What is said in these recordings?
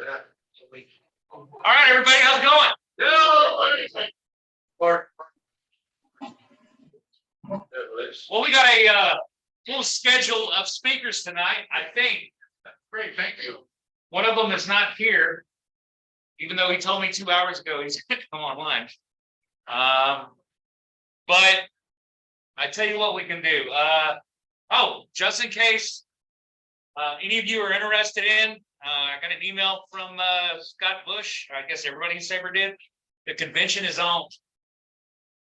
All right, everybody, how's it going? Well, we got a full schedule of speakers tonight, I think. Great, thank you. One of them is not here, even though he told me 2 hours ago he's going to come online. But I tell you what we can do. Just in case any of you are interested in, I got an email from Scott Bush. I guess everybody in SABR did. The convention is on.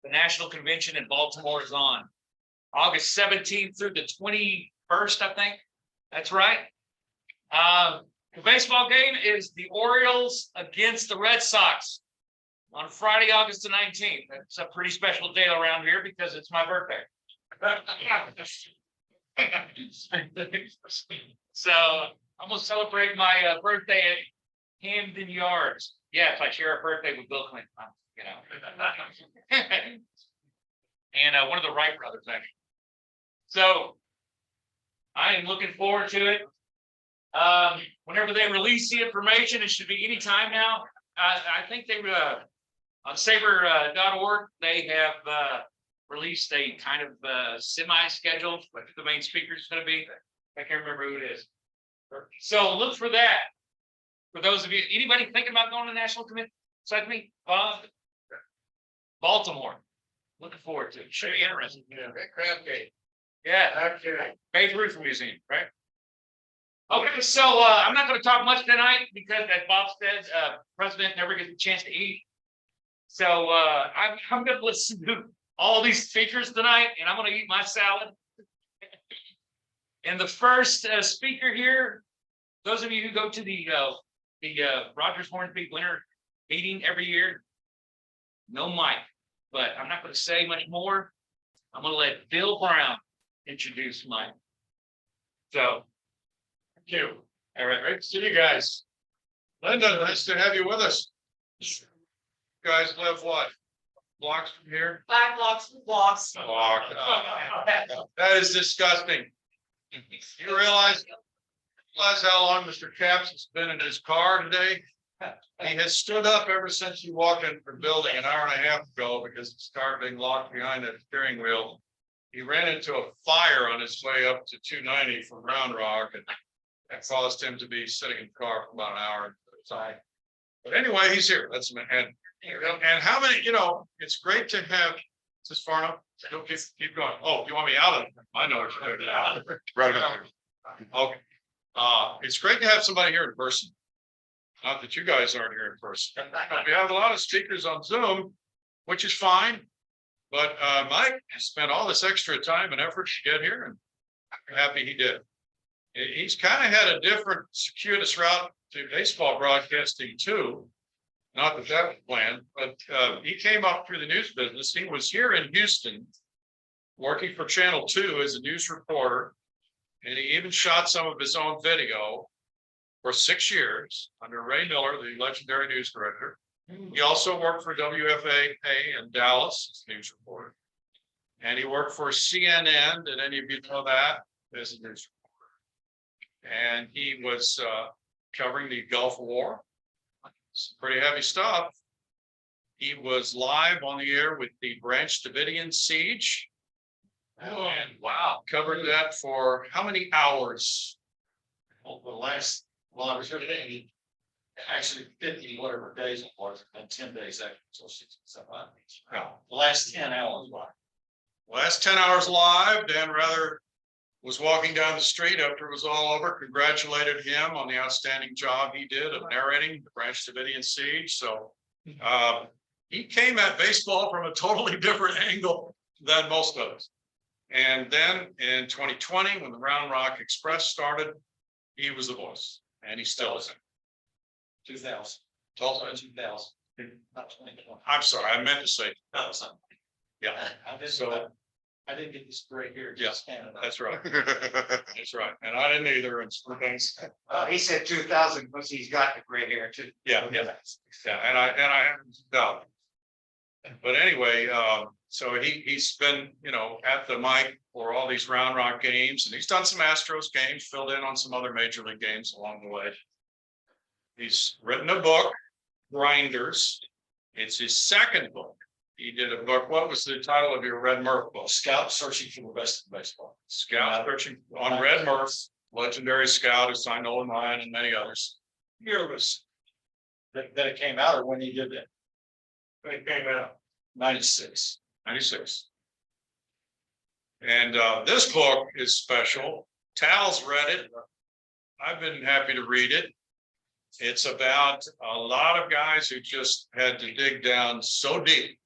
The national convention in Baltimore is on August 17th through the 21st, I think. That's right. The baseball game is the Orioles against the Red Sox on Friday, August the 19th. That's a pretty special day around here because it's my birthday. So I'm gonna celebrate my birthday at Camden Yards. Yes, I share a birthday with Bill Clinton, you know. And one of the Wright brothers, actually. So I am looking forward to it. Whenever they release the information, it should be any time now. I think they on SABR.org, they have released a kind of semi-schedule, what the main speaker is going to be. I can't remember who it is. So look for that. For those of you, anybody thinking about going to national committee? Besides me, Bob? Baltimore. Looking forward to it. Should be interesting. Yeah. Crab cake. Yeah. Babe Ruth Museum, right? Okay, so I'm not going to talk much tonight because, as Bob said, President never gets a chance to eat. So I'm going to listen to all these speakers tonight, and I'm going to eat my salad. And the first speaker here, those of you who go to the Rogers Hornsby Winter Meeting every year, no mic, but I'm not going to say much more. I'm going to let Bill Brown introduce Mike. So, thank you. All right, great to see you guys. Linda, nice to have you with us. You guys live what? Blocks from here? 5 blocks from blocks. That is disgusting. You realize how long Mr. Capps has been in his car today? He has stood up ever since he walked into the building an hour and a half ago because his car being locked behind the steering wheel. He ran into a fire on his way up to 290 from Round Rock, and that caused him to be sitting in the car for about an hour. But anyway, he's here. That's and how many, it's great to have this far enough. Don't keep going. Oh, you want me out of it? I know what you're doing. Right. Okay. It's great to have somebody here in person. Not that you guys aren't here in person. We have a lot of speakers on Zoom, which is fine. But Mike spent all this extra time and effort to get here, and I'm happy he did. He's kind of had a different circuitous route to baseball broadcasting too. Not that that was planned, but he came up through the news business. He was here in Houston working for Channel 2 as a news reporter, and he even shot some of his own video for 6 years under Ray Miller, the legendary news director. He also worked for WFAA in Dallas as a news reporter, and he worked for CNN. Did any of you know that? As a news reporter, and he was covering the Gulf War. Some pretty heavy stuff. He was live on the air with the Branch Davidian siege. Oh, and wow, covered that for how many hours? Well, I was here today, actually 50 whatever days it was, and 10 days after, so 67 days. Yeah. The last 10 hours live. Last 10 hours live. Dan Rather was walking down the street after it was all over, congratulated him on the outstanding job he did of narrating the Branch Davidian siege. So he came at baseball from a totally different angle than most of us. And then in 2020, when the Round Rock Express started, he was the voice, and he still is. 2000. 2000. Not 2020. I'm sorry, I meant to say. Yeah. I didn't get this gray hair. Yes, that's right. That's right. And I didn't either. And things. He said 2000 because he's got the gray hair too. Yeah. And I haven't doubt. But anyway, so he's been, at the mic for all these Round Rock games, and he's done some Astros games, filled in on some other major league games along the way. He's written a book, Grinders. It's his second book. He did a book. What was the title of your Red Murph book? Scout searching for the best in baseball. Scout searching on Red Murph, legendary scout who signed Nolan Ryan and many others. Yearless. That it came out, or when he did that? It came out 96. 96. And this book is special. Tal's read it. I've been happy to read it. It's about a lot of guys who just had to dig down so deep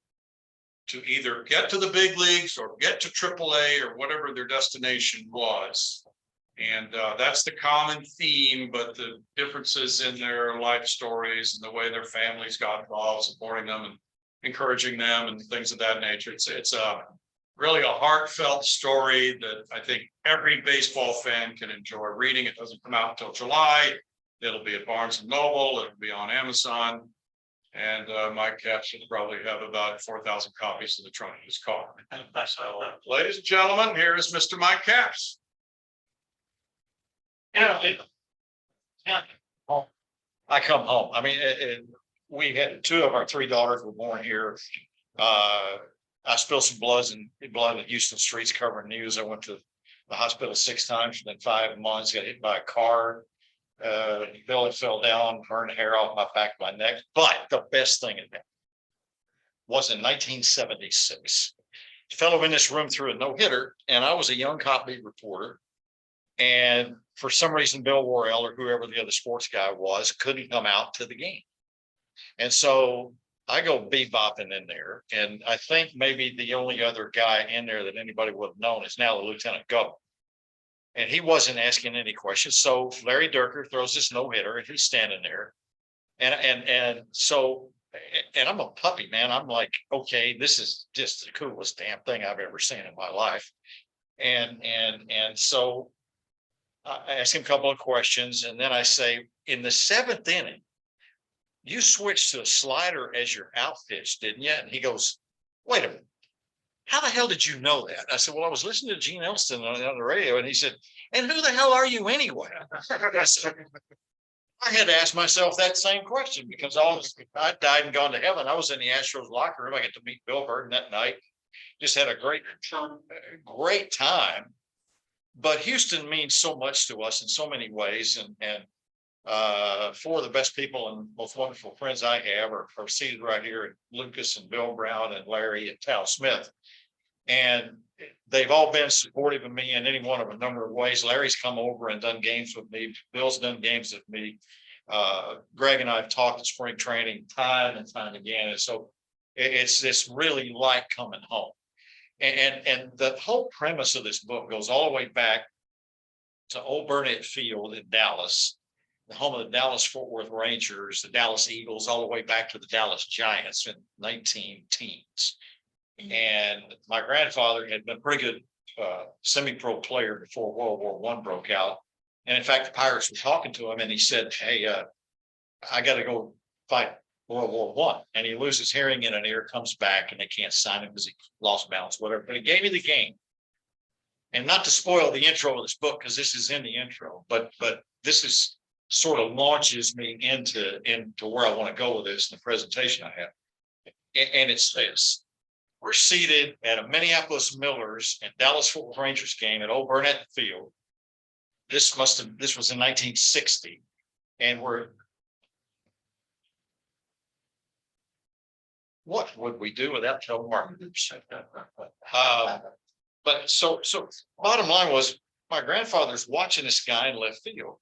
to either get to the big leagues or get to AAA or whatever their destination was. And that's the common theme, but the differences in their life stories and the way their families got involved, supporting them and encouraging them and things of that nature. It's a really a heartfelt story that I think every baseball fan can enjoy reading. It doesn't come out until July. It'll be at Barnes and Noble. It'll be on Amazon. And Mike Caps will probably have about 4,000 copies of the trunk of his car. So, ladies and gentlemen, here is Mr. Mike Caps. I come home. I mean, we had 2 of our 3 daughters were born here. I spilled some blood in Houston streets covering news. I went to the hospital 6 times within 5 months, got hit by a car. Billy fell down, burned hair off my back, my neck. But the best thing in that was in 1976. A fellow in this room threw a no-hitter, and I was a young copy reporter. And for some reason, Bill Worrell or whoever the other sports guy was couldn't come out to the game. And so I go bebopping in there. And I think maybe the only other guy in there that anybody would have known is now the lieutenant governor. And he wasn't asking any questions. So Larry Dierker throws this no-hitter and he's standing there. And so I'm a puppy, man. I'm like, okay, this is just the coolest damn thing I've ever seen in my life. And so I ask him a couple of questions, and then I say, in the 7th inning, you switched to a slider as your out pitch, didn't you? And he goes, wait a minute. How the hell did you know that? I said, well, I was listening to Gene Elston on the radio, and he said, and who the hell are you anyway? I had to ask myself that same question because I died and gone to heaven. I was in the Astros locker room. I got to meet Bill Burton that night. Just had a great time. But Houston means so much to us in so many ways. And 4 of the best people and most wonderful friends I have are seated right here, Lucas and Bill Brown and Larry and Tal Smith. And they've all been supportive of me in any one of a number of ways. Larry's come over and done games with me. Bill's done games with me. Greg and I have talked at spring training time and time again. And so it's really like coming home. And the whole premise of this book goes all the way back to Old Burnett Field in Dallas, the home of the Dallas Fort Worth Rangers, the Dallas Eagles, all the way back to the Dallas Giants in 19 teens. And my grandfather had been a pretty good semi-pro player before World War I broke out. And in fact, the Pirates were talking to him and he said, hey, I got to go fight World War I. And he loses hearing in an ear, comes back, and they can't sign him because he lost balance, whatever. But he gave me the game. And not to spoil the intro of this book, because this is in the intro, but this is sort of launches me into where I want to go with this in the presentation I have. And it's this. We're seated at a Minneapolis Millers and Dallas Fort Worth Rangers game at Old Burnett Field. This was in 1960. And what would we do without telemarketers? But so bottom line was my grandfather's watching this guy in left field.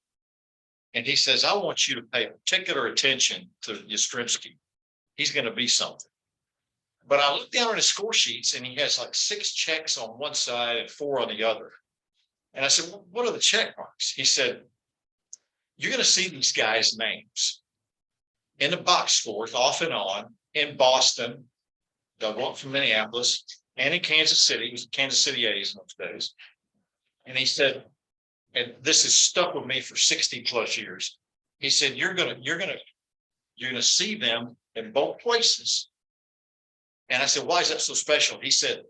And he says, I want you to pay particular attention to Yastrzemski. He's going to be something. But I looked down at his score sheets and he has like 6 checks on one side and 4 on the other. And I said, well, what are the check marks? He said, you're going to see these guys' names in the box scores off and on in Boston, dug up from Minneapolis, and in Kansas City. It was Kansas City A's in those days. And he said, and this has stuck with me for 60 plus years. He said, you're gonna see them in both places. And I said, why is that so special? He said,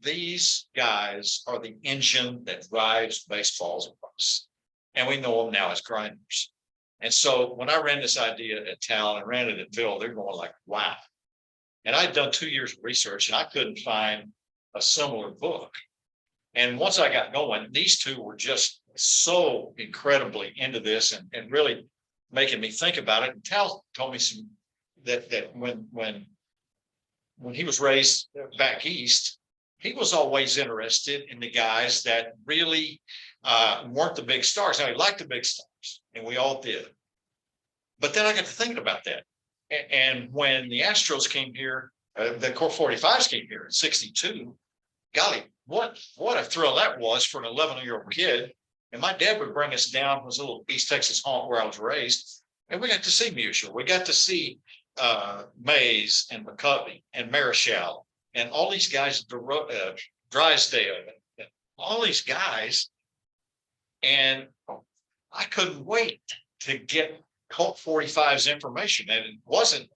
these guys are the engine that drives baseballs across. And we know them now as grinders. And so when I ran this idea at Tal and ran it at Bill, they're going like, wow. And I'd done 2 years of research and I couldn't find a similar book. And once I got going, these two were just so incredibly into this and really making me think about it. And Tal told me some that when he was raised back east, he was always interested in the guys that really weren't the big stars. Now he liked the big stars, and we all did. But then I got to thinking about that. And when the Astros came here, the Core 45s came here in '62, golly, what a thrill that was for an 11-year-old kid. And my dad would bring us down, it was a little East Texas haunt where I was raised. And we got to see Musial. We got to see Mays and McCovey and Marichal and all these guys, Drysdale, and all these guys. And I couldn't wait to get Colt 45's information. And it wasn't,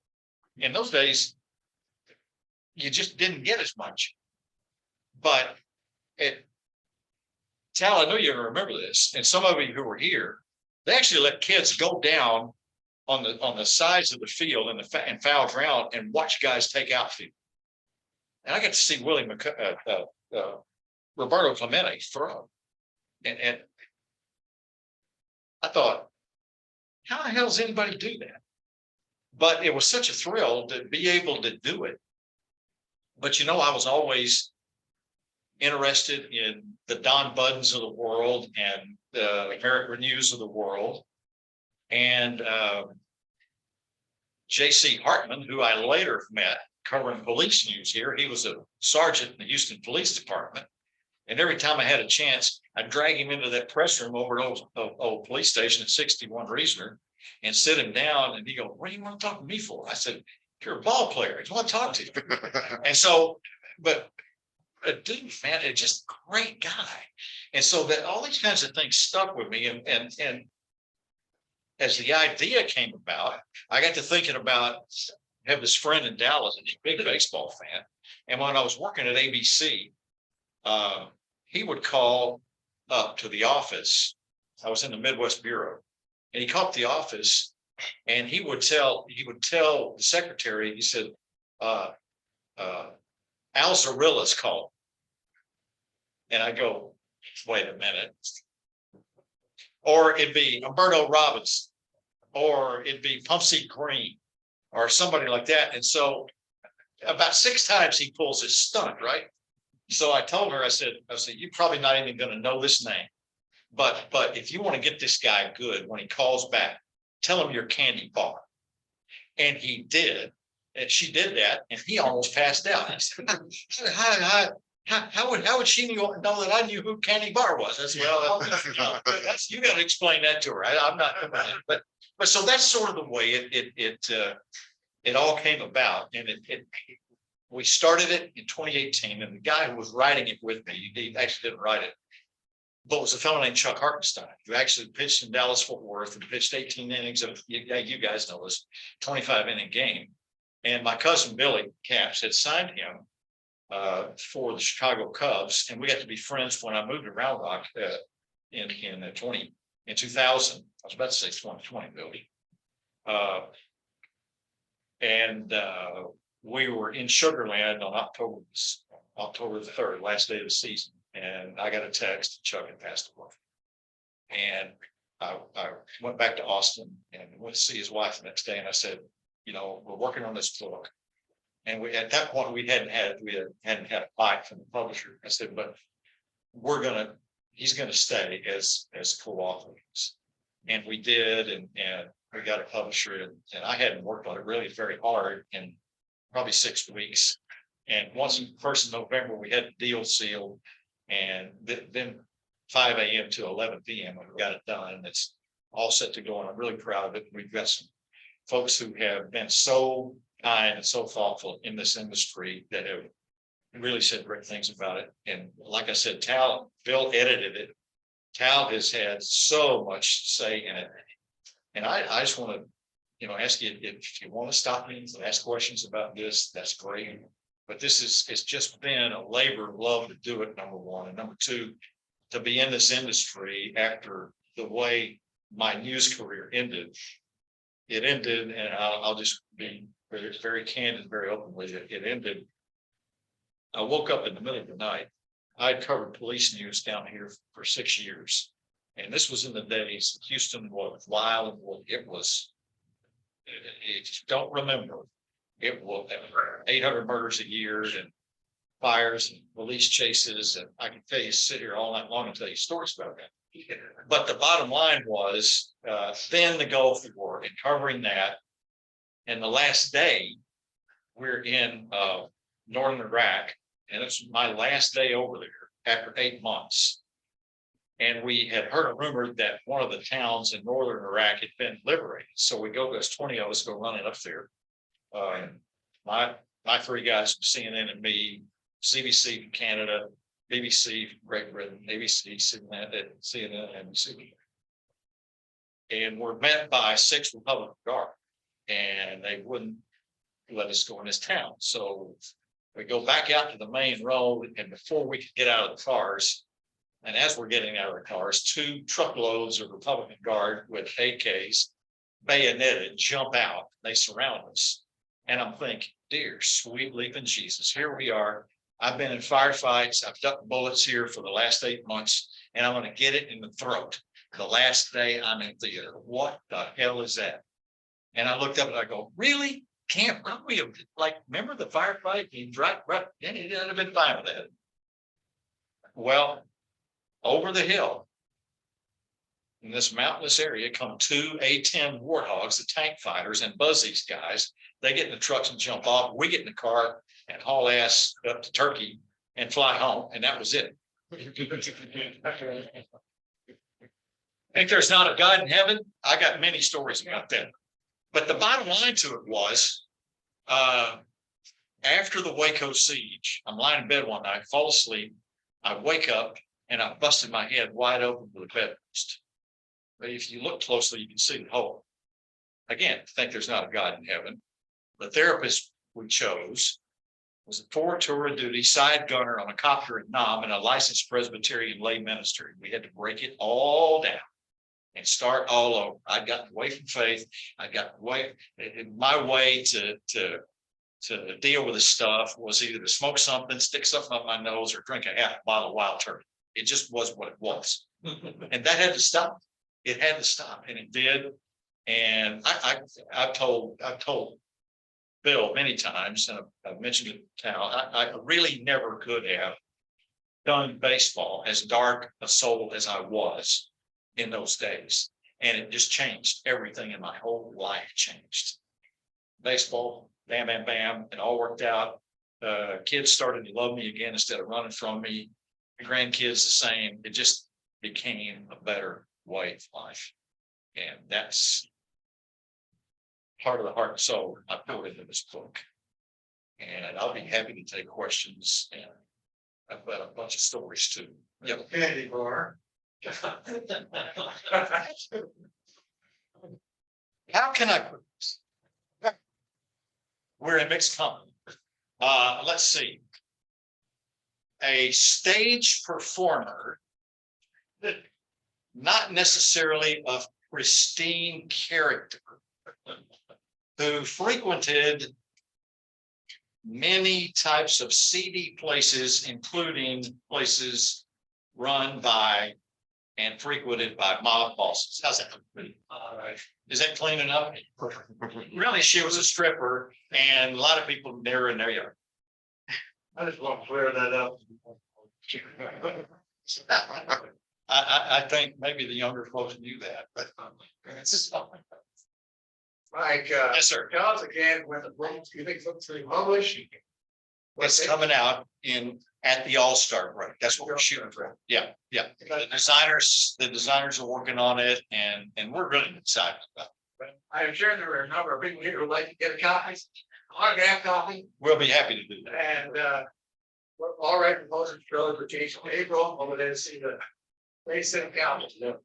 in those days, you just didn't get as much. But Tal, I know you're going to remember this, and some of you who were here, they actually let kids go down on the sides of the field and foul ground and watch guys take outfield. And I got to see Roberta Clementi throw, and I thought, how the hell does anybody do that? But it was such a thrill to be able to do it. But you know, I was always interested in the Don Buddens of the world and the Merritt Renews of the world. And J.C. Hartman, who I later met covering police news here, he was a sergeant in the Houston Police Department. And every time I had a chance, I'd drag him into that press room over at old police station at 61 Reasoner and sit him down. And he go, "What do you want to talk to me for?" I said, "You're a ball player. I want to talk to you." And so, but dude, man, it's just a great guy. And so that all these kinds of things stuck with me. And as the idea came about, I got to thinking about, I have this friend in Dallas, and he's a big baseball fan. And when I was working at ABC, he would call up to the office. I was in the Midwest Bureau, and he called up the office, and he would tell the secretary, he said, Al Zarilla's called. And I go, wait a minute. Or it'd be Umberto Robbins, or it'd be Pumpsie Green, or somebody like that. And so about 6 times he pulls his stunt, right? So I told her, I said, you're probably not even going to know this name. But if you want to get this guy good, when he calls back, tell him you're Candy Bar. And he did. And she did that, and he almost passed out. I said, how would she know that I knew who Candy Bar was? I said, well, you got to explain that to her. I'm not, but so that's sort of the way it all came about. And we started it in 2018, and the guy who was writing it with me, he actually didn't write it, but it was a fellow named Chuck Hartenstein, who actually pitched in Dallas-Fort Worth and pitched 18 innings of, you guys know this, 25-inning game. And my cousin Billy Capps had signed him for the Chicago Cubs, and we got to be friends when I moved to Round Rock in 2000. I was about to say 2020, Billy. We were in Sugar Land on October the 3rd, last day of the season, and I got a text. Chuck had passed away, and I went back to Austin and went to see his wife the next day, and I said, you know, we're working on this book. And at that point we hadn't had a bite from the publisher. I said, but he's gonna stay as co-author. And we did, and we got a publisher, and I hadn't worked on it really very hard in probably 6 weeks. And first of November, we had the deal sealed, and then 5 a.m. to 11 p.m. when we got it done. It's all set to go, and I'm really proud of it. We've got some folks who have been so kind and so thoughtful in this industry that have really said great things about it. And like I said, Bill edited it. Tal has had so much to say in it. And I just want to, ask you, if you want to stop me and ask questions about this, that's great. But it's just been a labor of love to do it, number one. And number two, to be in this industry after the way my news career ended. It ended, and I'll just be very, very candid, very open with you. It ended. I woke up in the middle of the night. I'd covered police news down here for 6 years. And this was in the days Houston was wild. It was, if you don't remember, it was 800 murders a year and fires and police chases. And I can tell you, sit here all night long and tell you stories about that. But the bottom line was then the Gulf War and covering that. And the last day we're in northern Iraq, and it's my last day over there after 8 months. And we had heard a rumor that one of the towns in northern Iraq had been liberated. So we go, there's 20 of us go running up there. My three guys from CNN and me, CBC from Canada, BBC from Great Britain, ABC, CNN, NBC. And we're met by 6 Republican Guard, and they wouldn't let us go in this town. So we go back out to the main road, and before we could get out of the cars, and as we're getting out of the cars, 2 truckloads of Republican Guard with AKs, bayoneted, jump out. They surround us. And I'm thinking, dear sweet leaping Jesus, here we are. I've been in firefights. I've ducked bullets here for the last 8 months, and I'm going to get it in the throat the last day I'm in theater. What the hell is that? And I looked up and I go, really? Can't we have, like, remember the firefight? He'd have been fine with that. Well, over the hill in this mountainous area come 2 A-10 Warthogs, the tank fighters, and buzz these guys. They get in the trucks and jump off. We get in the car and haul ass up to Turkey and fly home. And that was it. Think there's not a God in heaven? I got many stories about that. But the bottom line to it was, after the Waco siege, I'm lying in bed one night, fall asleep. I wake up and I busted my head wide open with a bedpost. But if you look closely, you can see the hole. Again, think there's not a God in heaven. The therapist we chose was a 4-tour of duty side gunner on a copter at Nam and a licensed Presbyterian lay minister. We had to break it all down and start all over. I'd gotten away from faith. I got away. My way to deal with this stuff was either to smoke something, stick something up my nose, or drink a half bottle of Wild Turkey. It just was what it was. And that had to stop. It had to stop, and it did. And I've told Bill many times, and I've mentioned it now, I really never could have done baseball as dark a soul as I was in those days. And it just changed everything in my whole life changed. Baseball, bam, bam, bam, it all worked out. Kids started to love me again instead of running from me. The grandkids the same. It just became a better way of life. And that's part of the heart and soul I put into this book. And I'll be happy to take questions. And I've got a bunch of stories too. Yep. Candy bar. How can I put this? We're in mixed company. Let's see. A stage performer, not necessarily of pristine character, who frequented many types of seedy places, including places run by and frequented by mob bosses. How's that? All right. Is that clean enough? Really, she was a stripper, and a lot of people there in their yard. I just want to clear that up. I think maybe the younger folks knew that, but Mike, yes, sir. tell us again when the book, you think it's going to be published? It's coming out at the All-Star break. That's what we're shooting for. Yeah. The designers are working on it, and we're really excited about it. I am sure there are a number of people here who would like to get a copy, autograph copy, We'll be happy to do that. and we're already proposing to go to Jason April, over there to see the basic count. You're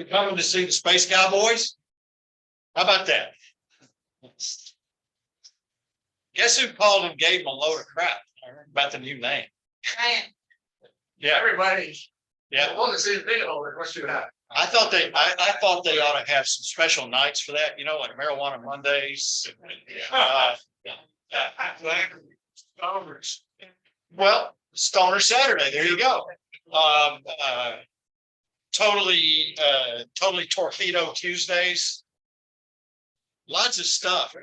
coming to see the Space Cowboys? How about that? Guess who called and gave him a load of crap about the new name? Yeah, Everybody. yeah. I want to see the video, what you have. I thought they ought to have some special nights for that, you know, like marijuana Mondays. Well, Stoner Saturday, there you go. Totally torpedo Tuesdays. Lots of stuff.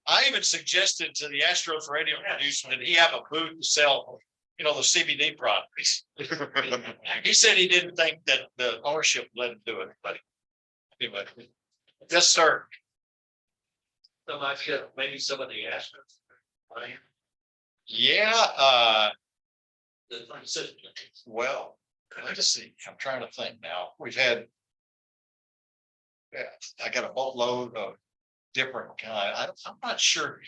I even suggested to the Astros radio producer that he have a booth to sell, you know, the CBD products. He said he didn't think that the ownership let him do it, but anyway. Yes, sir. So much, maybe some of the Astros. Yeah, well, let's see, I'm trying to think now. We've had. Yeah, I got a boatload of different kind. I'm not sure.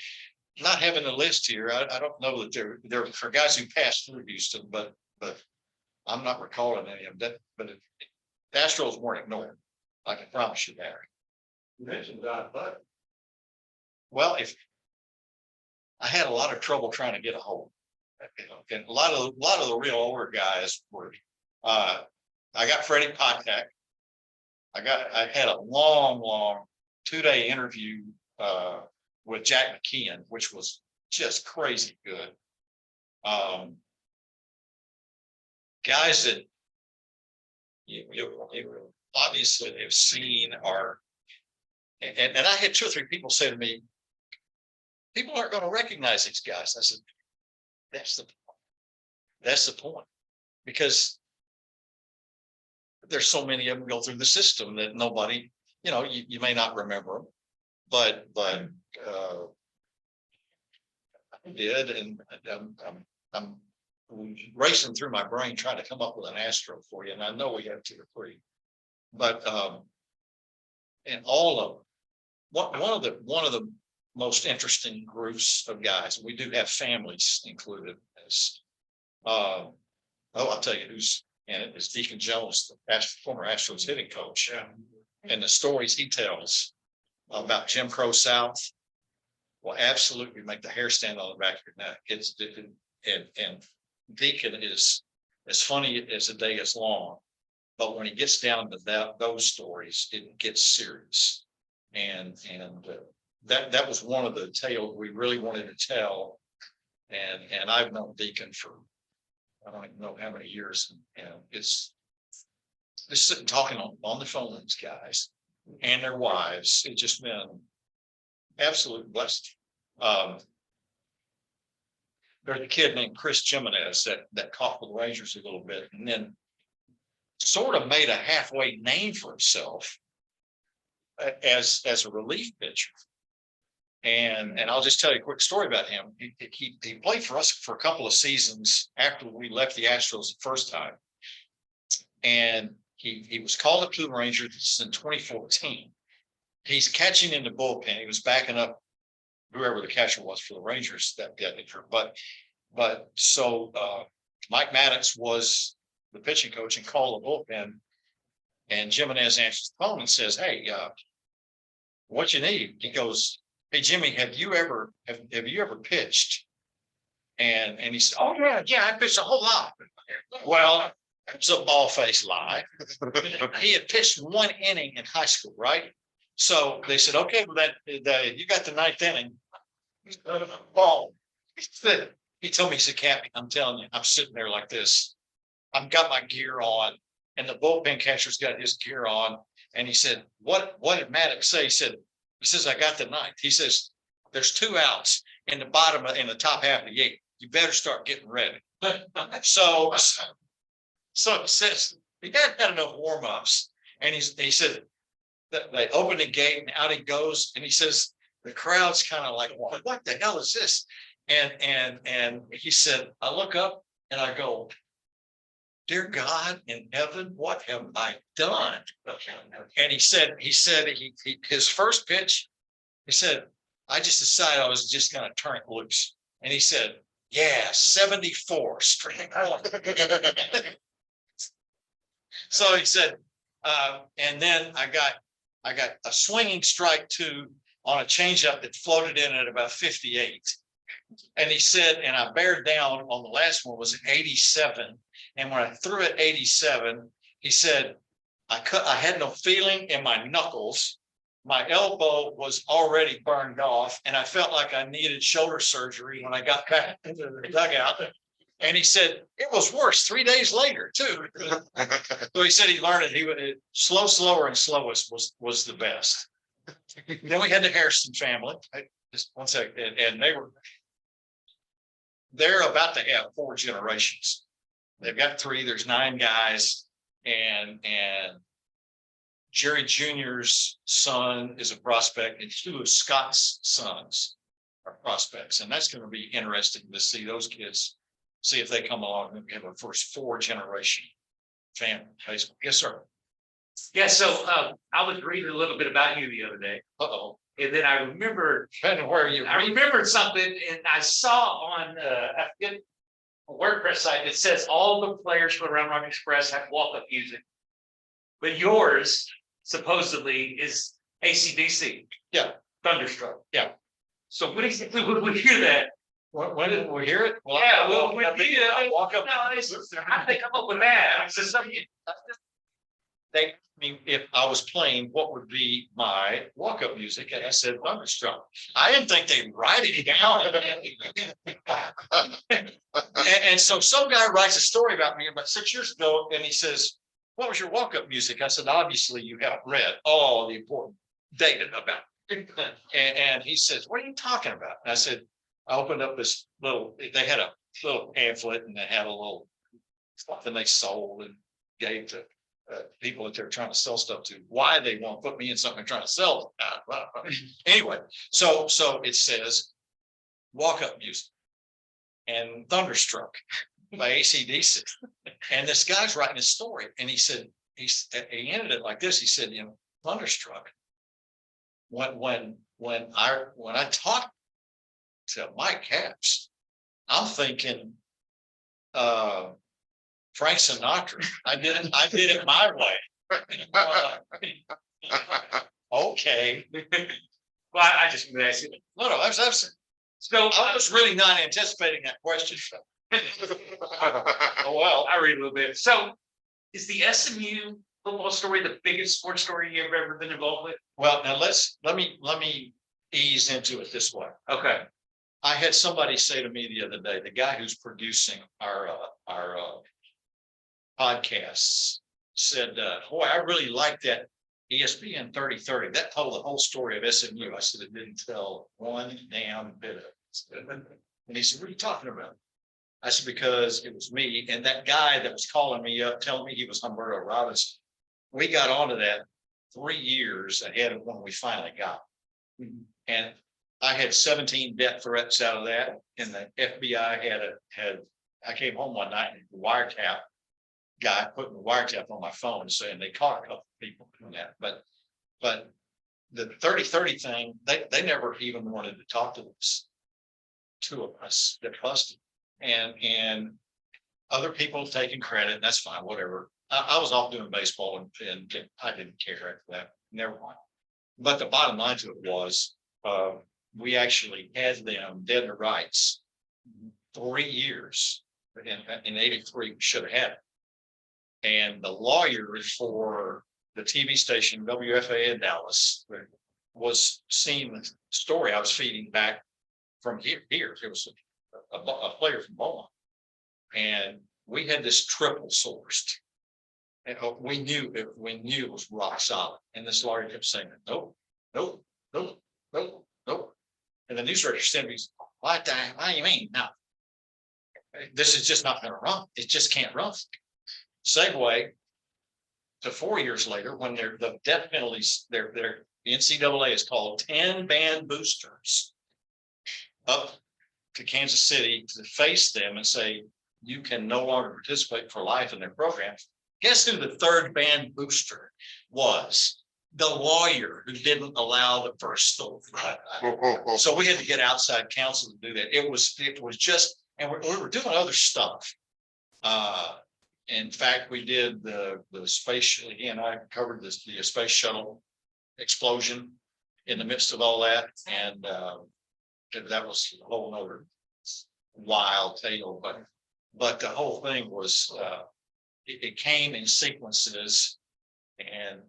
Not having a list here, I don't know that they're for guys who passed through Houston, but I'm not recalling any of that. But the Astros weren't ignored. I can promise you that. You mentioned that, but. Well, if I had a lot of trouble trying to get a hold, you know, and a lot of the real older guys were. I got Freddie Potak. I had a long 2-day interview with Jack McKeon, which was just crazy good. Guys that you obviously have seen are, and I had 2 or 3 people say to me, people aren't going to recognize these guys. I said, that's the point, because there's so many of them go through the system that nobody, you know, you may not remember them, but I did, and I'm racing through my brain trying to come up with an Astro for you, and I know we have 2 or 3, but and all of them, one of the most interesting groups of guys. We do have families included. As I'll tell you who's in it is Deacon Jones, the former Astros hitting coach, and the stories he tells about Jim Crow South will absolutely make the hair stand on the back of your neck. And Deacon is as funny as the day is long, but when he gets down to those stories, it gets serious. And that was one of the tales we really wanted to tell. And I've known Deacon for I don't even know how many years, and it's just sitting talking on the phone with these guys and their wives. It's just been absolute blessed. There's a kid named Chris Jimenez that caught with the Rangers a little bit, and then sort of made a halfway name for himself as a relief pitcher. And I'll just tell you a quick story about him. He played for us for a couple of seasons after we left the Astros the first time. And he was called up to the Rangers in 2014. He's catching in the bullpen. He was backing up whoever the catcher was for the Rangers that year. But so Mike Maddox was the pitching coach and called the bullpen. And Jimenez answers the phone and says, "Hey, what you need?" He goes, "Hey Jimmy, have you ever pitched?" And he said, "Oh yeah, I pitched a whole lot." Well, it's a ball-faced lie. He had pitched 1 inning in high school, right? So they said, "Okay, well you got the 9th inning." Ball. He told me, he said, "Captain, I'm telling you, I'm sitting there like this. I've got my gear on, and the bullpen catcher's got his gear on." And he said, "What did Maddox say?" He says, "I got the 9th." He says, "There's 2 outs in the top half of the 8th. You better start getting ready." So he says he hadn't had enough warm-ups, and he said that they open the gate and out he goes, and he says the crowd's kind of like, "What the hell is this?" And he said, "I look up and I go, dear God in heaven, what have I done?" And he said his first pitch, he said, "I just decided I was just going to turn it loose." And he said, "Yeah, 74 straight." So he said, and then I got a swinging strike 2 on a changeup that floated in at about 58. And he said, and I bared down on the last one was 87. And when I threw it 87, he said, I had no feeling in my knuckles. My elbow was already burned off and I felt like I needed shoulder surgery when I got back into the dugout. And he said, it was worse 3 days later too. So he said he learned it. He would slower and slowest was the best. Then we had the Harrison family. Just one second. And they're about to have 4 generations. They've got 3, there's 9 guys, and Jerry Jr.'s son is a prospect, and 2 of Scott's sons are prospects. And that's going to be interesting to see those kids, see if they come along and have a first 4 generation family baseball. Yes, sir. Yeah, so I was reading a little bit about you the other day, Uh-oh. and then I remembered, Depending where you I remembered something, and I saw on I forget a WordPress site that says all the players from the Round Rock Express have walk-up music, but yours supposedly is AC/DC. Yeah. Thunderstruck. Yeah. So when exactly would we hear that? When did we hear it? Well, Yeah, I well, walk we up- did. I walk up. How did they come up with that? It's just something. They asked me if I was playing, what would be my walk-up music? And I said, Thunderstruck. I didn't think they'd write it down. And so some guy writes a story about me about 6 years ago, and he says, what was your walk-up music? I said, obviously you haven't read all the important data about it. And he says, what are you talking about? And I said, I opened up this little, they had a little pamphlet and they had a little something they sold and gave to people that they're trying to sell stuff to. Why they want to put me in something they're trying to sell. Anyway, so it says walk-up music and Thunderstruck by AC/DC. And this guy's writing a story, and he said, he ended it like this. He said, you know, Thunderstruck. When I talked to Mike Capps, I'm thinking Frank Sinatra. I did it my way. Okay. Well, I just want to ask you. No, that's So I was really not anticipating that question. Oh, well. I read a little bit. So is the SMU football story the biggest sports story you've ever been involved with? Well, now let me ease into it this way. Okay. I had somebody say to me the other day, the guy who's producing our podcasts said, boy, I really like that ESPN 3030. That told the whole story of SMU. I said, it didn't tell one damn bit of it. And he said, what are you talking about? I said, because it was me and that guy that was calling me up, telling me he was Humberto Robinson. We got onto that 3 years ahead of when we finally got. And I had 17 death threats out of that. And the FBI I came home one night and the wiretap guy putting the wiretap on my phone saying they caught a couple of people doing that. But the 3030 thing, they never even wanted to talk to us, 2 of us that busted. And other people taking credit, that's fine, whatever. I was off doing baseball and I didn't care after that, never mind. But the bottom line to it was, we actually had them dead to rights 3 years. In 83, we should have had it. And the lawyer for the TV station WFA in Dallas was seeing the story I was feeding back from here. It was a player from Beaumont. And we had this triple sourced. And we knew it was rock solid. And this lawyer kept saying, nope. And the news director said, what do you mean? No, this is just not going to run. It just can't run. Segue to 4 years later, when the death penalties, the NCAA is called 10 band boosters up to Kansas City to face them and say, you can no longer participate for life in their programs. Guess who the 3rd band booster was? The lawyer who didn't allow the first story. So we had to get outside counsel to do that. It was just, and we were doing other stuff. In fact, we did the space, again, I covered the space shuttle explosion in the midst of all that. And that was a whole nother wild tale, but But the whole thing was, it came in sequences. And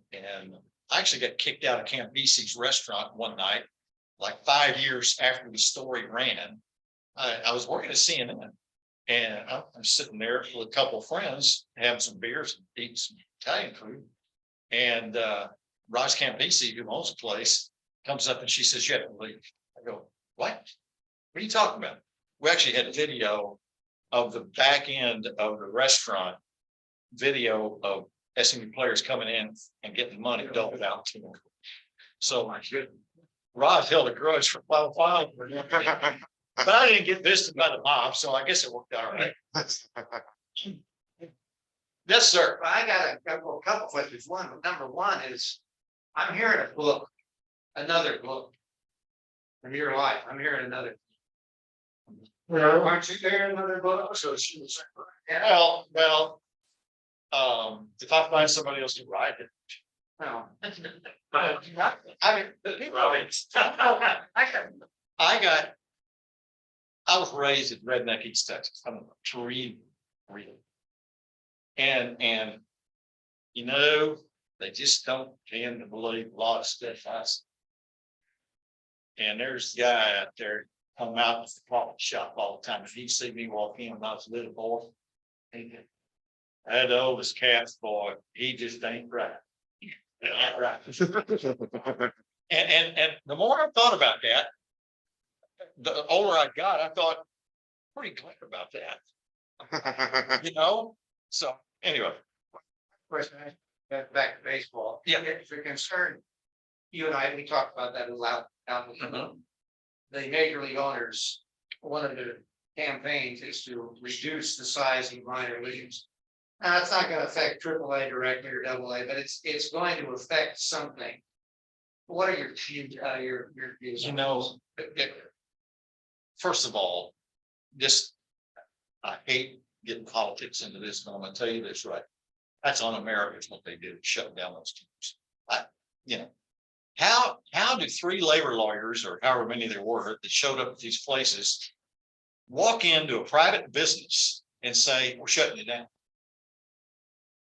I actually got kicked out of Campisi's restaurant one night, like 5 years after the story ran. I was working at CNN, and I'm sitting there with a couple of friends, having some beers and eating some Italian food. And Roz Campisi, who owns the place, comes up and she says, "You have to leave." I go, "What? What are you talking about?" We actually had a video of the back end of the restaurant, video of SMU players coming in and getting money doled out to them. So Roz held a grudge for quite a while. But I didn't get visited by the mob, so I guess it worked out all right. Yes, sir. I got a couple questions. Number one is, I'm hearing a book, another book. From your life, I'm hearing another. Aren't you there another book? So she was. Well, if I find somebody else to write it. No. I mean, the people, I was raised in Redneck, East Texas. I'm a tree reader. And, you know, they just don't tend to believe a lot of stuff I say. And there's a guy out there come out to the coffee shop all the time. If he see me walk in when I was a little boy, that oldest cat's boy, he just ain't right. Ain't right. And the more I thought about that, the older I got, I thought, pretty glad about that. You know, so anyway. Question, back to baseball. Yeah. If you're concerned, you and I, we talked about that a lot out in the major league owners, one of the campaigns is to reduce the size of minor leagues. Now, it's not gonna affect AAA directly or AA, but it's going to affect something. What are your views? You know, first of all, I hate getting politics into this, but I'm gonna tell you this, right? That's un-American, is what they did, shut down those teams. How do 3 labor lawyers, or however many there were, that showed up at these places, walk into a private business and say, "We're shutting you down"?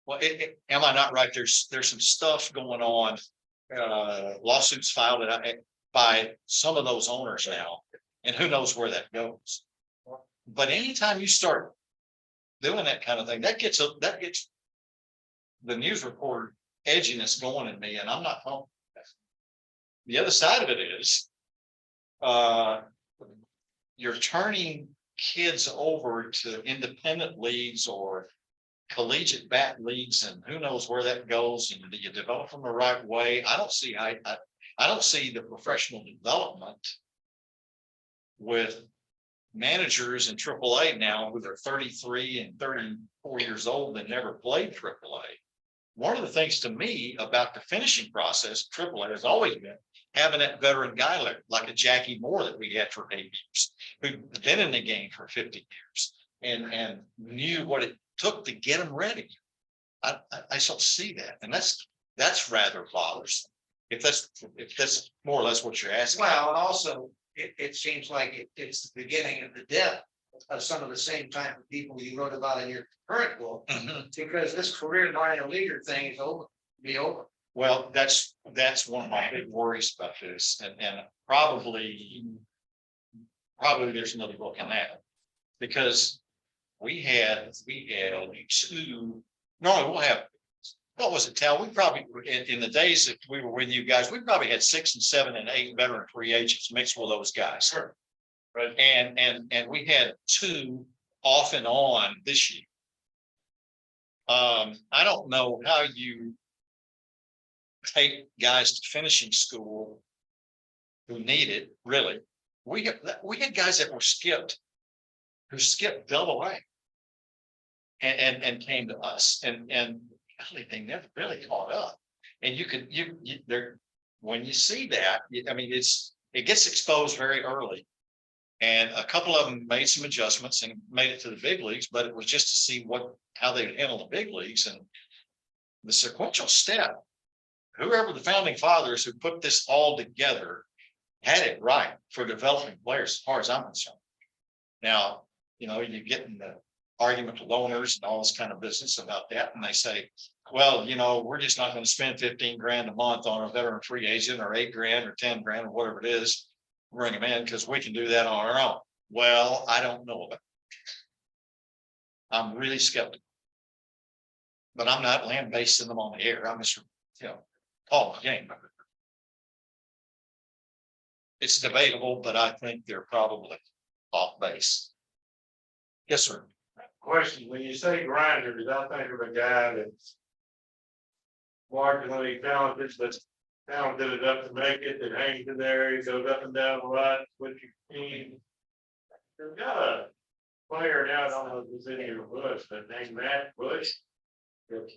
Well, am I not right? There's some stuff going on, lawsuits filed by some of those owners now, and who knows where that goes. But anytime you start doing that kind of thing, that gets the news reporter edginess going in me, and I'm not home. The other side of it is, you're turning kids over to independent leagues or collegiate bat leagues, and who knows where that goes, and do you develop them the right way? I don't see the professional development with managers in AAA now who are 33 and 34 years old and never played AAA. One of the things to me about the finishing process, AAA, has always been having that veteran guy like a Jackie Moore that we had for 8 years, who'd been in the game for 50 years and knew what it took to get them ready. I shall see that, and that's rather bothersome. If that's more or less what you're asking. Well, and also, it seems like it's the beginning of the death of some of the same type of people you wrote about in your current book, because this career minor leaguer thing is be over. Well, that's one of my big worries about this, and probably there's another book in that, because we had 2. No, we'll have. What was it, Tal? We probably, in the days that we were with you guys, we probably had 6 and 7 and 8 veteran free agents mixed with those guys. Sure. Right. And we had 2 off and on this year. I don't know how you take guys to finishing school who need it, really. We had guys that were who skipped AA and came to us, and golly, they never really caught up. And when you see that, I mean, it gets exposed very early. And a couple of them made some adjustments and made it to the big leagues, but it was just to see how they would handle the big leagues. And the sequential step, whoever the founding fathers who put this all together had it right for developing players, as far as I'm concerned. Now, you get in the argument with owners and all this kind of business about that, and they say, well, we're just not gonna spend 15 grand a month on a veteran free agent, or 8 grand or 10 grand or whatever it is. Bring them in, because we can do that on our own. Well, I don't know about it. I'm really skeptical. But I'm not land basing them on the air. I'm just, calling the game. It's debatable, but I think they're probably off base. Yes, sir. Question, when you say grinders, I think of a guy that's marginally talented, that's talented enough to make it, that hangs in there, he goes up and down the line, with your team. There's got a player now, I don't know if it's any of us, but named Matt Bush. That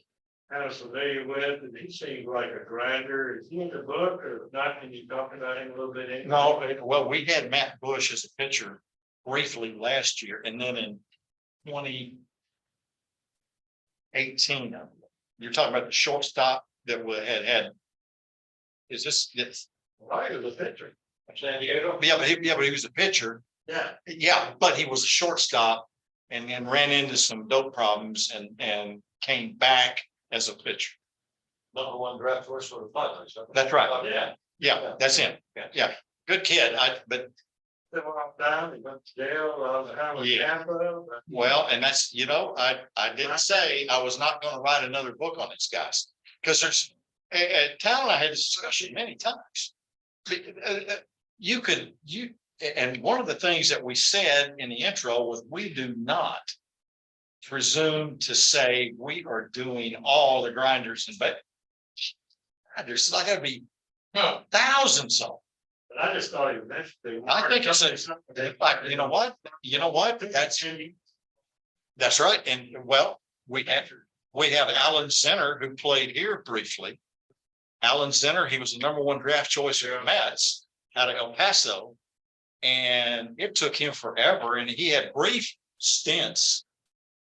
kind of familiar with, and he seems like a grinder. Is he in the book or not? Can you talk about him a little bit? anyway? No, well, we had Matt Bush as a pitcher briefly last year, and then in 2018, you're talking about the shortstop that had. Is this? Right, as a pitcher. San Diego. Yeah, but he was a pitcher. Yeah. Yeah, but he was a shortstop and then ran into some dope problems and came back as a pitcher. #1 draft choice for the Padres. That's right. Yeah. Yeah, that's him. Yeah, good kid. But They went off down, he went to jail, how was Yeah. Tampa? well, and that's, I didn't say I was not gonna write another book on these guys. Cause there's, at town, I had this discussion many times. And one of the things that we said in the intro was, we do not presume to say we are doing all the grinders and but there's not gonna be thousands of them. But I just thought he mentioned. I think it's you know what? That's right. And well, we have Alan Zenner, who played here briefly. Alan Zenner, he was the #1 draft choice for the Mets out of El Paso. And it took him forever, and he had brief stints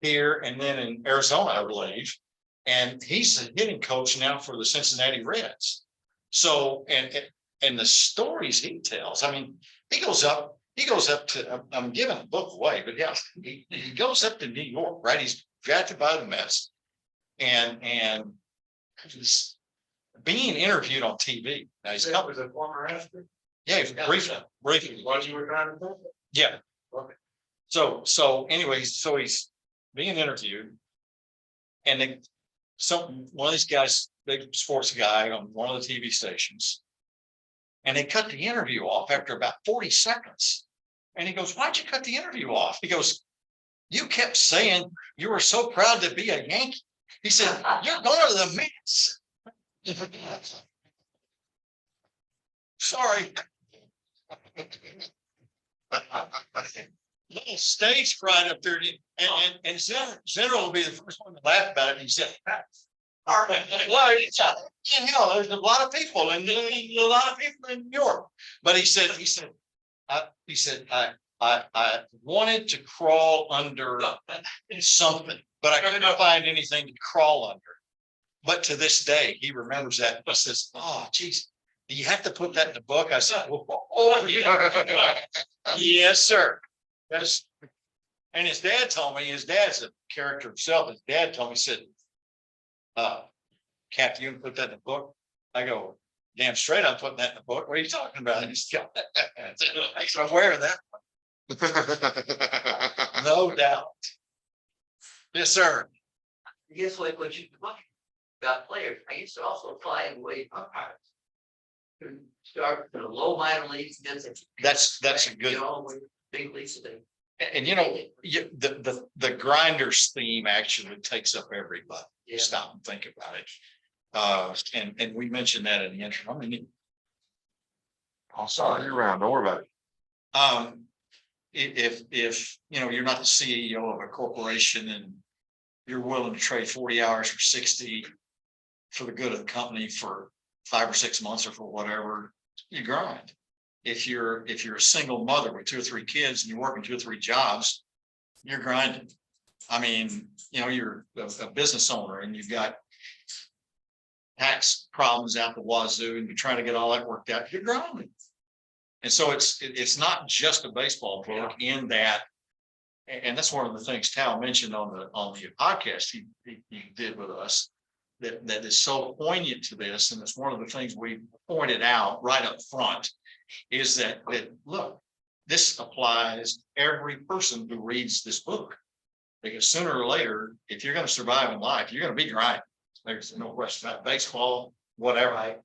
here and then in Arizona, I believe. And he's the hitting coach now for the Cincinnati Reds. So, and the stories he tells, I mean, he goes up to, I'm giving the book away, but yeah, he goes up to New York, right? He's drafted by the Mets and he's being interviewed on TV. Now he's That was a former Astro. yeah, briefly. What you were trying to think? Yeah. Okay. So anyways, so he's being interviewed. And then one of these guys, big sports guy on one of the TV stations. And they cut the interview off after about 40 seconds. And he goes, why'd you cut the interview off? He goes, you kept saying you were so proud to be a Yankee. He said, you're going to the Mets. Sorry. Little stage fright up there, and Zenner will be the first one to laugh about it. And he said, well, there's a lot of people, and a lot of people in New York. But he said, I wanted to crawl under something, but I couldn't find anything to crawl under. But to this day, he remembers that. He says, oh, geez. You have to put that in the book. I said, oh, yeah. Yes, sir. Yes. And his dad told me, his dad's a character himself. His dad told me, he said, Cap, you can put that in the book. I go, damn straight, I'm putting that in the book. What are you talking about? He's aware of that. No doubt. Yes, sir. I guess like what you got players, I used to also fly in way umpires. To start in the low minor leagues. That's a good. Big leagues today. And the grinders theme actually takes up everybody. Yeah. Stop and think about it. And we mentioned that in the intro. I mean, I'm sorry, you're around, don't worry about it. If you're not the CEO of a corporation and you're willing to trade 40 hours for 60 for the good of the company for 5 or 6 months or for whatever, you grind. If you're a single mother with 2 or 3 kids and you're working 2 or 3 jobs, you're grinding. I mean, you're a business owner and you've got tax problems out the wazoo and you're trying to get all that worked out, you're grinding. And so it's not just a baseball book in that and that's one of the things Tal mentioned on the podcast he did with us. That is so poignant to this, and it's one of the things we pointed out right up front, is that look, this applies to every person who reads this book. Because sooner or later, if you're gonna survive in life, you're gonna be grinding. There's no question about baseball, whatever.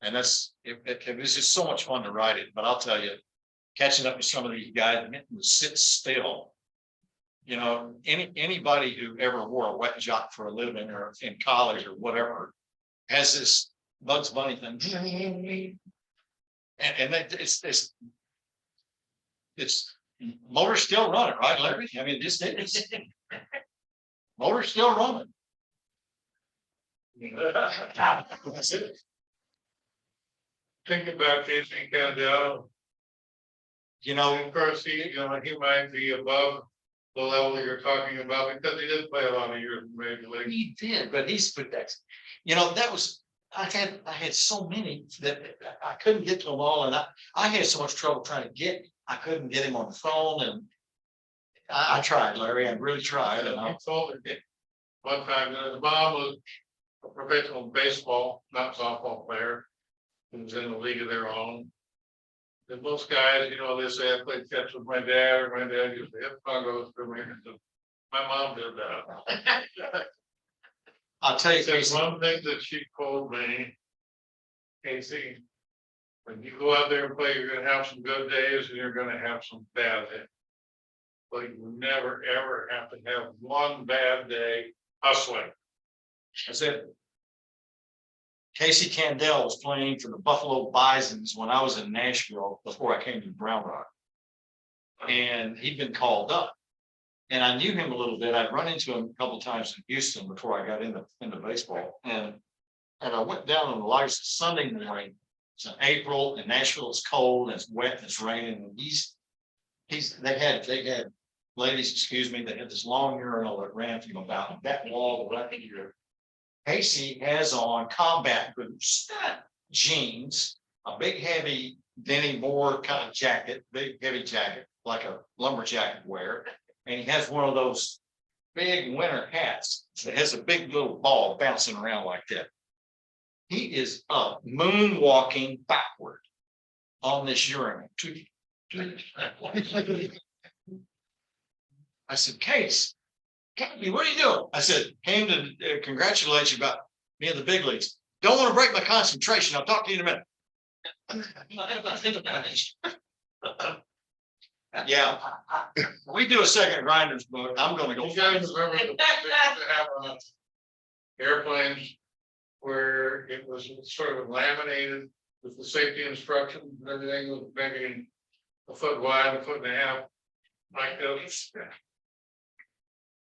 And it was just so much fun to write it, but I'll tell you, catching up with some of these guys and getting to sit still. You know, anybody who ever wore a wet jock for a living or in college or whatever has this Bugs Bunny thing. And it's motor's still running, right, Larry? I mean, just it's motor's still running. That's it. Think about Casey Candell. You know, Of course, he might be above the level you're talking about because he did play a lot of years in Major League. he did, but he's protected. You know, that was, I had so many that I couldn't get to them all, and I had so much trouble trying to I couldn't get him on the phone, and I tried, Larry, I really tried, and He told me one time that his mom was a professional baseball, not softball player. He was in a league of their own. And most guys, you know, they say I played catch with my dad, or my dad used to hit bongos for me. So my mom did that. I'll tell you, There's Casey, one thing that she told me, Casey, when you go out there and play, you're gonna have some good days and you're gonna have some bad days. But you never, ever have to have one bad day hustling. I said, Casey Candell was playing for the Buffalo Bisons when I was in Nashville before I came to Brown Rock. And he'd been called up. And I knew him a little bit. I'd run into him a couple of times in Houston before I got into baseball. And I went down on the lights Sunday morning. It's in April, and Nashville is cold, and it's wet, and it's raining. And they had ladies, excuse me, they had this long urinal that ran from about that wall to right here. Casey has on combat boots, jeans, a big heavy Denny Moore kind of jacket, big heavy jacket, like a lumberjack wear. And he has one of those big winter hats that has a big little ball bouncing around like that. He is up moonwalking backward on this urinal. I said, Case, what are you doing? I said, came to congratulate you about me in the big leagues. Don't want to break my concentration. I'll talk to you in a minute. Yeah, we do a second grinders book. I'm gonna go. You guys remember the to have on airplanes where it was sort of laminated with the safety instructions and everything was maybe a foot wide, a foot and a half, like this.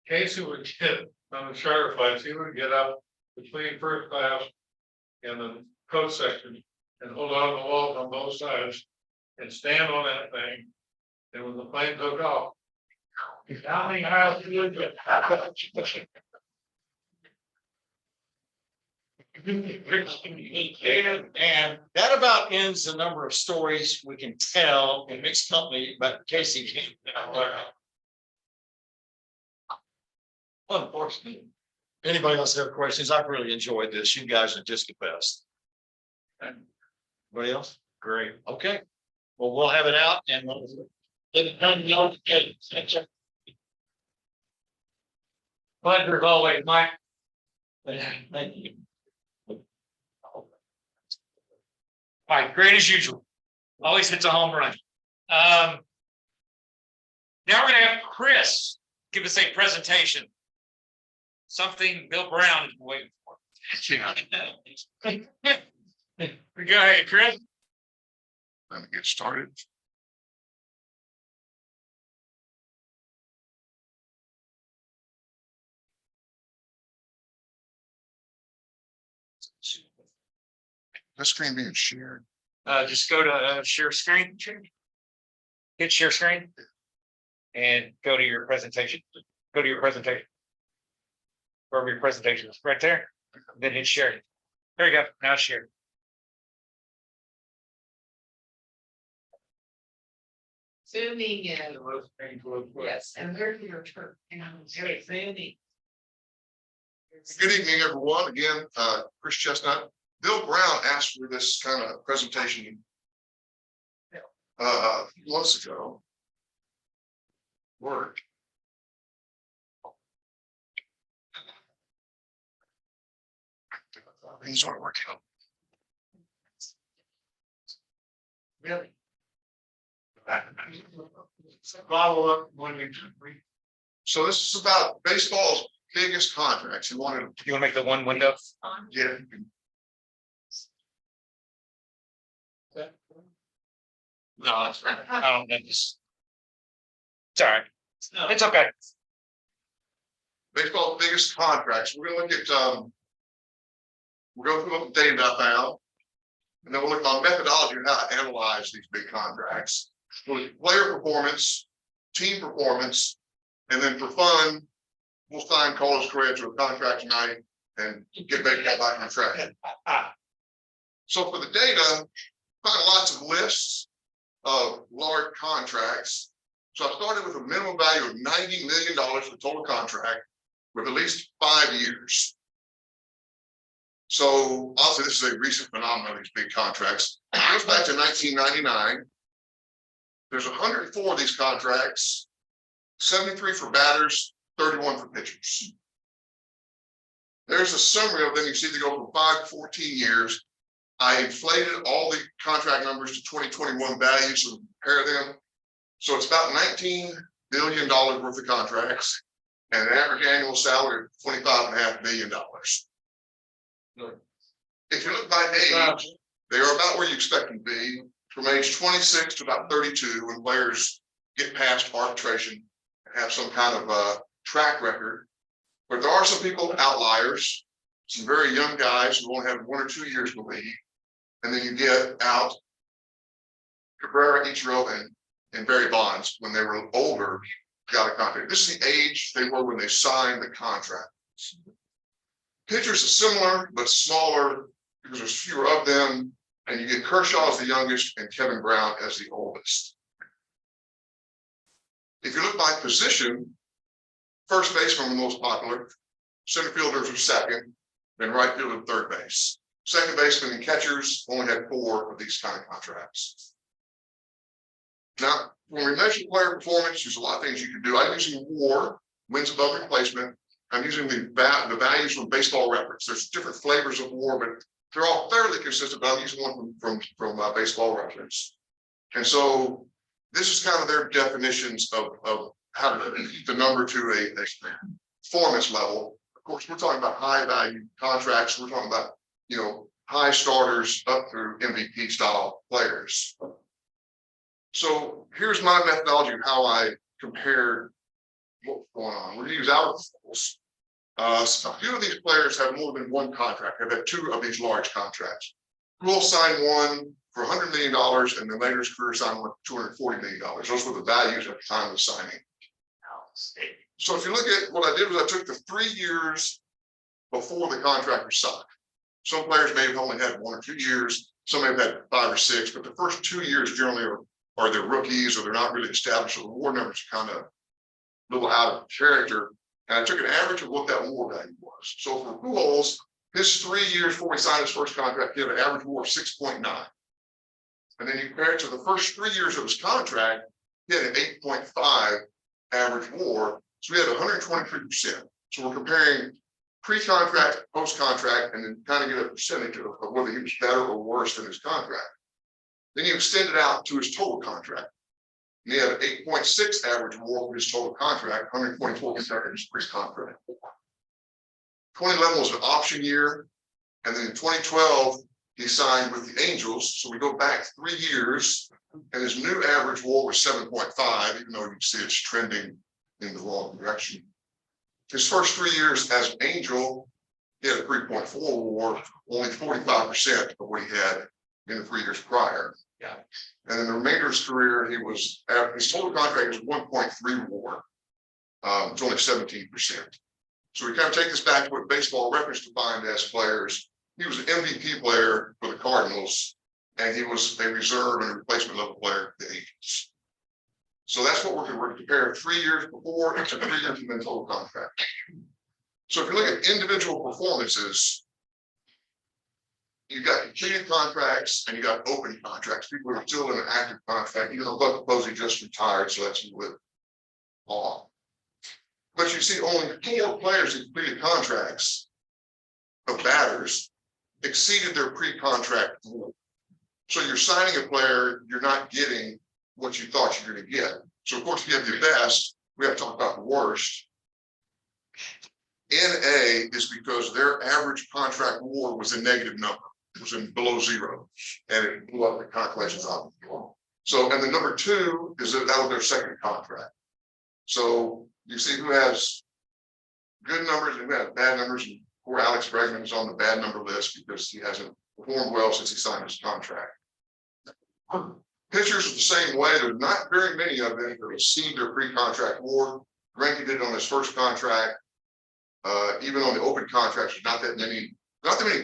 Casey would get on the charter flights, he would get up between first class and the coach section and hold on to the walls on both sides and stand on that thing. And when the plane took off, how many miles did you get? And that about ends the number of stories we can tell in mixed company about Casey. Unfortunately, anybody else have questions? I've really enjoyed this. You guys are just the best. Anybody else? Great. Okay. Well, we'll have it out and we'll get it done. Pleasure as always, Mike. Thank you. All right, great as usual. Always hits a home run. Now we're gonna have Chris give us a presentation. Something Bill Brown is waiting for. Go ahead, Chris. Let me get started. The screen being shared. Just go to share screen. Hit share screen. And go to your presentation. Go to your presentation. Wherever your presentation is, right there. Then hit share. There you go. Now share. Zooming in. Yes, and where's your turn? And I'm very zooming. Good evening, everyone. Again, Chris Chestnut. Bill Brown asked for this kind of presentation months ago. Work. Things aren't working out. Really? Follow up when we. So this is about baseball's biggest contracts. You wanted You wanna make the one window? On. to get. No, that's right. I don't know this. It's all right. It's okay. Baseball's biggest contracts. We're gonna look at, we're going through the data that I found. And then we'll look at methodology and how to analyze these big contracts. We'll look at player performance, team performance, and then for fun, we'll sign Carlos Correa to a contract tonight and get back on track. So for the data, find lots of lists of large contracts. So I started with a minimum value of $90 million for the total contract with at least 5 years. So obviously this is a recent phenomenon, these big contracts. It goes back to 1999. There's 104 of these contracts, 73 for batters, 31 for pitchers. There's a summary of them. You see they go from 5 to 14 years. I inflated all the contract numbers to 2021 values to compare them. So it's about $19 billion worth of contracts and an average annual salary of $25.5 million. If you look by age, they are about where you expect them to be, from age 26 to about 32, when players get past arbitration and have some kind of track record. But there are some people, outliers, some very young guys who only have 1 or 2 years to leave. And then you get out Cabrera, Ichiro, and Barry Bonds, when they were older, got a contract. This is the age they were when they signed the contract. Pitchers are similar, but smaller because there's fewer of them. And you get Kershaw as the youngest and Kevin Brown as the oldest. If you look by position, first baseman the most popular, center fielders are second, then right field and third base. Second baseman and catchers only had 4 of these kind of contracts. Now, when we measure player performance, there's a lot of things you can do. I'm using WAR, wins above replacement. I'm using the values from Baseball Reference. There's different flavors of WAR, but they're all fairly consistent. But I'm using one from Baseball Reference. And so this is kind of their definitions of how to keep the number to a performance level. Of course, we're talking about high value contracts. We're talking about, high starters up through MVP style players. So here's my methodology of how I compared what's going on. We're going to use our goals. A few of these players have more than one contract. Have had 2 of these large contracts. We'll sign one for $100 million, and then later his career signed one for $240 million. Those were the values at the time of signing. So if you look at what I did was I took the 3 years before the contract was signed. Some players may have only had 1 or 2 years. Some may have had 5 or 6, but the first 2 years generally are they're rookies or they're not really established. So the WAR numbers are kind of a little out of character. And I took an average of what that WAR value was. So for Pujols, his 3 years before he signed his first contract, he had an average WAR of 6.9. And then you compare it to the first 3 years of his contract, he had an 8.5 average WAR. So we had 123%. So we're comparing pre-contract, post-contract, and then kind of get a percentage of whether he was better or worse than his contract. Then you extend it out to his total contract. And he had an 8.6 average WAR for his total contract, 124 consecutive for his contract. 2011 was an option year. And then in 2012, he signed with the Angels. So we go back 3 years, and his new average WAR was 7.5, even though you can see it's trending in the wrong direction. His first 3 years as an Angel, he had a 3.4 WAR, only 45% of what he had in the 3 years prior. Yeah. And then the remainder of his career, his total contract was 1.3 WAR. It's only 17%. So we kind of take this back to what Baseball Reference defined as players. He was an MVP player for the Cardinals, and he was a reserve and replacement level player for the Angels. So that's what we're comparing 3 years before to 3 years and then total contract. So if you look at individual performances, you got completed contracts and you got open contracts. People are still in an active contract, even though Buck Posey just retired, so that's with off. But you see only 4 players that completed contracts of batters exceeded their pre-contract rule. So you're signing a player, you're not getting what you thought you're going to get. So of course, if you have your best, we have to talk about the worst. NA is because their average contract WAR was a negative number. It was in below 0, and it blew up the calculations out. So, and the number 2 is that was their second contract. So you see who has good numbers and who has bad numbers. And poor Alex Bregman is on the bad number list because he hasn't performed well since he signed his contract. Pitchers are the same way. There's not very many of them that exceed their pre-contract WAR. Greinke did it on his first contract. Even on the open contracts, there's not that many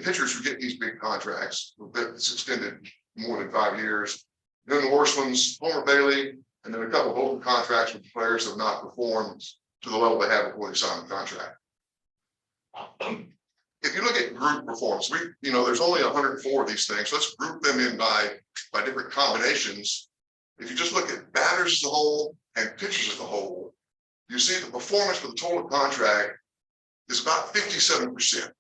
pitchers who get these big contracts that's extended more than 5 years. Then the worst ones, Homer Bailey, and then a couple of open contracts with players that have not performed to the level they have before they sign the contract. If you look at group performance, there's only 104 of these things. So let's group them in by different combinations. If you just look at batters as a whole and pitchers as a whole, you see the performance for the total contract is about 57%.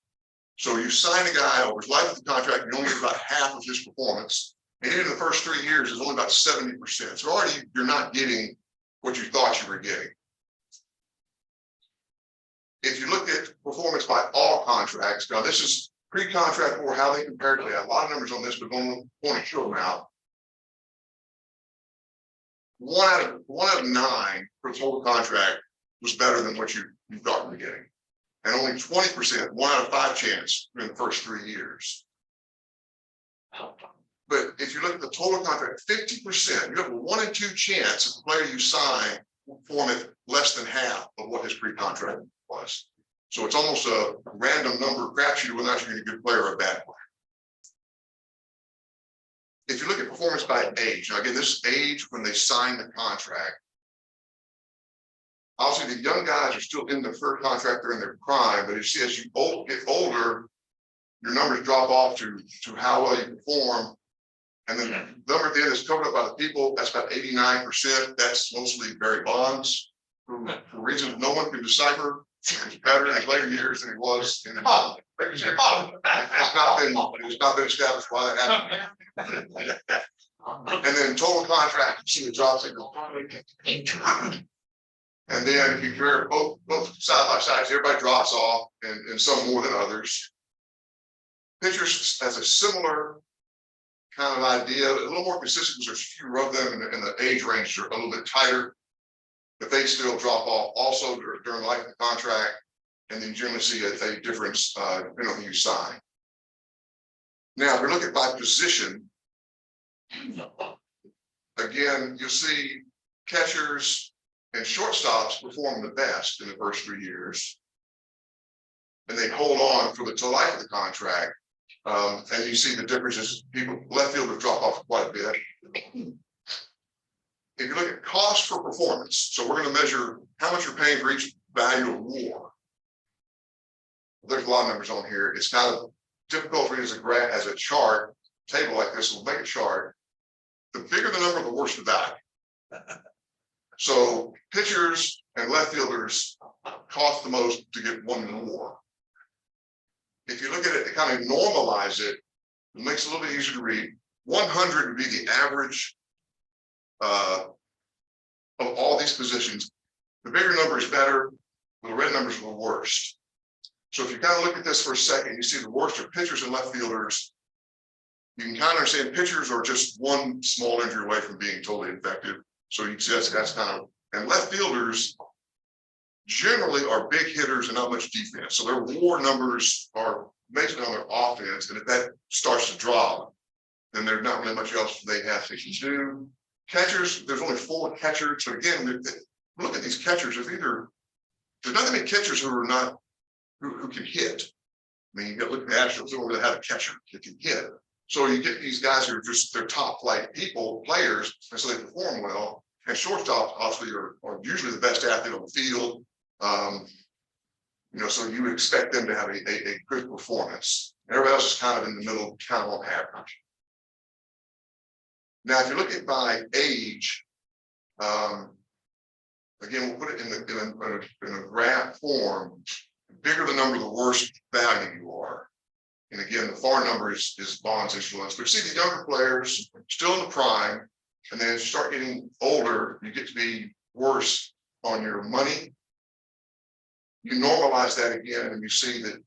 So you sign a guy over his life of the contract, you only get about half of his performance. And even in the first 3 years, it's only about 70%. So already you're not getting what you thought you were getting. If you look at performance by all contracts, now this is pre-contract or how they compare to that. A lot of numbers on this, but don't want to show them out. 1 out of 9 for the total contract was better than what you thought in the beginning. And only 20%, 1 out of 5 chance in the first 3 years. But if you look at the total contract, 50%, you have a 1 in 2 chance of the player you sign will perform at less than half of what his pre-contract was. So it's almost a random number crapshoot whether or not you're going to get a good player or a bad player. If you look at performance by age, now again, this is age when they sign the contract. Obviously, the young guys are still in their third contract, they're in their prime, but as you get older, your numbers drop off to how well you perform. And then the number at the end is covered up by the people, that's about 89%. That's mostly Barry Bonds, who for reasons no one can decipher, is better in his later years than he was in the it's not been established why that happened. And then total contract, you see the drops that go. And then if you compare both side by sides, everybody drops off, and some more than others. Pitchers has a similar kind of idea, a little more consistent because there's fewer of them, and the age range are a little bit tighter, but they still drop off also during the life of the contract. And then you generally see a difference depending on who you sign. Now, if we look at by position, again, you'll see catchers and shortstops perform the best in the first 3 years. And they hold on for the life of the contract. And you see the differences, left fielders drop off quite a bit. If you look at cost for performance, so we're going to measure how much you're paying for each value of WAR. There's a lot of numbers on here. It's kind of difficult for you as a chart, table like this, we'll make a chart. The bigger the number, the worse the value. So pitchers and left fielders cost the most to get 1 WAR. If you look at it, kind of normalize it, it makes it a little bit easier to read. 100 would be the average of all these positions. The bigger number is better, the red numbers are the worst. So if you kind of look at this for a second, you see the worst are pitchers and left fielders. You can kind of understand pitchers are just 1 small injury away from being totally infected. So you can see that's kind of, and left fielders generally are big hitters and not much defense. So their WAR numbers are based on their offense. And if that starts to drop, then there's not really much else they have to do. Catchers, there's only 4 catchers. So again, look at these catchers. There's not that many catchers who are not who can hit. I mean, you got to look at the Astros over that have a catcher that can hit. So you get these guys who are just they're top flight players, and so they perform well. And shortstops obviously are usually the best athlete on the field. So you would expect them to have a good performance. Everybody else is kind of in the middle, kind of on average. Now, if you look at by age, again, we'll put it in a graph form. The bigger the number, the worse value you are. And again, the far number is Bond's influence. But you see the younger players still in the prime, and then as you start getting older, you get to be worse on your money. You normalize that again, and you see that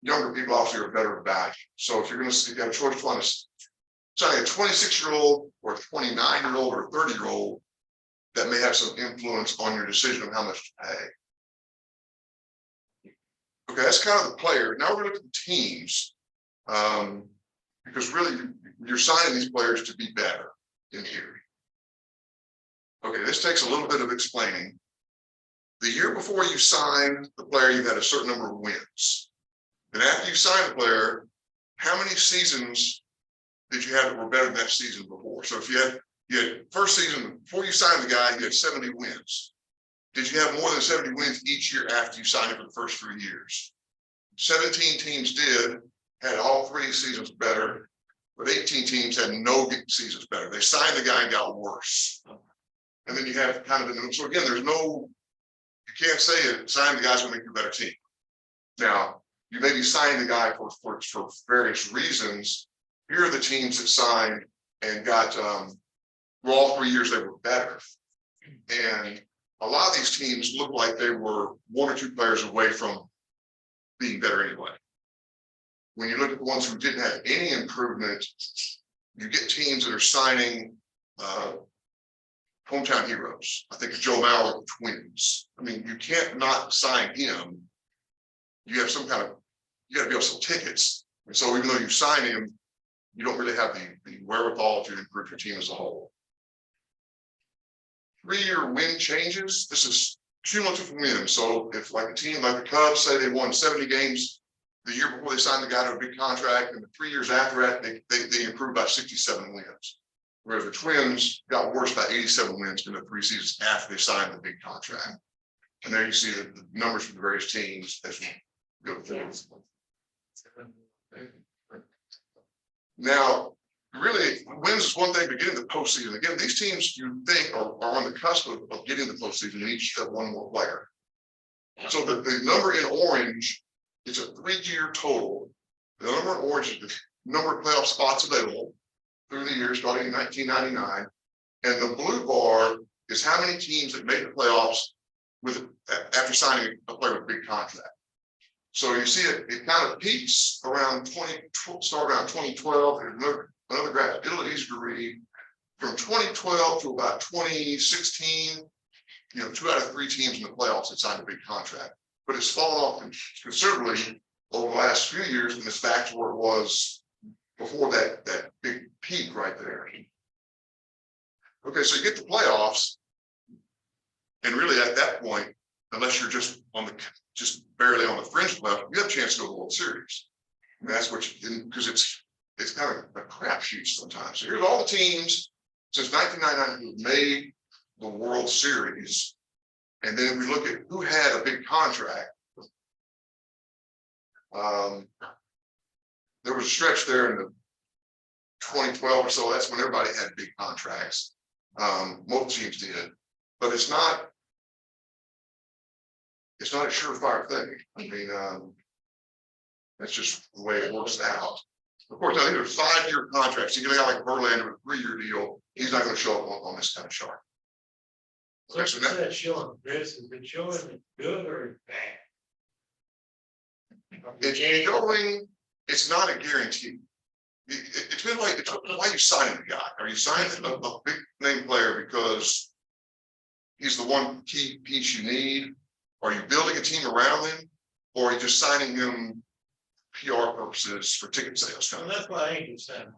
younger people obviously are better value. So if you're going to have a choice to sign a 26-year-old or a 29-year-old or a 30-year-old, that may have some influence on your decision of how much to pay. Okay, that's kind of the player. Now we're going to look at the teams, because really you're signing these players to be better in theory. Okay, this takes a little bit of explaining. The year before you signed the player, you had a certain number of wins. And after you signed the player, how many seasons did you have that were better than that season before? So if you had first season, before you signed the guy, you had 70 wins. Did you have more than 70 wins each year after you signed him for the first 3 years? 17 teams had all 3 seasons better, but 18 teams had no seasons better. They signed the guy and got worse. And then you have kind of, so again, you can't say it, sign the guy's gonna make you a better team. Now, you may be signing the guy for various reasons. Here are the teams that signed and got, all 3 years they were better. And a lot of these teams look like they were 1 or 2 players away from being better anyway. When you look at the ones who didn't have any improvement, you get teams that are signing hometown heroes. I think of Joe Mauer with the Twins. I mean, you can't not sign him. You have some kind of, you got to be able to sell tickets. And so even though you sign him, you don't really have the wherewithal to improve your team as a whole. 3-year win changes. This is cumulative wins. So if like a team like the Cubs say they won 70 games the year before they signed the guy to a big contract, and the 3 years after that, they improved by 67 wins. Whereas the Twins got worse by 87 wins in the 3 seasons after they signed the big contract. And there you see the numbers for the various teams as we go forward. Now, really, wins is one thing, but getting the postseason. Again, these teams you think are on the cusp of getting the postseason, and each have 1 more player. So the number in orange is a 3-year total. The number in orange is the number of playoff spots available through the year starting in 1999. And the blue bar is how many teams that made the playoffs after signing a player with a big contract. So you see it kind of peaks around 2012. There's another graph, abilities to read from 2012 to about 2016, 2 out of 3 teams in the playoffs had signed a big contract, but it's fallen off considerably over the last few years, and it's back to where it was before that big peak right there. Okay, so you get the playoffs, and really at that point, unless you're just barely on the fringe playoff, you have a chance to go to the World Series. And that's what because it's kind of a crapshoot sometimes. So here's all the teams since 1999 who made the World Series. And then we look at who had a big contract. There was a stretch there in the 2012 or so. That's when everybody had big contracts. Most teams did, but it's not a surefire thing. I mean, that's just the way it works out. Of course, I think there's 5-year contracts. You get a guy like Verlander with a 3-year deal. He's not going to show up on this kind of chart. What's that showing, Chris? Is it showing good or bad? It's showing it's not a guarantee. It's been like, why are you signing the guy? Are you signing a big name player because he's the one key piece you need? Are you building a team around him? Or are you just signing him PR purposes for ticket sales? Well, that's why I ain't saying.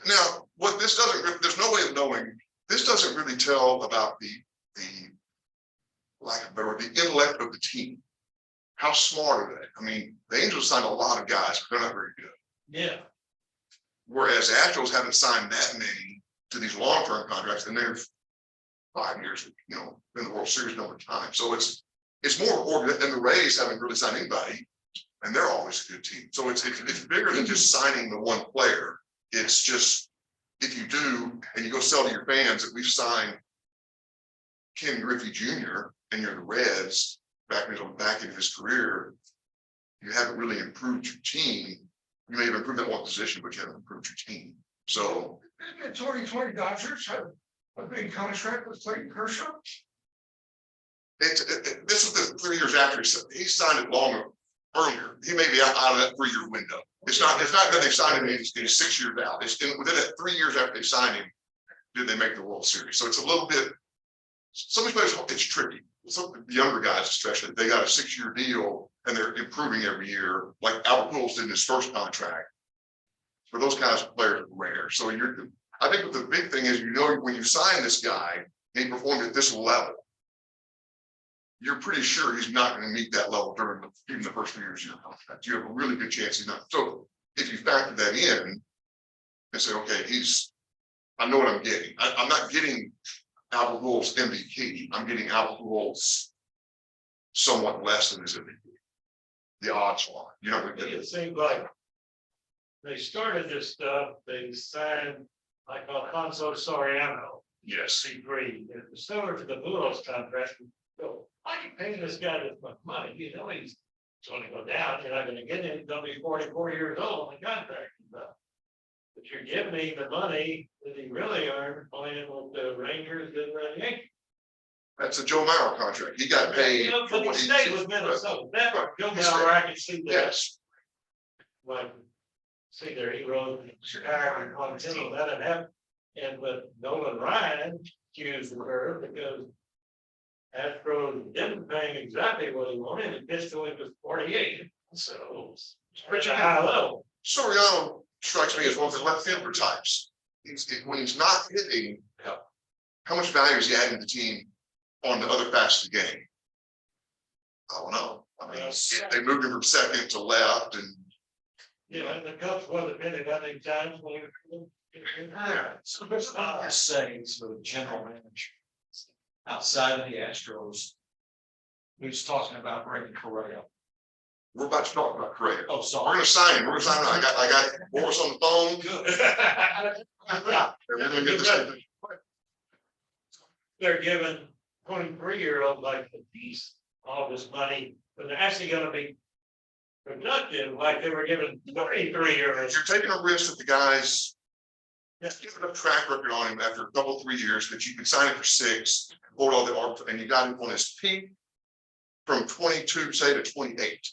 Now, what this doesn't, there's no way of knowing. This doesn't really tell about the lack of better, the intellect of the team. How smart are they? I mean, the Angels signed a lot of guys, but they're not very good. Yeah. Whereas Astros haven't signed that many, to these long-term contracts, and they're 5 years, you know, in the World Series number of times. So it's more important than the Rays haven't really signed anybody, and they're always a good team. So it's bigger than just signing the one player. It's just, if you do, and you go sell to your fans that we've signed Ken Griffey Jr. and you're the Reds back in his career, you haven't really improved your team. You may have improved that one position, but you haven't improved your team. So. The 2020 Dodgers have a big contract with Clayton Kershaw. This was the 3 years after he signed it long earlier. He may be out of that 3-year window. It's not that they signed him in 6 years out. It's within that 3 years after they signed him, did they make the World Series? So it's a little bit, some of these players, it's tricky. Some of the younger guys, especially, they got a 6-year deal and they're improving every year, like Albert Pujols did in his first contract. For those kinds of players, rare. So I think the big thing is, you know, when you sign this guy and he performed at this level, you're pretty sure he's not going to meet that level during even the first few years of your contract. You have a really good chance he's not. So if you factor that in and say, okay, I know what I'm getting. I'm not getting Albert Pujols MVP. I'm getting Albert Pujols somewhat less than his MVP. The odds are, you're not going to get It it. seems like they started this stuff, they signed like Alfonso Soriano. Yes. C3, it's similar to the Bulos contract. So why are you paying this guy this much money? You know, he's going to go down, you're not going to get him, he's going to be 44 years old on the contract. But you're giving him the money that he really earned playing with the Rangers and the Yankees. That's a Joe Mauer contract. He got paid. You know, for but he what stayed with Minnesota. That, Joe He Mauer, I can see that. Yes. Like, see there, he wrote Chicago on the team, that didn't happen. And with Nolan Ryan, accused the curve because Astros didn't pay him exactly what he wanted, and pitched to him to 48. So it's pretty high level. Soriano strikes me as one of the left fielder types. When he's not hitting, how much value is he adding to the team on the other facets of the game? I don't know. I mean, they moved him from second to left, and Yeah, and the Cubs wasn't hitting that many times when So there's not sayings for the general manager outside of the Astros. Who's talking about Randy Correa? we're about to talk about Correa. Oh, We're sorry. gonna sign him. We're gonna sign him. I got Morris on the phone. Good. And we're gonna get this thing. They're giving 23-year-olds like the piece all this money, but they're actually gonna be productive like they were giving 23-year-olds. You're taking a risk that the guys give a track record on him after a couple, 3 years, that you can sign him for 6, hold all the arms, and you got him on his peak from 22, say, to 28.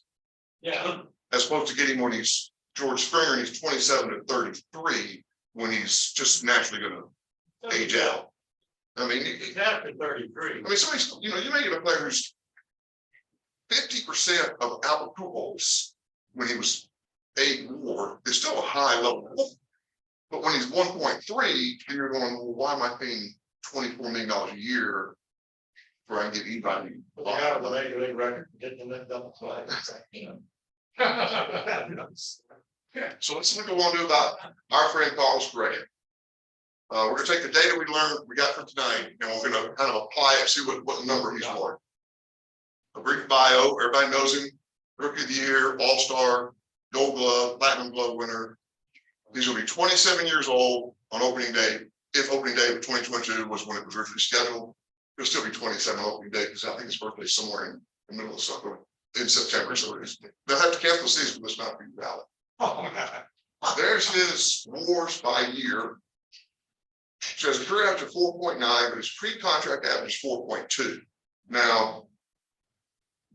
Yeah, As opposed to getting when he's George Springer and he's 27 to 33, when he's just naturally gonna age out. I mean, he's after 33. I mean, somebody's, you know, you may get a player who's 50% of Albert Pujols when he was 8 WAR is still a high level. But when he's 1.3, you're going, well, why am I paying $24 million a year for I can get anybody? But they got the major league record, getting that double play. Yeah, so let's look at what we'll do about our friend Carlos Correa. We're gonna take the data we got from tonight, and we're gonna kind of apply it, see what number he's worth. A brief bio, everybody knows him, Rookie of the Year, All-Star, Gold Glove, Platinum Glove winner. He's gonna be 27 years old on opening day, if opening day of 2022 was when it was originally scheduled. He'll still be 27 on opening day, because I think his birthday is somewhere in the middle of summer, in September, so they'll have to cancel the season, but it's not be valid. There's his WARs by year. Says career average of 4.9, but his pre-contract average is 4.2. Now,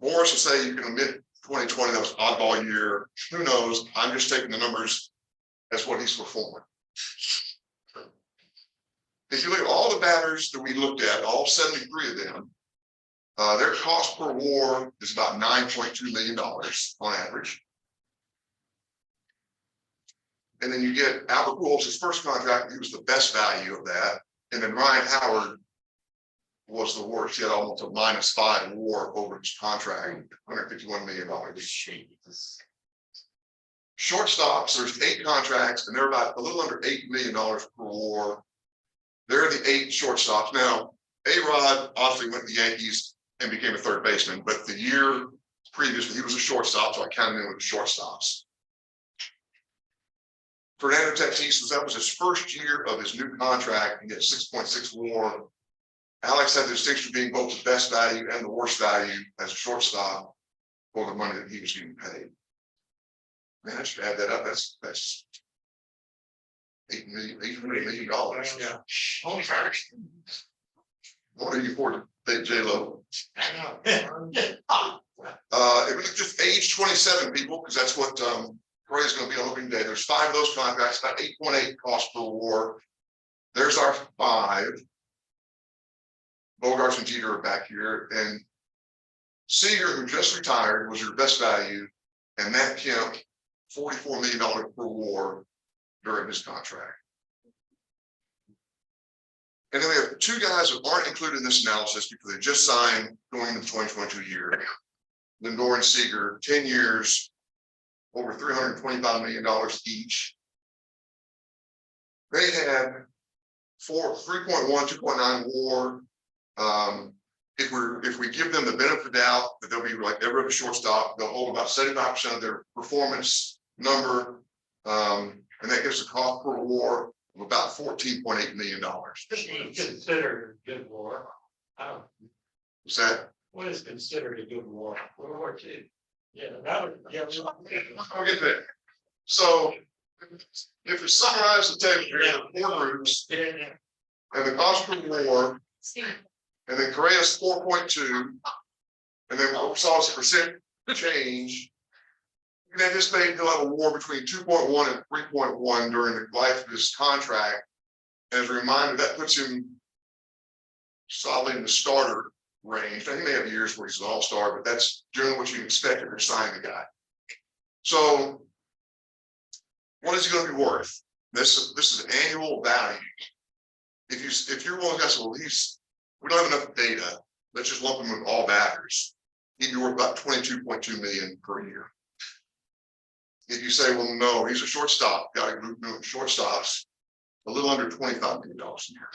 Morris will say you can admit 2020, that was an oddball year. Who knows? I'm just taking the numbers as what he's performing. If you look at all the batters that we looked at, all 73 of them, their cost per WAR is about $9.2 million on average. And then you get Albert Pujols, his first contract, he was the best value of that. And then Ryan Howard was the worst. He had almost a -5 WAR over his contract, $151 million. Shortstops, there's 8 contracts, and they're about a little under $8 million per WAR. They're the 8 shortstops. Now, A-Rod obviously went to the Yankees and became a third baseman, but the year previously, he was a shortstop, so I counted him with the shortstops. Fernando Tatis that was his first year of his new contract, he had 6.6 WAR. Alex had the distinction of being both the best value and the worst value as a shortstop for the money that he was getting paid. Man, I should add that up. That's $8 million. Yeah. Only first. What are you for to pay J-Lo? It was just age 27 people, because that's what Correa's going to be on opening day. There's 5 of those contracts, about 8.8 cost per WAR. There's our 5. Bogarts and Jeter are back here, and Seager, who just retired, was your best value, and Matt Kemp, $44 million per WAR during his contract. And then we have 2 guys that aren't included in this analysis because they just signed going into the 2022 year. Lindor and Seager, 10 years, over $325 million each. They had 3.1, 2.9 WAR. If we give them the benefit of the doubt that they'll be like every other shortstop, they'll hold about 75% of their performance number. And that gives a cost per WAR of about $14.8 million. Considered a good war. Is that? What is considered a good war? World War II. Yeah, that would, yeah. I'll get there. So if we summarize the table here, the 4 groups and the cost per WAR, and then Correa's 4.2, and then what we saw is percent change. You can anticipate he'll have a WAR between 2.1 and 3.1 during the life of his contract. And as a reminder, that puts him solidly in the starter range. Now, he may have years where he's an all-star, but that's generally what you expect if you're signing the guy. So what is he going to be worth? This is annual value. If you're willing to say, well, we don't have enough data, let's just lump him with all batters. He'd be worth about 22.2 million per year. If you say, well, no, he's a shortstop, got a group of shortstops, a little under $25 million a year.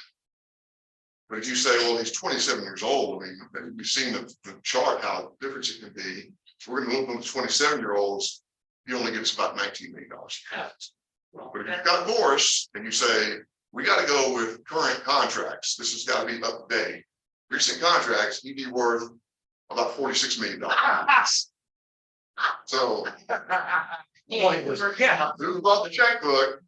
But if you say, well, he's 27 years old, I mean, we've seen the chart, how different it can be. So we're going to look at 27-year-olds, he only gets about $19 million. But if you've got Morris and you say, we got to go with current contracts, this has got to be up to date. Recent contracts, he'd be worth about $46 million. So, who bought the checkbook?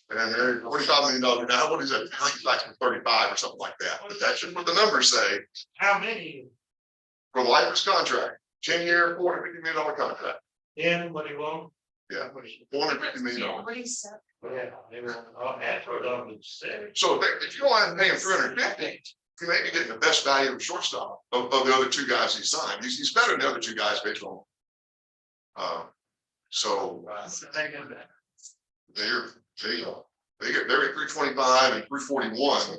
And there's $45 million now. What is that? I think it's like 35 or something like that. But that's just what the numbers say How many? for the life of his contract. 10-year, $450 million contract. In what he won't? Yeah, $450 million. Yeah, they won't. I'll add for them to say. So if you don't have to pay him $350, you may be getting the best value of shortstop of the other 2 guys he signed. He's better than the other 2 guys based on. So they're at 325 and 341,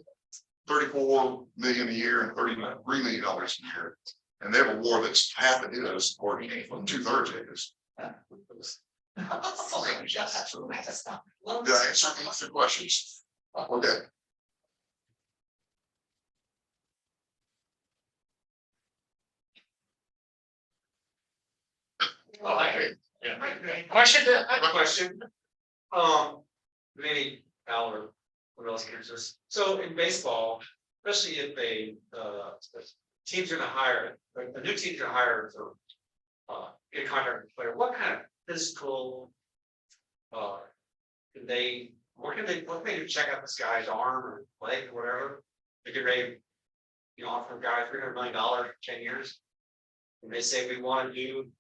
34 million a year and $33 million a year. And they have a WAR that's half of his, or 2/3 of his. Did I answer most of the questions? Okay. Question? My question. Maybe Al or whoever else can answer this. So in baseball, especially if team's gonna hire, a new team's gonna hire for get a contract with a player, what kind of physical what can they do to check out this guy's arm or leg or whatever? They get ready, offer a guy $300 million for 10 years. And they say, we want to do,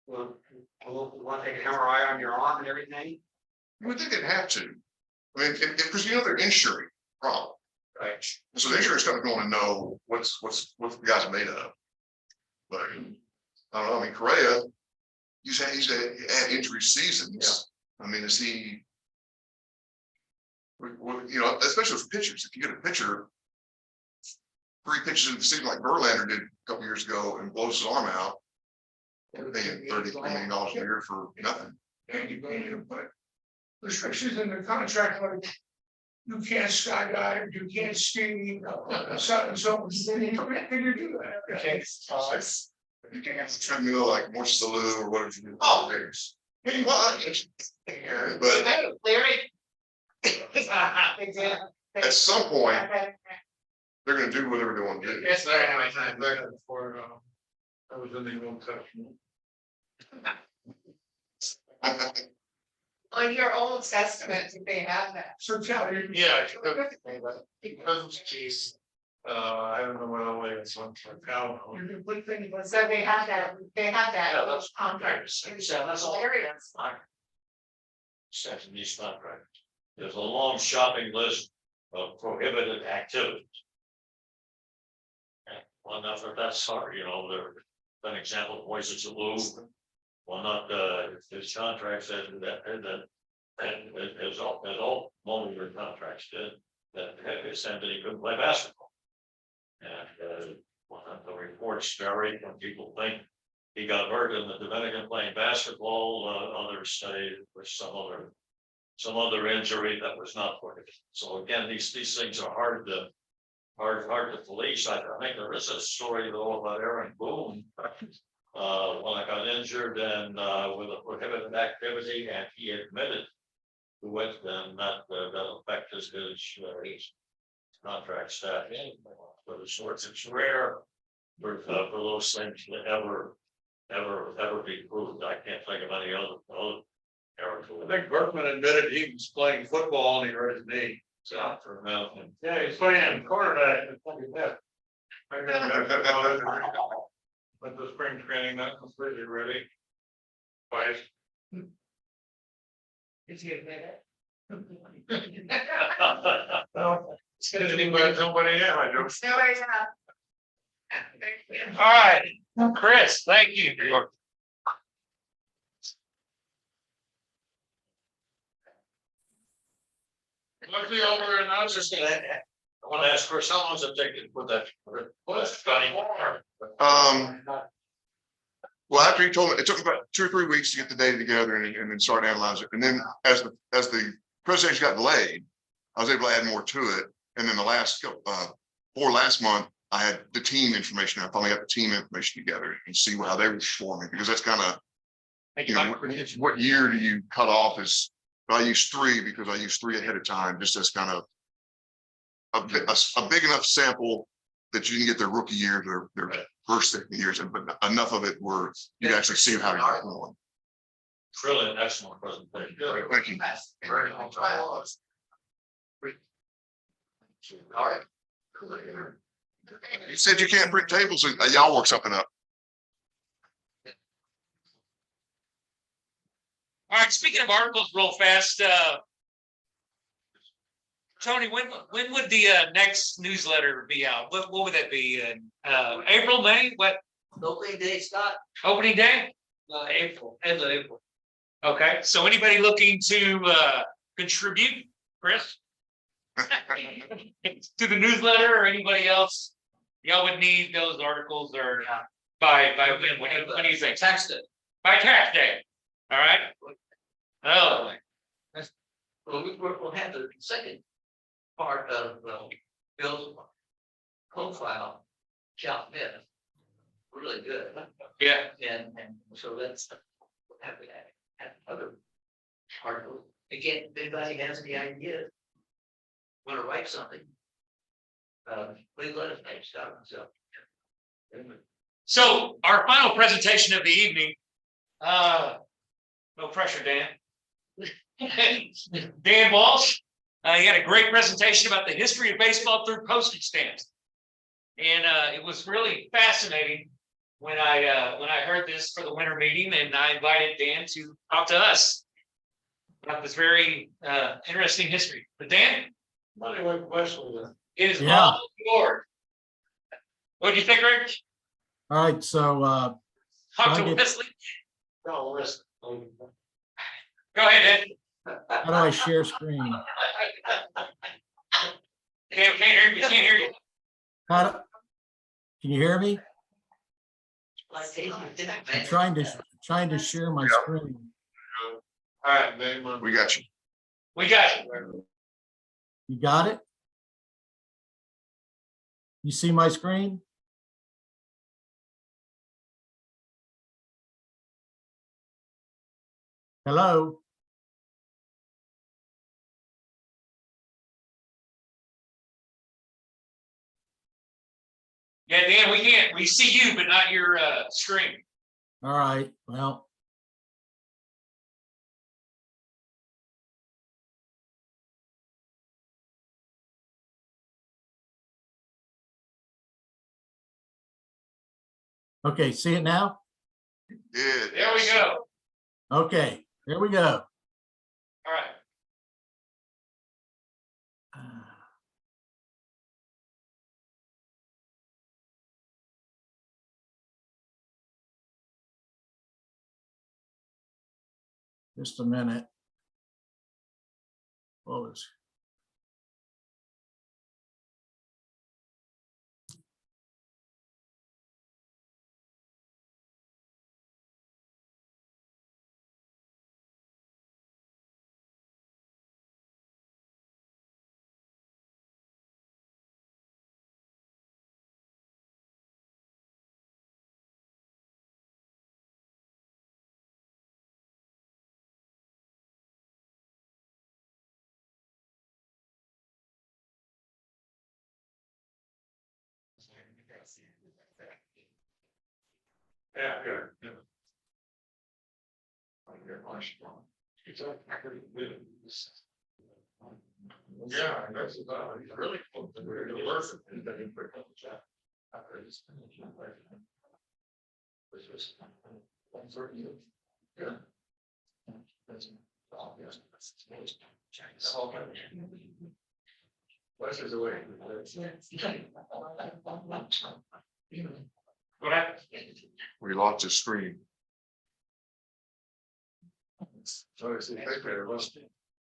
we'll want to take an MRI on your arm and everything. You would think they'd have to. I mean, because they're insuring problem. Right. So the insurance company's going to know what the guys are made of. But I don't know. I mean, Correa, he's had injury seasons. I mean, is he? Especially with pitchers. If you get a pitcher, 3 pitches in the season like Verlander did a couple years ago and blows his arm out, they're paying $30 million a year for nothing. And you put restrictions in the contract, like you can't skydive, you can't ski, so, can you do that? Okay. Treadmill like more salute or whatever you do. Oh, there's. But Larry. at some point, they're gonna do whatever they want to do. Yes, Larry, how many times back before, I was in the old section. On your Old Testament, did they have that? So tell me. Yeah. Because geez, I don't know what all way it's on for town. You can put things like. So they had that, Yeah, that's contract. Yeah, that's all. Larry, that's fine. Section these contracts. There's a long shopping list of prohibited activities. And well, not that that's hard, there, an example, voices of Louvre. Well, not, his contract says that, as all multi-year contracts did, that it said that he couldn't play basketball. And, the reports vary when people think he got hurt in the Dominican playing basketball, others say it was some other injury that was not prohibited. So again, these things are hard to police. I think there is a story though about Aaron Boone. When I got injured and with a prohibited activity, and he admitted to it, then that affected his contract status. For the sorts, it's rare for those things to ever be proved. I can't think of any other error. I think Berkman admitted he was playing football and he hurt his knee. So for Malcolm. Yeah, he's playing quarterback. But the spring training, not completely ready. Twice. Did you admit it? It's gonna be by somebody else, I don't. Nobody's not. All right, Chris, thank you. Look the over and I was just gonna. I want to ask Chris, how long does it take to put that? Well, after he told me, it took about 2 or 3 weeks to get the data together and then start analyzing it. And then as the presentation got delayed, I was able to add more to it. And then the last last month, I had the team information. I finally got the team information together and see how they were performing, because that's kind of, what year do you cut off is, I use 3 because I use 3 ahead of time, just as kind of a big enough sample that you can get their rookie year, their first years, but enough of it where you can actually see how you're performing. Really excellent presentation. Thank you. Very long trial. All right. You said you can't print tables, and y'all work something up. All right, speaking of articles real fast, Tony, when would the next newsletter be out? What would that be? April, May? What? Opening day, Scott. Opening day? April, end of April. Okay, so anybody looking to contribute, Chris? To the newsletter, or anybody else? Y'all would need those articles, or by when? When do you think? Text it. By tax day. All right. Oh, Well, we'll have the second part of Bill's profile, Cal Smith. Really good. yeah. And so that's have other articles. Again, if anybody has any ideas, want to write something, please let us know, Scott. So. So our final presentation of the evening. No pressure, Dan. Dan Walsh. He had a great presentation about the history of baseball through postage stamps, and it was really fascinating when I heard this for the winter meeting, and I invited Dan to talk to us about this very interesting history. But Dan, it is all yours. What do you think, Rick? All right, so Talk to I get- Wesley. No, listen. Go ahead, Dan. how do I share screen? Can't hear you. Can't hear you. How do- Can you hear me? I'm trying to share my screen. All right, man. We got you. We got you. You got it? You see my screen? Hello? Yeah, Dan, we see you, but not your screen. All right, well. Okay, see it now? Yeah. There we go. Okay, here we go. All right. Just a minute. What was? Yeah, good. Yeah, that's about, he's really close to where the person is, that he put up the chat. West is away. What happened? We lost his screen. So it's a paper,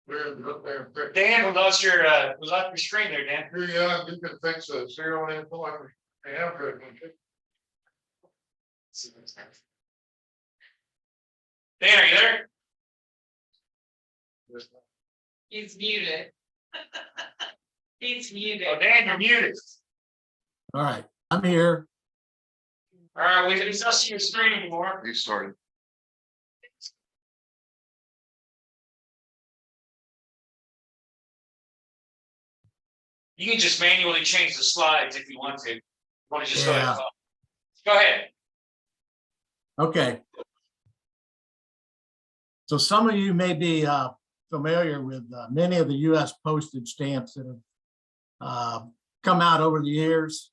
we're up there. Dan, we lost your screen there, Dan. Yeah, you can fix the serial info. I have good. Dan, are you there? He's muted. He's muted. Oh, Dan, you're muted. All right, I'm here. All right, we can still see your screen anymore. He started. You can just manually change the slides if you want to. Want to just go Yeah. ahead? Go ahead. Okay. So some of you may be familiar with many of the US postage stamps that have come out over the years,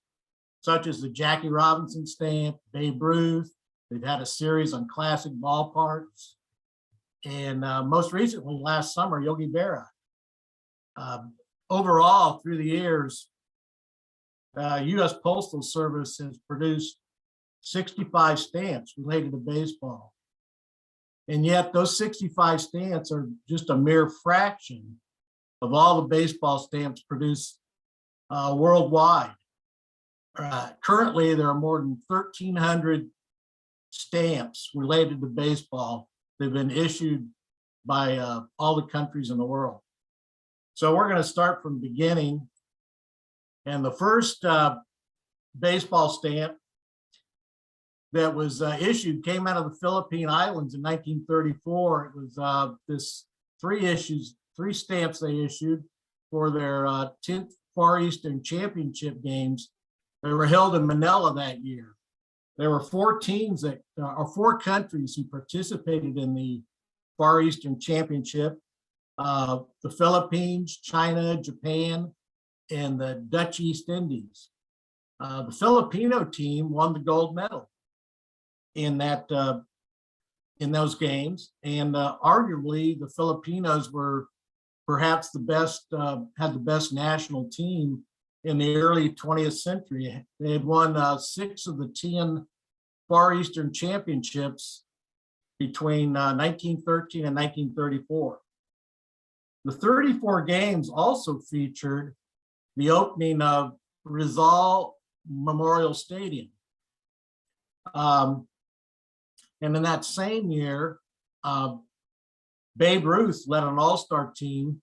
such as the Jackie Robinson stamp, Babe Ruth. They've had a series on classic ballparks. And most recently, last summer, Yogi Berra. Overall, through the years, US Postal Service has produced 65 stamps related to baseball. And yet those 65 stamps are just a mere fraction of all the baseball stamps produced worldwide. Currently, there are more than 1,300 stamps related to baseball that have been issued by all the countries in the world. So we're going to start from the beginning. And the first baseball stamp that was issued came out of the Philippine Islands in 1934. It was this three stamps they issued for their 10th Far Eastern Championship games. They were held in Manila that year. There were four teams that, or four countries who participated in the Far Eastern Championship. The Philippines, China, Japan, and the Dutch East Indies. The Filipino team won the gold medal in those games, and arguably the Filipinos were perhaps the best, had the best national team in the early 20th century. They had won 6 of the 10 Far Eastern Championships between 1913 and 1934. The 34 games also featured the opening of Rizal Memorial Stadium. And in that same year, Babe Ruth led an all-star team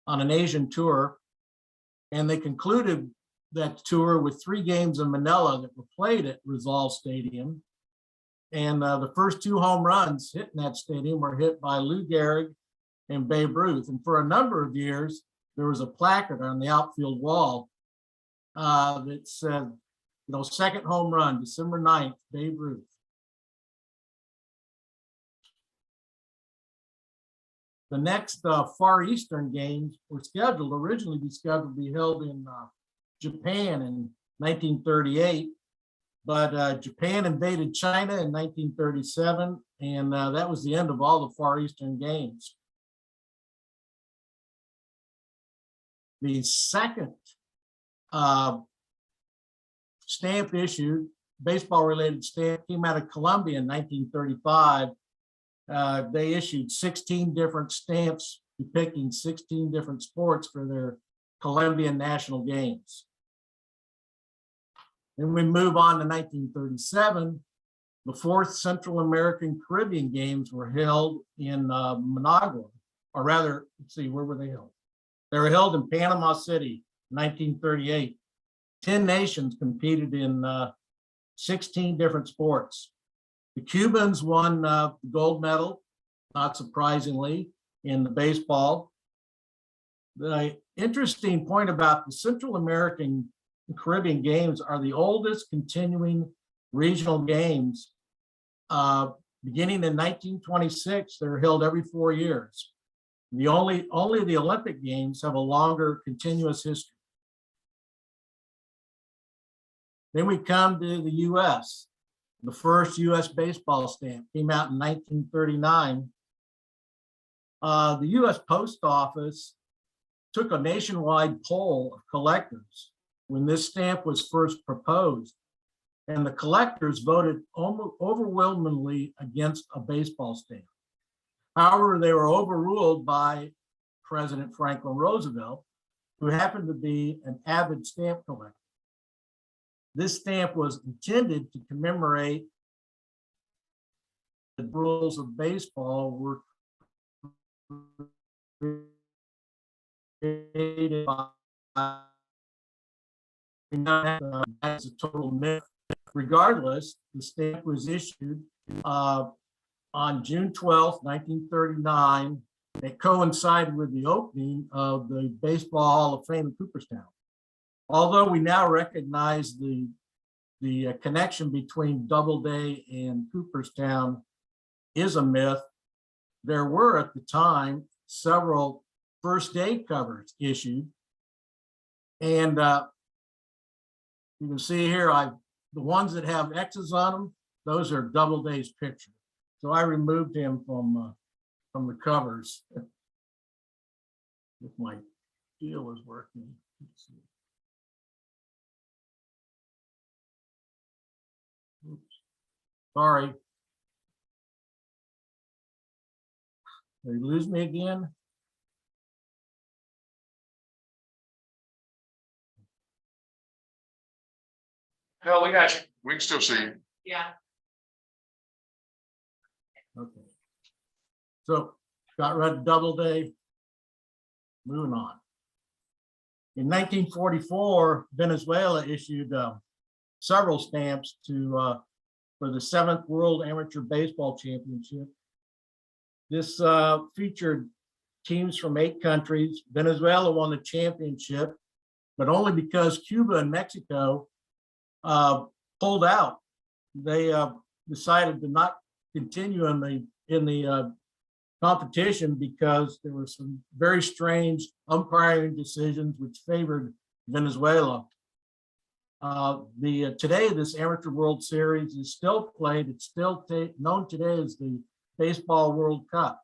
on an Asian tour And they concluded that tour with 3 games in Manila that were played at Rizal Stadium. And the first 2 home runs hit in that stadium were hit by Lou Gehrig and Babe Ruth. And for a number of years, there was a placard on the outfield wall that said, second home run, December 9th, Babe Ruth. The next Far Eastern games were originally scheduled to be held in Japan in 1938, but Japan invaded China in 1937, and that was the end of all the Far Eastern games. The second stamp issued, baseball-related stamp, came out of Colombia in 1935. They issued 16 different stamps depicting 16 different sports for their Colombian national games. Then we move on to 1937. The 4th Central American Caribbean Games were held in Managua, or rather, let's see, where were they held? They were held in Panama City, 1938. 10 nations competed in 16 different sports. The Cubans won the gold medal, not surprisingly, in the baseball. The interesting point about the Central American and Caribbean Games are the oldest continuing regional games. Beginning in 1926, they're held every 4 years. Only the Olympic Games have a longer continuous history. Then we come to the US. The first US baseball stamp came out in 1939. The US Post Office took a nationwide poll of collectors when this stamp was first proposed, and the collectors voted almost overwhelmingly against a baseball stamp. However, they were overruled by President Franklin Roosevelt, who happened to be an avid stamp collector. This stamp was intended to commemorate the rules of baseball were created by as a total myth. Regardless, the stamp was issued on June 12th, 1939. It coincided with the opening of the Baseball Hall of Fame in Cooperstown. Although we now recognize the connection between Doubleday and Cooperstown is a myth, there were at the time several first day covers issued. And you can see here, the ones that have X's on them, those are Doubleday's picture. So I removed him from the covers. If my deal is working. Let's see. Oops. Sorry. Did you lose me again? No, we got you. We can still see you. Yeah. Okay. So got rid of Doubleday. Moving on. In 1944, Venezuela issued several stamps for the 7th World Amateur Baseball Championship. This featured teams from 8 countries. Venezuela won the championship, but only because Cuba and Mexico pulled out. They decided to not continue in the competition because there were some very strange umpiring decisions which favored Venezuela. Today, this Amateur World Series is still played. It's still known today as the Baseball World Cup.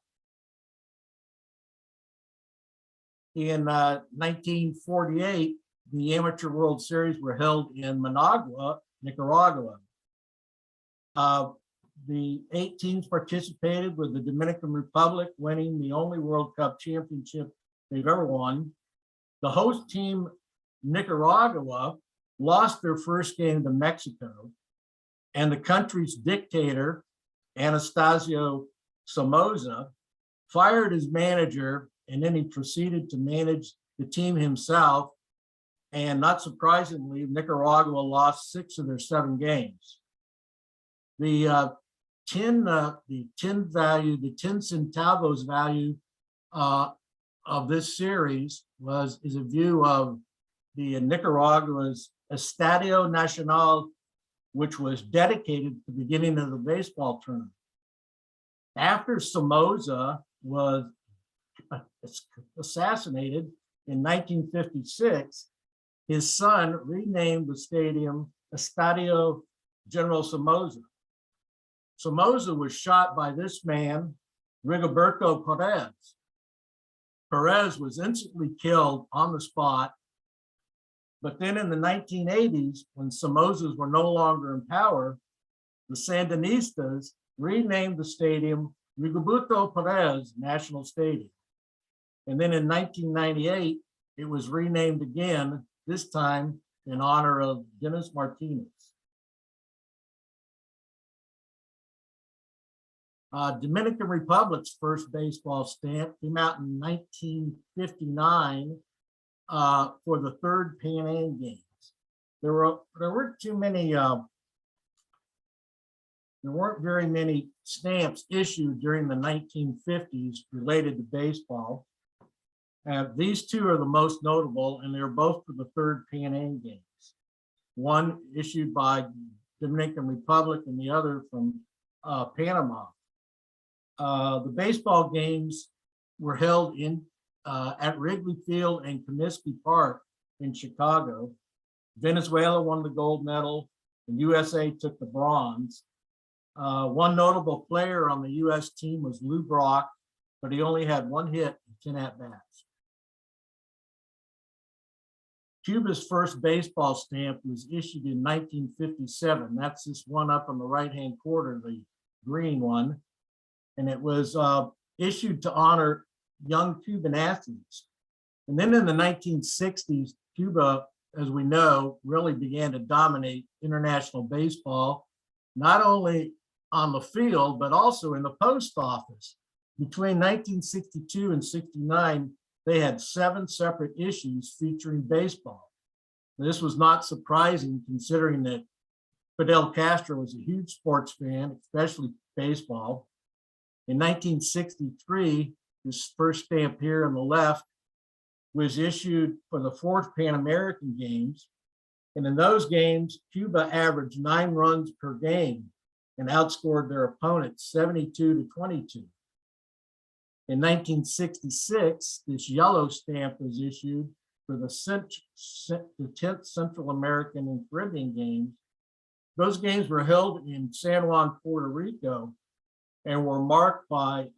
In 1948, the Amateur World Series were held in Managua, Nicaragua. The 8 teams participated, with the Dominican Republic winning the only World Cup championship they've ever won. The host team, Nicaragua, lost their first game to Mexico, and the country's dictator, Anastasio Somoza, fired his manager, and then he proceeded to manage the team himself And not surprisingly, Nicaragua lost 6 of their 7 games. The 10 centavos value of this series is a view of the Nicaragua's Estadio Nacional, which was dedicated at the beginning of the baseball tournament. After Somoza was assassinated in 1956, his son renamed the stadium Estadio General Somoza. Somoza was shot by this man, Rigoberto Perez. Perez was instantly killed on the spot. But then in the 1980s, when Somozas were no longer in power, the Sandinistas renamed the stadium Rigoberto Perez National Stadium. And then in 1998, it was renamed again, this time in honor of Dennis Martinez. Dominican Republic's first baseball stamp came out in 1959 for the 3rd Pan Am Games. There weren't very many stamps issued during the 1950s related to baseball. These 2 are the most notable, and they're both for the 3rd Pan Am Games. One issued by Dominican Republic and the other from Panama. The baseball games were held at Wrigley Field and Comiskey Park in Chicago. Venezuela won the gold medal, and USA took the bronze. One notable player on the US team was Lou Brock, but he only had 1 hit and 10 at-bats. Cuba's first baseball stamp was issued in 1957. That's this one up on the right-hand corner, the green one. And it was issued to honor young Cuban athletes. And then in the 1960s, Cuba, as we know, really began to dominate international baseball, not only on the field, but also in the post office. Between 1962 and 69, they had 7 separate issues featuring baseball. This was not surprising considering that Fidel Castro was a huge sports fan, especially baseball. In 1963, this first stamp here on the left was issued for the 4th Pan American Games. And in those games, Cuba averaged 9 runs per game and outscored their opponents 72-22. In 1966, this yellow stamp was issued for the 10th Central American and Caribbean Games. Those games were held in San Juan, Puerto Rico, and were marked by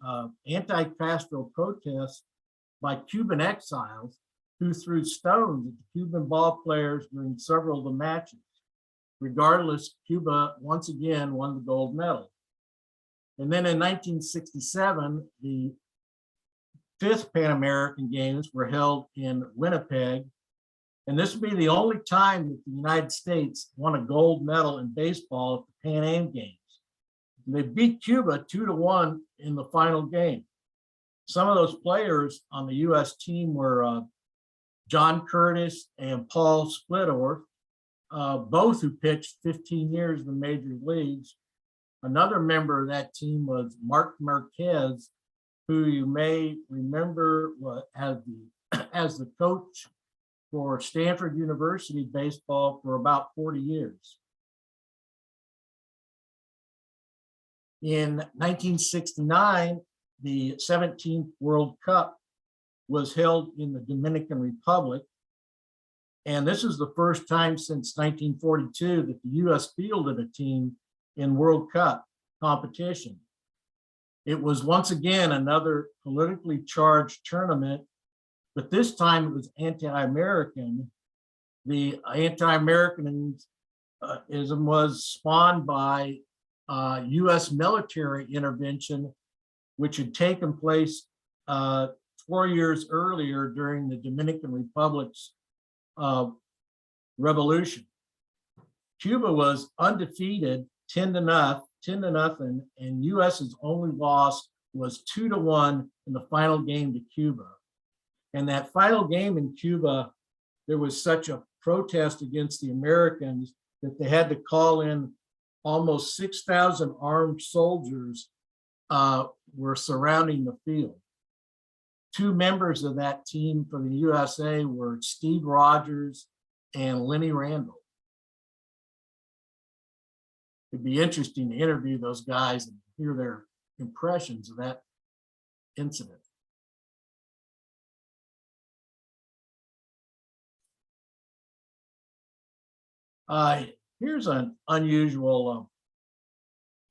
anti-Castro protests by Cuban exiles who threw stones at the Cuban ball players during several of the matches. Regardless, Cuba once again won the gold medal. And then in 1967, the 5th Pan American Games were held in Winnipeg. And this would be the only time that the United States won a gold medal in baseball at the Pan Am Games. They beat Cuba 2-1 in the final game. Some of those players on the US team were John Curtis and Paul Splittorff, both who pitched 15 years in the major leagues. Another member of that team was Mark Marquez, who you may remember as the coach for Stanford University baseball for about 40 years. In 1969, the 17th World Cup was held in the Dominican Republic. And this is the first time since 1942 that the US fielded a team in World Cup competition. It was once again another politically charged tournament, but this time it was anti-American. The anti-Americanism was spawned by US military intervention, which had taken place 4 years earlier during the Dominican Republic's revolution. Cuba was undefeated 10-0, and US's only loss was 2-1 in the final game to Cuba. And that final game in Cuba there was such a protest against the Americans that they had to call in almost 6,000 armed soldiers were surrounding the field. Two members of that team for the USA were Steve Rogers and Lenny Randall. It'd be interesting to interview those guys and hear their impressions of that incident. Here's an unusual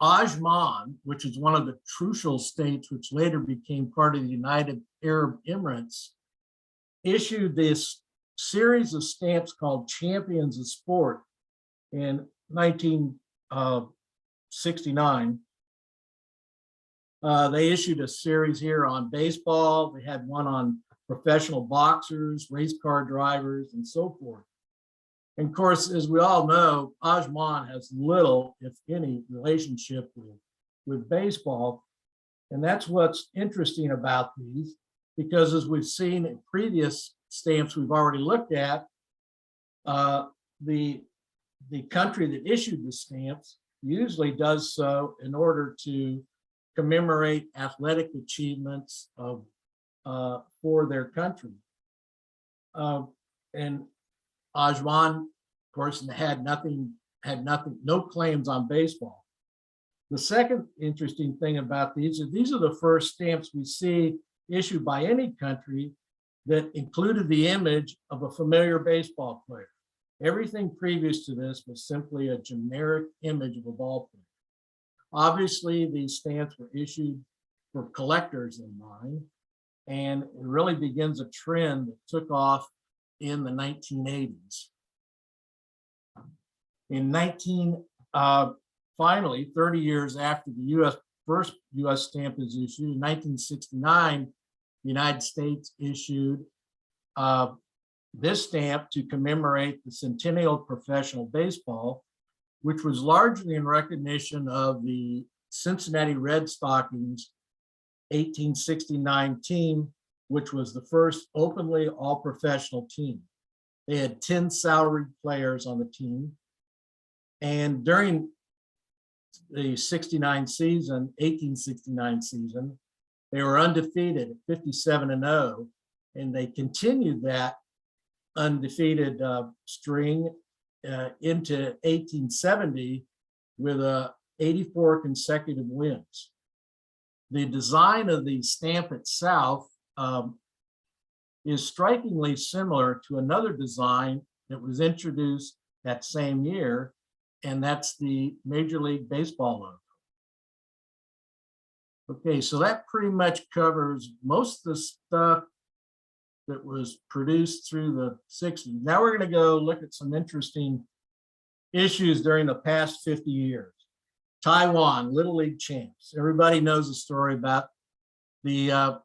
Ajman, which is one of the Trucial states, which later became part of the United Arab Emirates, issued this series of stamps called Champions of Sport in 1969. They issued a series here on baseball. They had one on professional boxers, race car drivers, and so forth. And of course, as we all know, Ajman has little, if any, relationship with baseball. And that's what's interesting about these, because as we've seen in previous stamps we've already looked at, the country that issued the stamps usually does so in order to commemorate athletic achievements of for their country. And Ajman, of course, had no claims on baseball. The second interesting thing about these are the first stamps we see issued by any country that included the image of a familiar baseball player. Everything previous to this was simply a generic image of a ball player. Obviously, these stamps were issued for collectors in mind, and it really begins a trend that took off in the 1980s. Finally, 30 years after the first US stamp is issued, in 1969, the United States issued this stamp to commemorate the centennial of professional baseball, which was largely in recognition of the Cincinnati Red Stockings 1869 team, which was the first openly all-professional team. They had 10 salaried players on the team. And during the 1869 season, they were undefeated at 57-0, and they continued that undefeated string into 1870 with 84 consecutive wins. The design of the stamp itself is strikingly similar to another design that was introduced that same year, and that's the Major League Baseball logo. Okay, so that pretty much covers most of the stuff that was produced through the 60s. Now we're going to go look at some interesting issues during the past 50 years. Taiwan, Little League champs. Everybody knows the story about the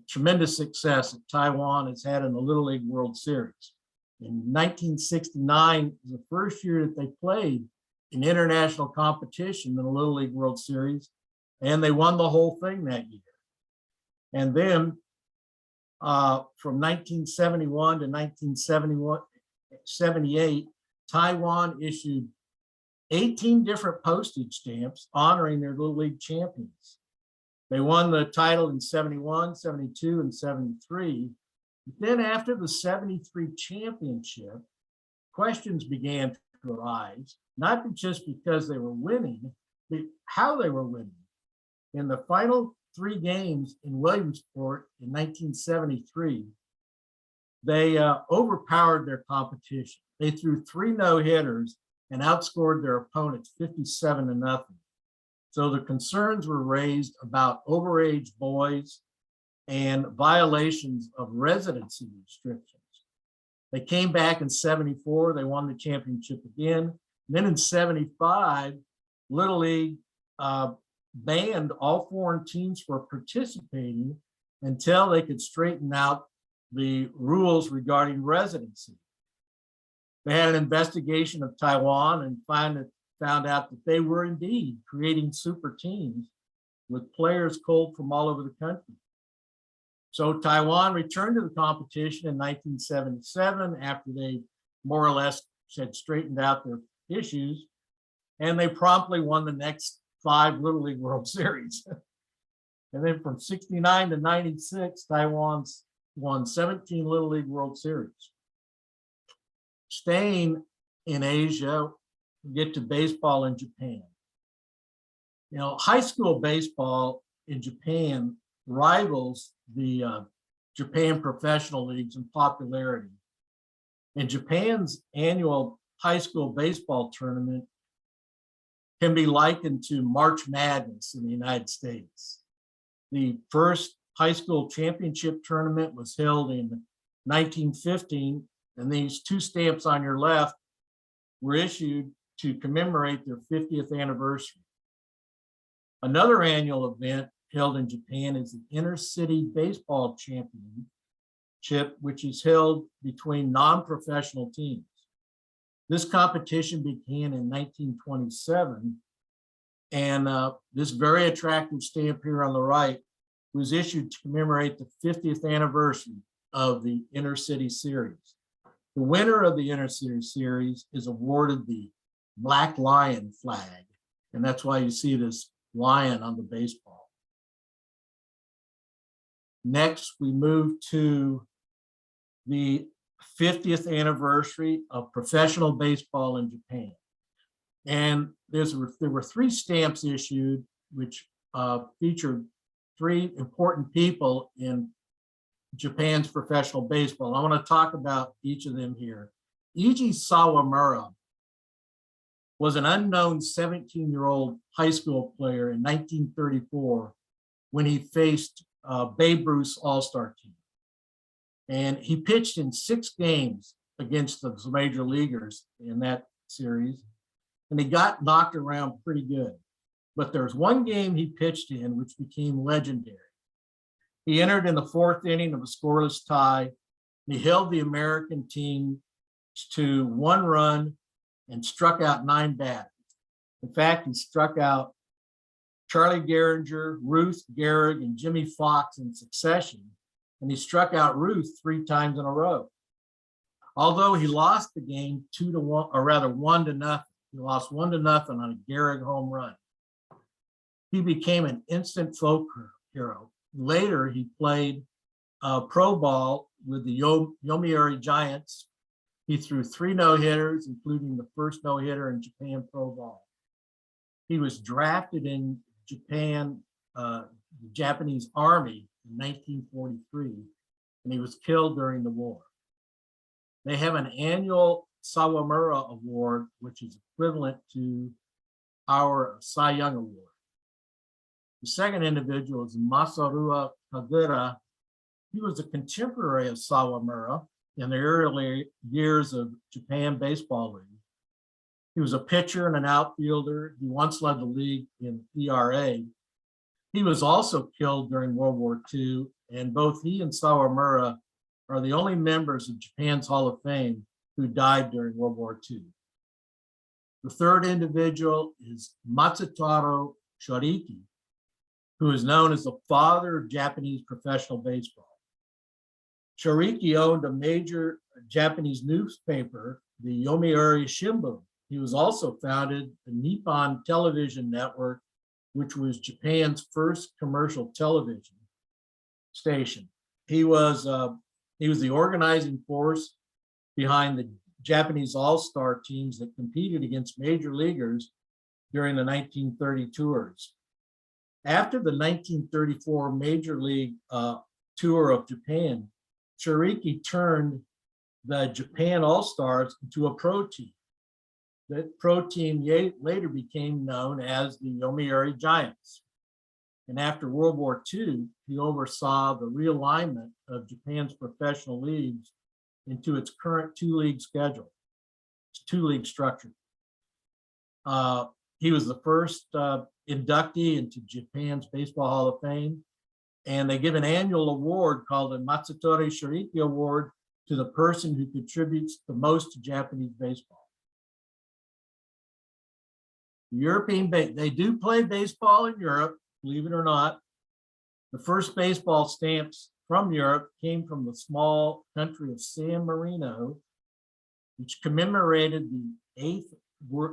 tremendous success that Taiwan has had in the Little League World Series. In 1969 was the first year that they played in international competition in the Little League World Series, and they won the whole thing that year. And then from 1971 to 1978, Taiwan issued 18 different postage stamps honoring their Little League champions. They won the title in 71, 72, and 73. Then after the 73 championship, questions began to arise, not just because they were winning, but how they were winning. In the final 3 games in Williamsport in 1973, they overpowered their competition. They threw 3 no-hitters and outscored their opponents 57-0. So the concerns were raised about overage boys and violations of residency restrictions. They came back in 74, they won the championship again. And then in 75, Little League banned all foreign teams from participating until they could straighten out the rules regarding residency. They had an investigation of Taiwan and found out that they were indeed creating super teams with players culled from all over the country. So Taiwan returned to the competition in 1977 after they more or less had straightened out their issues. And they promptly won the next 5 Little League World Series. And then from 69 to 96, Taiwan's won 17 Little League World Series. Staying in Asia, we get to baseball in Japan. You know, high school baseball in Japan rivals the Japan professional leagues in popularity. And Japan's annual high school baseball tournament can be likened to March Madness in the United States. The first high school championship tournament was held in 1915, and these 2 stamps on your left were issued to commemorate their 50th anniversary. Another annual event held in Japan is the Intercity Baseball Championship, which is held between non-professional teams. This competition began in 1927, and this very attractive stamp here on the right was issued to commemorate the 50th anniversary of the Intercity Series. The winner of the Intercity Series is awarded the Black Lion flag, and that's why you see this lion on the baseball. Next, we move to the 50th anniversary of professional baseball in Japan. And there were 3 stamps issued, which featured 3 important people in Japan's professional baseball. I want to talk about each of them here. Eiji Sawamura was an unknown 17-year-old high school player in 1934 when he faced Babe Ruth's All-Star team. And he pitched in 6 games against the major leaguers in that series, and he got knocked around pretty good. But there's one game he pitched in which became legendary. He entered in the 4th inning of a scoreless tie. He held the American team to 1 run and struck out 9 batters. In fact, he struck out Charlie Gehringer, Ruth, Gehrig, and Jimmy Fox in succession, and he struck out Ruth 3 times in a row. Although he lost the game 2-1, or rather 1-0, he lost 1-0 on a Gehrig home run. He became an instant folk hero. Later, he played pro ball with the Yomiuri Giants. He threw 3 no-hitters, including the first no-hitter in Japan pro ball. He was drafted in Japan, the Japanese Army in 1943, and he was killed during the war. They have an annual Sawamura Award, which is equivalent to our Cy Young Award. The second individual is Masaru Kagura. He was a contemporary of Sawamura in the early years of Japan Baseball League. He was a pitcher and an outfielder. He once led the league in ERA. He was also killed during World War II, and both he and Sawamura are the only members of Japan's Hall of Fame who died during World War II. The third individual is Matsutaro Shoriki, who is known as the father of Japanese professional baseball. Shoriki owned a major Japanese newspaper, the Yomiuri Shimbun. He was also founded the Nippon Television Network, which was Japan's first commercial television station. He was the organizing force behind the Japanese all-star teams that competed against major leaguers during the 1930 tours. After the 1934 Major League tour of Japan, Shoriki turned the Japan All-Stars into a pro team. That pro team later became known as the Yomiuri Giants. And after World War II, he oversaw the realignment of Japan's professional leagues into its current 2-league schedule, its 2-league structure. He was the first inductee into Japan's Baseball Hall of Fame, and they give an annual award called the Matsutori Shoriki Award to the person who contributes the most to Japanese baseball. They do play baseball in Europe, believe it or not. The first baseball stamps from Europe came from the small country of San Marino, which commemorated the 8th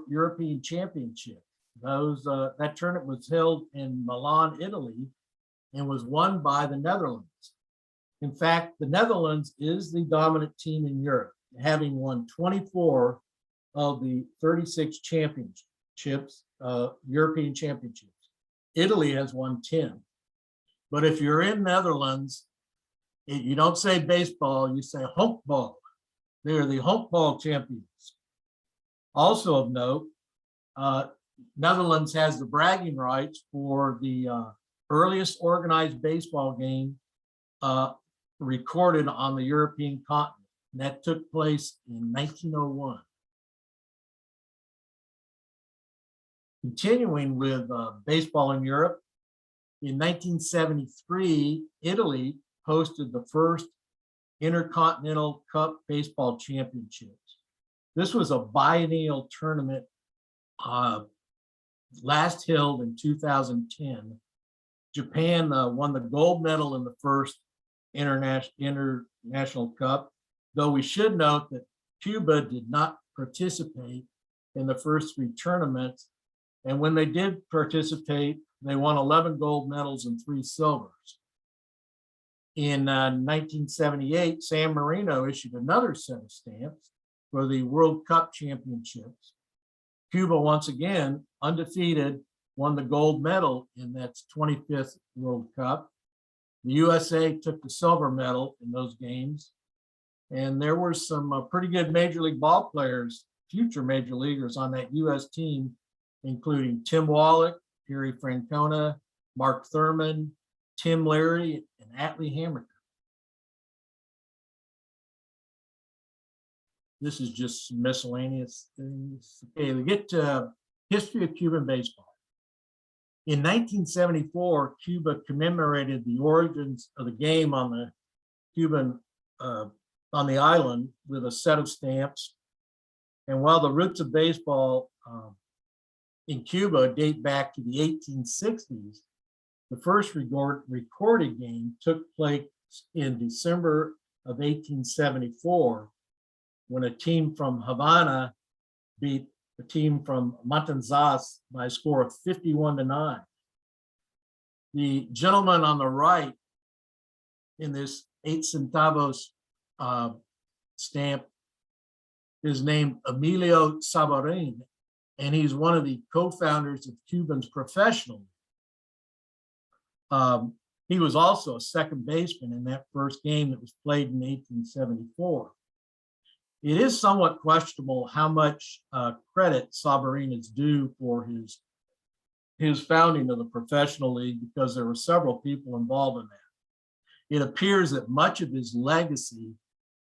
European Championship. That tournament was held in Milan, Italy, and was won by the Netherlands. In fact, the Netherlands is the dominant team in Europe, having won 24 of the 36 championships, European championships. Italy has won 10. But if you're in Netherlands, you don't say baseball, you say honkbal. They are the honkbal champions. Also of note, Netherlands has the bragging rights for the earliest organized baseball game recorded on the European continent. And that took place in 1901. Continuing with baseball in Europe, in 1973, Italy hosted the first Intercontinental Cup Baseball Championships. This was a biennial tournament last held in 2010. Japan won the gold medal in the first international cup, though we should note that Cuba did not participate in the first 3 tournaments. And when they did participate, they won 11 gold medals and 3 silvers. In 1978, San Marino issued another set of stamps for the World Cup Championships. Cuba, once again, undefeated, won the gold medal in that 25th World Cup. The USA took the silver medal in those games. And there were some pretty good Major League ball players, future Major Leaguers on that US team, including Tim Wallach, Gary Francona, Mark Thurman, Tim Leary, and Atlee Hammaker. This is just some miscellaneous things. Okay, we get to history of Cuban baseball. In 1974, Cuba commemorated the origins of the game on the Cuban on the island with a set of stamps. And while the roots of baseball in Cuba date back to the 1860s, the first recorded game took place in December of 1874, when a team from Havana beat a team from Matanzas by a score of 51-9. The gentleman on the right in this 8 centavos stamp is named Emilio Sabarin, and he's one of the co-founders of Cuban's Professional. He was also a second baseman in that first game that was played in 1874. It is somewhat questionable how much credit Sabarin is due for his founding of the Professional League, because there were several people involved in that. It appears that much of his legacy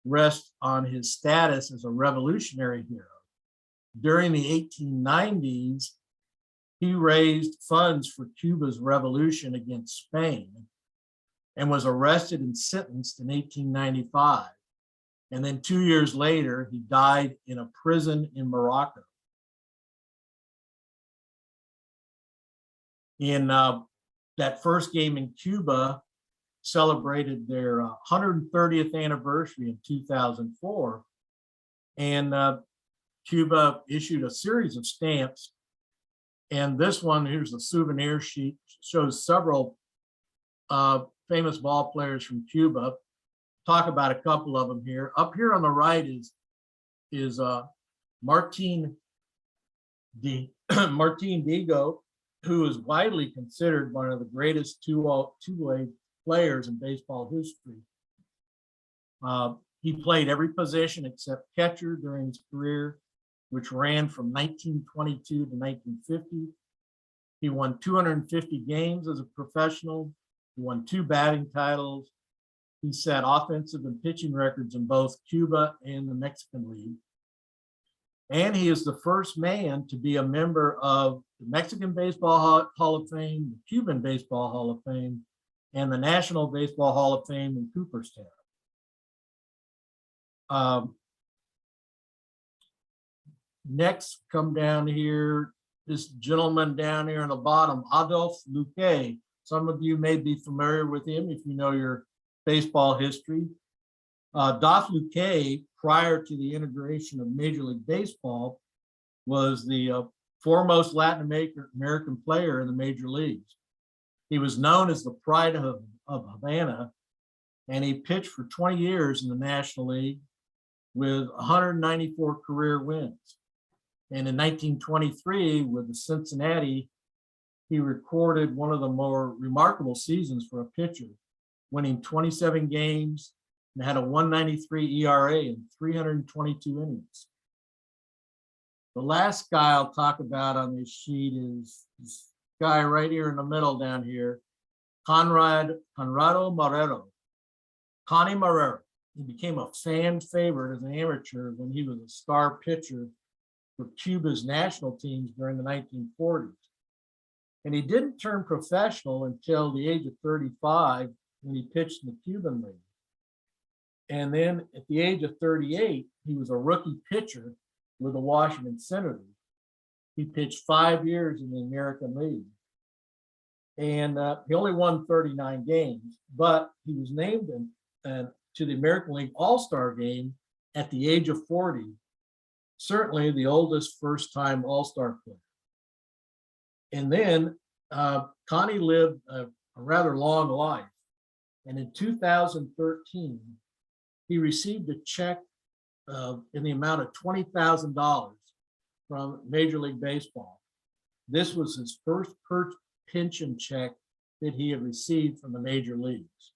rests on his status as a revolutionary hero. During the 1890s, he raised funds for Cuba's revolution against Spain and was arrested and sentenced in 1895. And then 2 years later, he died in a prison in Morocco. In that first game in Cuba, celebrated their 130th anniversary in 2004. And Cuba issued a series of stamps. And this one, here's a souvenir sheet, shows several famous ball players from Cuba. Talk about a couple of them here. Up here on the right is Martin Diego, who is widely considered one of the greatest two-way players in baseball history. He played every position except catcher during his career, which ran from 1922 to 1950. He won 250 games as a professional. He won 2 batting titles. He set offensive and pitching records in both Cuba and the Mexican League. And he is the first man to be a member of the Mexican Baseball Hall of Fame, the Cuban Baseball Hall of Fame, and the National Baseball Hall of Fame in Cooperstown. Next, come down here, this gentleman down here on the bottom, Adolphe Lukey. Some of you may be familiar with him if you know your baseball history. Doth Lukey, prior to the integration of Major League Baseball, was the foremost Latin American player in the major leagues. He was known as the pride of Havana, and he pitched for 20 years in the National League with 194 career wins. And in 1923, with the Cincinnati, he recorded one of the more remarkable seasons for a pitcher, winning 27 games and had a 193 ERA in 322 innings. The last guy I'll talk about on this sheet is this guy right here in the middle down here, Conrado Marrero. Connie Marrero. He became a fan favorite as an amateur when he was a star pitcher for Cuba's national teams during the 1940s. And he didn't turn professional until the age of 35 when he pitched in the Cuban League. And then at the age of 38, he was a rookie pitcher with the Washington Senators. He pitched 5 years in the American League. And he only won 39 games, but he was named to the American League All-Star game at the age of 40, certainly the oldest first-time All-Star player. And then Connie lived a rather long life. And in 2013, he received a check in the amount of $20,000 from Major League Baseball. This was his first pension check that he had received from the major leagues.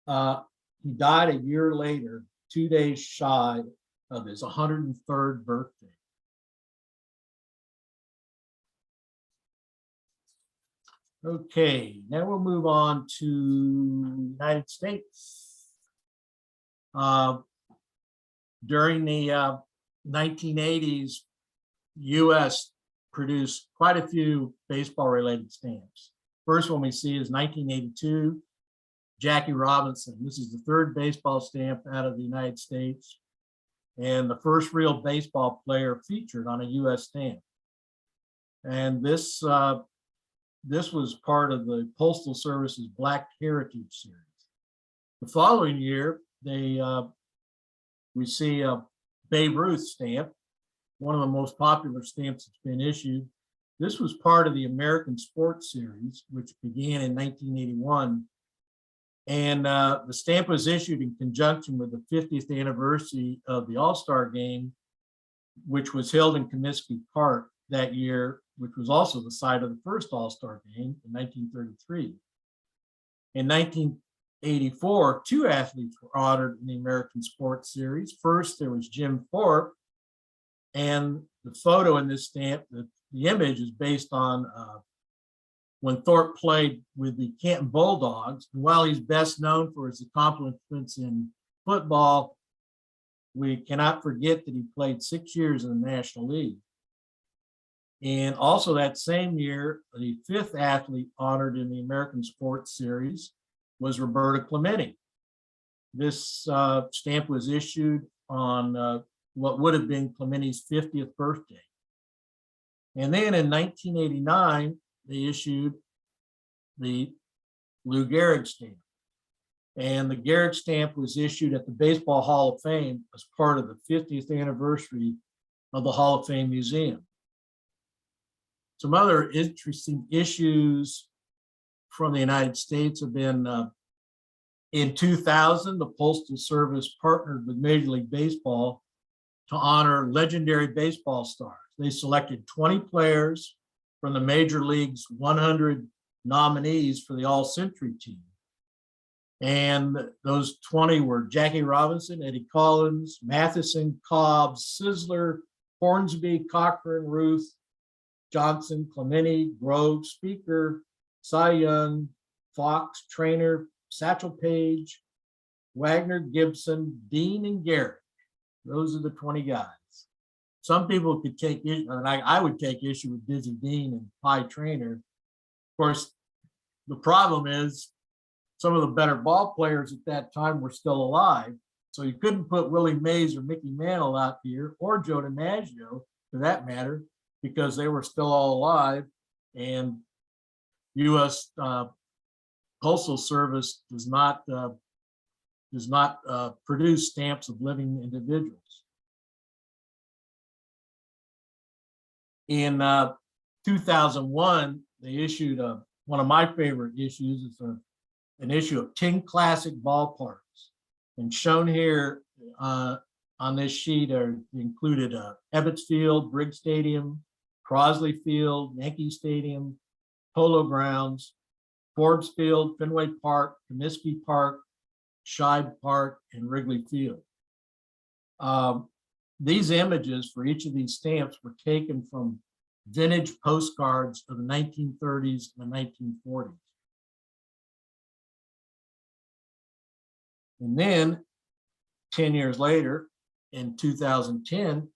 He died a year later, 2 days shy of his 103rd birthday. Okay, now we'll move on to United States. During the 1980s, US produced quite a few baseball-related stamps. First one we see is 1982, Jackie Robinson. This is the third baseball stamp out of the United States and the first real baseball player featured on a US stamp. And this was part of the Postal Service's Black Heritage Series. The following year, we see a Babe Ruth stamp, one of the most popular stamps that's been issued. This was part of the American Sports Series, which began in 1981. And the stamp was issued in conjunction with the 50th anniversary of the All-Star Game, which was held in Comiskey Park that year, which was also the site of the first All-Star Game in 1933. In 1984, two athletes were honored in the American Sports Series. First, there was Jim Thorpe, and the photo in this stamp, the image is based on when Thorpe played with the Canton Bulldogs. And while he's best known for his accomplishments in football, we cannot forget that he played 6 years in the National League. And also that same year, the fifth athlete honored in the American Sports Series was Roberta Clementi. This stamp was issued on what would have been Clementi's 50th birthday. And then in 1989, they issued the Lou Gehrig stamp. And the Gehrig stamp was issued at the Baseball Hall of Fame as part of the 50th anniversary of the Hall of Fame Museum. Some other interesting issues from the United States have been in 2000, the Postal Service partnered with Major League Baseball to honor legendary baseball stars. They selected 20 players from the Major League's 100 nominees for the All-Century team. And those 20 were Jackie Robinson, Eddie Collins, Matheson, Cobb, Sizzler, Hornsby, Cochran, Ruth, Johnson, Clementi, Grove, Speaker, Cy Young, Fox, Trainer, Satchel Paige, Wagner, Gibson, Dean, and Garrett. Those are the 20 guys. Some people could take issue, and I would take issue with Dizzy Dean and Pie Trainer. Of course, the problem is some of the better ball players at that time were still alive. So you couldn't put Willie Mays or Mickey Mantle out here, or Joe DiMaggio for that matter, because they were still all alive. And U.S. Postal Service does not produce stamps of living individuals. In 2001, they issued one of my favorite issues. It's an issue of 10 classic ballparks. And shown here on this sheet are included Ebbets Field, Briggs Stadium, Crosley Field, Yankee Stadium, Polo Grounds, Forbes Field, Fenway Park, Comiskey Park, Shibe Park, and Wrigley Field. These images for each of these stamps were taken from vintage postcards of the 1930s and the 1940s. And then 10 years later, in 2010,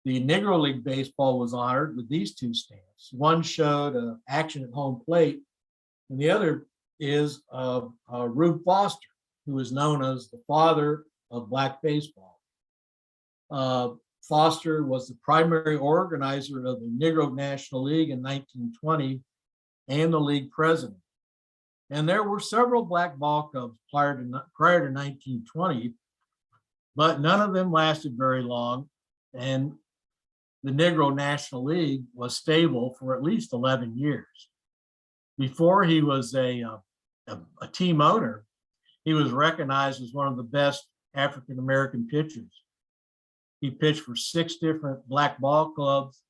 the Negro League Baseball was honored with these two stamps. One showed action at home plate, and the other is Ruth Foster, who is known as the father of black baseball. Foster was the primary organizer of the Negro National League in 1920 and the league president. And there were several black ball clubs prior to 1920, but none of them lasted very long. And the Negro National League was stable for at least 11 years. Before he was a team owner, he was recognized as one of the best African-American pitchers. He pitched for 6 different black ball clubs.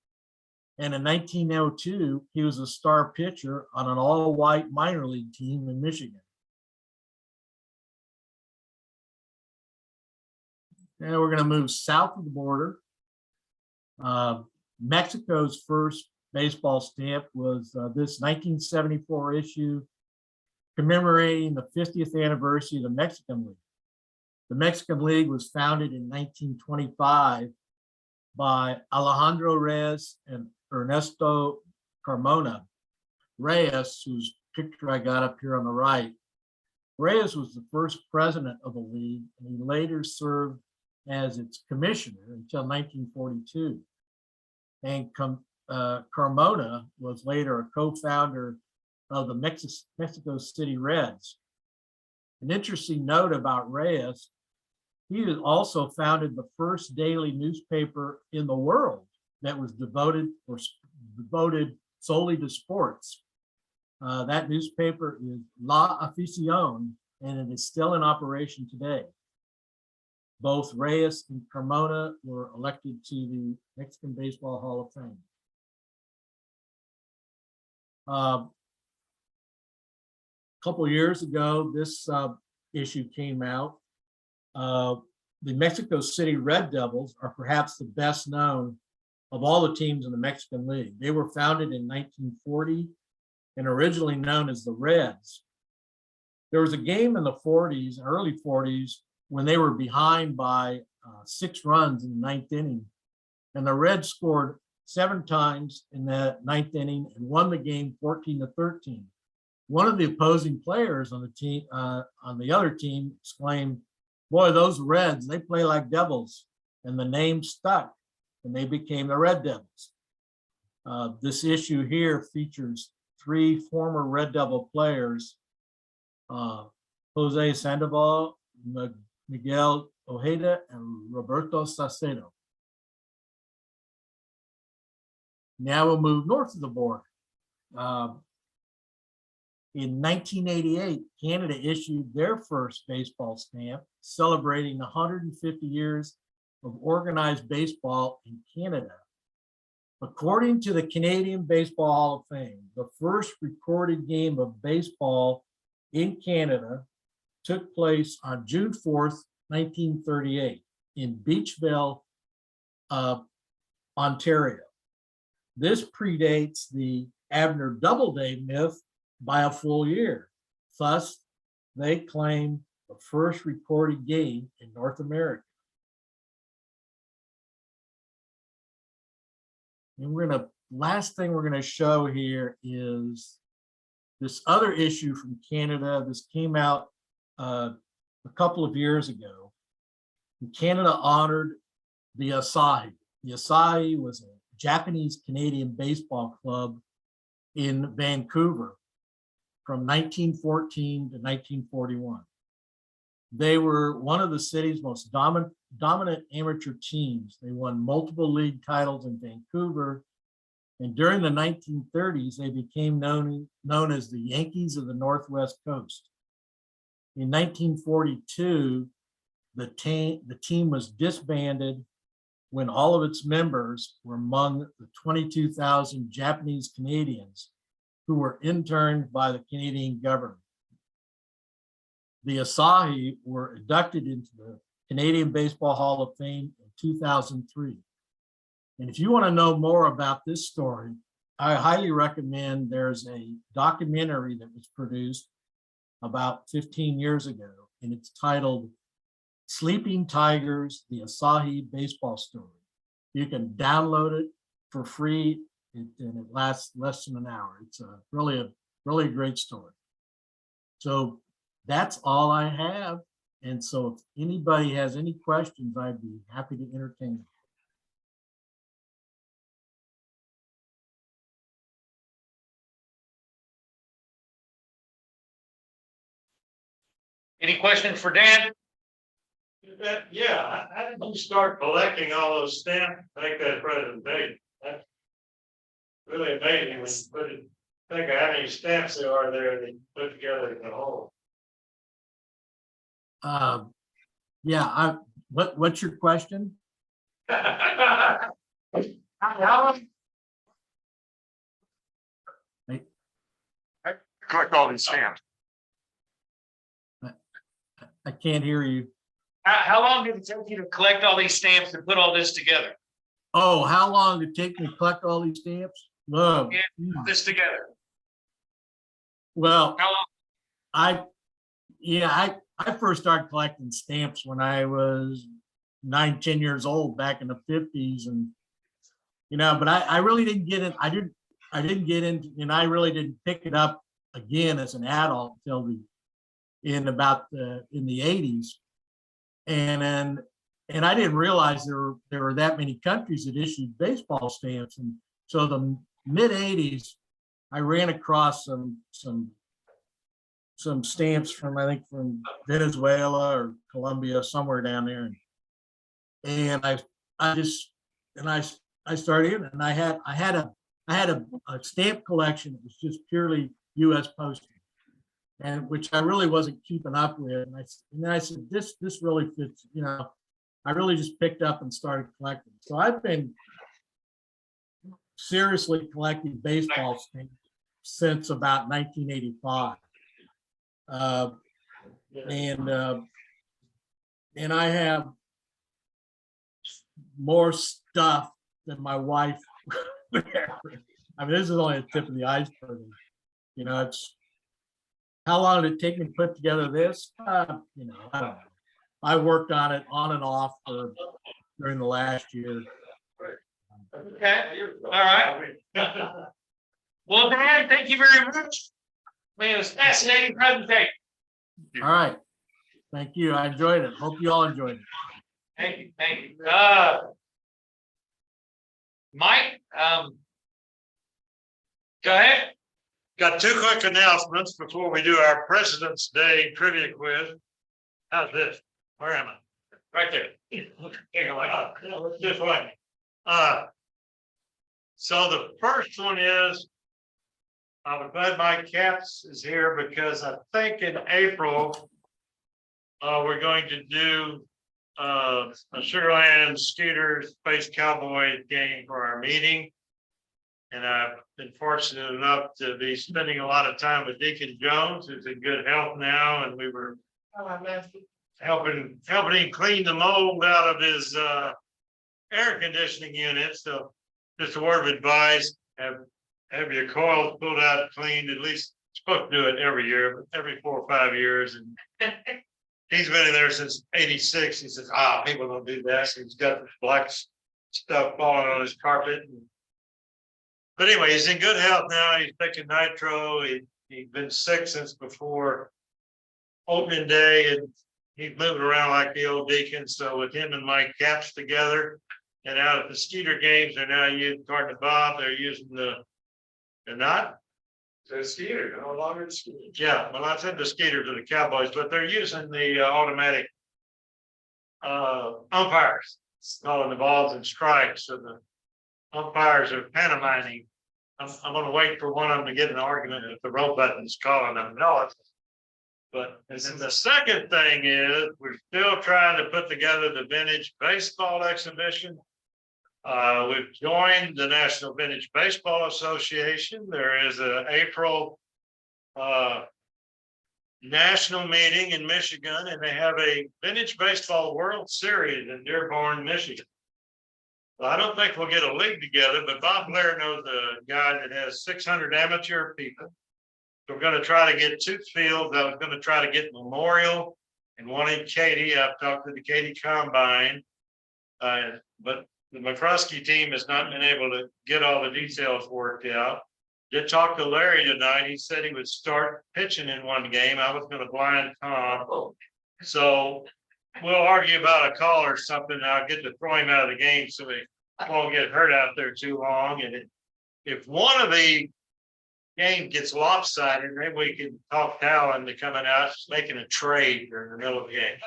And in 1902, he was a star pitcher on an all-white minor league team in Michigan. Now we're going to move south of the border. Mexico's first baseball stamp was this 1974 issue commemorating the 50th anniversary of the Mexican League. The Mexican League was founded in 1925 by Alejandro Reyes and Ernesto Carmona. Reyes, whose picture I got up here on the right, Reyes was the first president of the league, and he later served as its commissioner until 1942. And Carmona was later a co-founder of the Mexico City Reds. An interesting note about Reyes, he also founded the first daily newspaper in the world that was devoted solely to sports. That newspaper is La Afición, and it is still in operation today. Both Reyes and Carmona were elected to the Mexican Baseball Hall of Fame. A couple years ago, this issue came out. The Mexico City Red Devils are perhaps the best known of all the teams in the Mexican League. They were founded in 1940 and originally known as the Reds. There was a game in the 40s, early 40s, when they were behind by 6 runs in the 9th inning. And the Reds scored 7 times in the 9th inning and won the game 14-13. One of the opposing players on the team, on the other team, exclaimed, "Boy, those Reds, they play like devils." And the name stuck, and they became the Red Devils. This issue here features 3 former Red Devil players, Jose Sandoval, Miguel Ojeda, and Roberto Salcedo. Now we'll move north of the border. In 1988, Canada issued their first baseball stamp celebrating 150 years of organized baseball in Canada. According to the Canadian Baseball Hall of Fame, the first recorded game of baseball in Canada took place on June 4th, 1938 in Beachville, Ontario. This predates the Abner Doubleday myth by a full year. Thus, they claim the first recorded game in North America. And last thing we're gonna show here is this other issue from Canada. This came out a couple of years ago. And Canada honored the Asahi. The Asahi was a Japanese Canadian baseball club in Vancouver. from 1914 to 1941. They were one of the city's most dominant amateur teams. They won multiple league titles in Vancouver. And during the 1930s, they became known as the Yankees of the Northwest Coast. In 1942, the team was disbanded when all of its members were among the 22,000 Japanese Canadians who were interned by the Canadian government. The Asahi were inducted into the Canadian Baseball Hall of Fame in 2003. And if you want to know more about this story, I highly recommend there's a documentary that was produced about 15 years ago, and it's titled Sleeping Tigers, the Asahi Baseball Story. You can download it for free, and it lasts less than an hour. It's a really great story. So that's all I have. And so if anybody has any questions, I'd be happy to entertain them. Any questions for Dan? Yeah, how did you start collecting all those stamps, like that presentation? That's really amazing when you put it, think of how many stamps there are there that you put together in the whole. Yeah, what's your question? How long? Collect all these stamps. I can't hear you. How long did it take you to collect all these stamps and put all this together? Oh, how long did it take me to collect all these stamps? Yeah, put this together. Well, How long? I first started collecting stamps when I was 9-10 years old back in the 50s, and but I really didn't get in. I didn't get into, and I really didn't pick it up again as an adult until in the 80s, and I didn't realize there were that many countries that issued baseball stamps, and so the mid 80s, I ran across some stamps from, I think, from Venezuela or Colombia, somewhere down there, and I started, and I had a stamp collection that was just purely U.S. postage, and which I really wasn't keeping up with. And then I said, this really fits, I really just picked up and started collecting. So I've been seriously collecting baseball stamps since about 1985. And I have more stuff than my wife. I mean, this is only the tip of the iceberg. It's how long did it take me to put together this? I don't know. I worked on it on and off during the last year. Okay, all right. Well, Dan, thank you very much. Man, it was fascinating presentation. All right. Thank you. I enjoyed it. Hope you all enjoyed it. Thank you, thank you. Mike, go ahead. Got two quick announcements before we do our President's Day trivia quiz. How's this? Where am I? Right there. This way. So the first one is, I'm glad Mike Katz is here because I think in April, we're going to do a Sugarland Skeeter Space Cowboy game for our meeting. And I've been fortunate enough to be spending a lot of time with Deacon Jones, who's in good health now, and we were helping him clean the mold out of his air conditioning unit. So just a word of advice, have your coils pulled out, cleaned, at least supposed to do it every year, but every 4 or 5 years. And he's been in there since '86. He says, people don't do that. So he's got black stuff falling on his carpet. But anyway, he's in good health now. He's taking nitro. He's been sick since before opening day, and he's moving around like the old deacon. So with him and Mike Caps together, and out at the Skeeter games, they're now using, according to Bob, they're using they're not The Skeeter, no longer the Skeeter. Yeah, well, I said the Skeeter to the Cowboys, but they're using the automatic umpires, calling the balls and strikes, so the umpires are pantomiming. I'm gonna wait for one of them to get an argument if the roll button's calling them. No, but and then the second thing is, we're still trying to put together the vintage baseball exhibition. We've joined the National Vintage Baseball Association. There is a April national meeting in Michigan, and they have a vintage baseball World Series in Dearborn, Michigan. Well, I don't think we'll get a league together, but Bob Blair knows a guy that has 600 amateur people. So we're gonna try to get two fields. I was gonna try to get Memorial and one in Katy. I've talked to the Katy Combine. But the McCruskey team has not been able to get all the details worked out. Did talk to Larry tonight. He said he would start pitching in one game. I was gonna blind Tom. So we'll argue about a call or something. I'll get to throw him out of the game so he won't get hurt out there too long. And if one of the game gets lopsided, maybe we can talk Cal into coming out, making a trade during the middle of the game.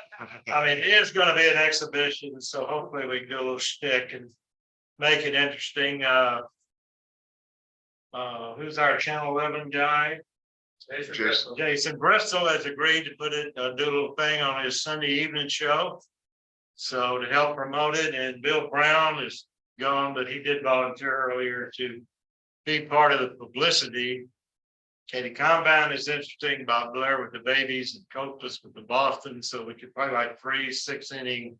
I mean, it is gonna be an exhibition, so hopefully we can do a little shtick and make it interesting. Who's our Channel 11 guy? Jason Bristol has agreed to put it, do a little thing on his Sunday evening show. So to help promote it, and Bill Brown is gone, but he did volunteer earlier to be part of the publicity. Katy Combine is interesting. Bob Blair with the babies and Copas with the Boston. So we could probably like 3 6-inning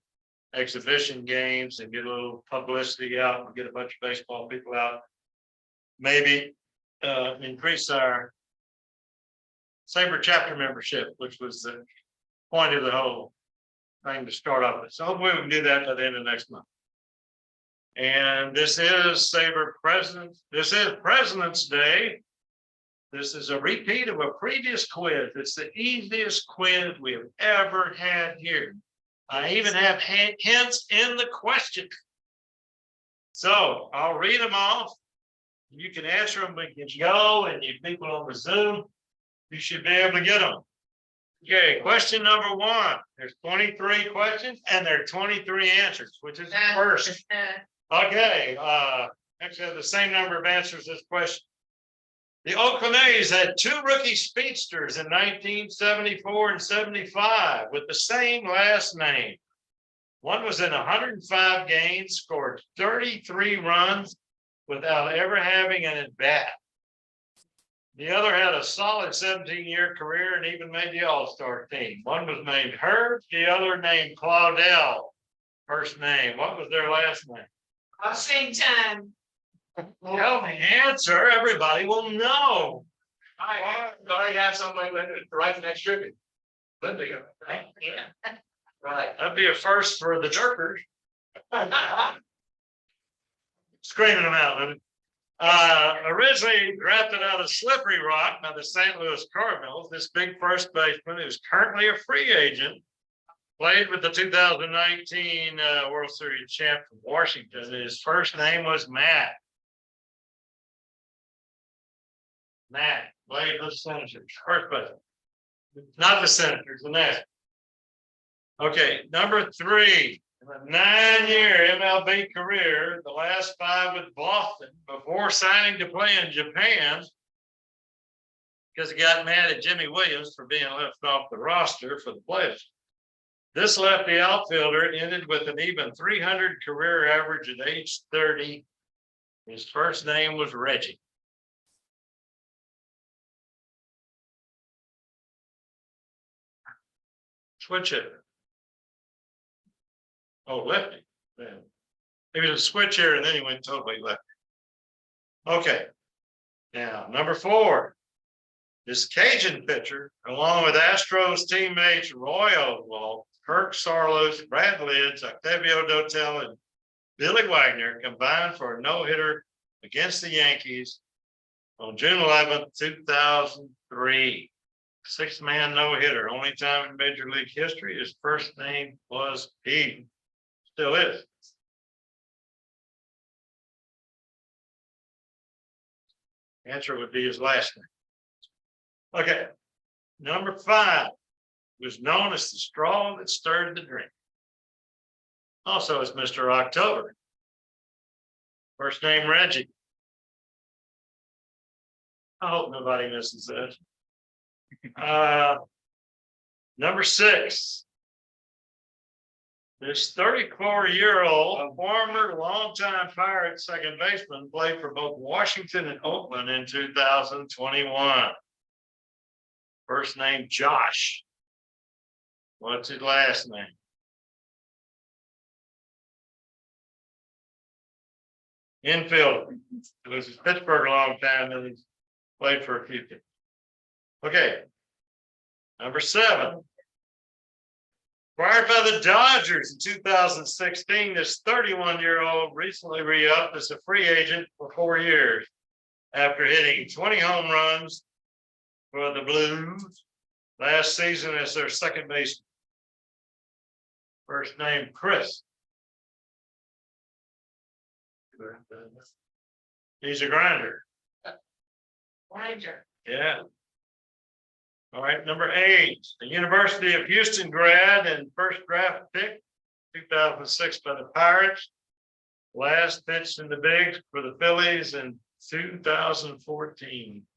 exhibition games and get a little publicity out and get a bunch of baseball people out. Maybe increase our SABR chapter membership, which was the point of the whole thing to start off with. So hopefully we can do that by the end of next month. And this is SABR President's. This is President's Day. This is a repeat of a previous quiz. It's the easiest quiz we have ever had here. I even have hints in the question. So I'll read them off. You can answer them. We can go, and you people on the Zoom, you should be able to get them. Okay, question number 1. There's 23 questions and there are 23 answers, which is the first. Okay, actually have the same number of answers as question. The Oakland A's had 2 rookie speedsters in 1974 and 75 with the same last name. One was in 105 games, scored 33 runs without ever having an at-bat. The other had a solid 17-year career and even made the All-Star team. One was named Herb, the other named Claudel, first name. What was their last name? Same time. Tell me, answer, everybody will know. I have somebody to write the next tribute. Yeah. Right. That'd be a first for the Dierkers. Screaming them out. Originally drafted out of Slippery Rock by the St. Louis Cardinals, this big first baseman is currently a free agent. Played with the 2019 World Series champ from Washington. His first name was Matt. Matt played with the Senators. First baseman. Not the Senators, the Nats. Okay, number 3. A 9-year MLB career, the last 5 with Boston, before signing to play in Japan, because he got mad at Jimmy Williams for being left off the roster for the playoffs. This lefty outfielder ended with an even 300 career average at age 30. His first name was Reggie. Switch hitter. Oh, lefty. Yeah. He was a switch hitter and then he went totally lefty. Okay. Now, number 4. This Cajun pitcher, along with Astros teammates Roy Oswalt, Kirk Saarloos, Brad Lids, Octavio Dotel, and Billy Wagner combined for a no-hitter against the Yankees on June 11th, 2003. 6-man no-hitter, only time in Major League history. His first name was Pete. Still is. Answer would be his last name. Okay. Number 5 was known as the straw that stirred the drink. Also, it's Mr. October. First name Reggie. I hope nobody misses that. Number 6. This 34-year-old former longtime Pirate second baseman played for both Washington and Oakland in 2021. First name Josh. What's his last name? Infielder. It was in Pittsburgh a long time and he's played for a few teams. Okay. Number 7. Acquired by the Dodgers in 2016, this 31-year-old recently re-upped as a free agent for 4 years after hitting 20 home runs for the Blues last season as their second baseman. First name Chris. He's a grinder. Ranger. Yeah. All right, number 8, the University of Houston grad and first draft pick, 2006 by the Pirates. Last pitched in the bigs for the Phillies in 2014.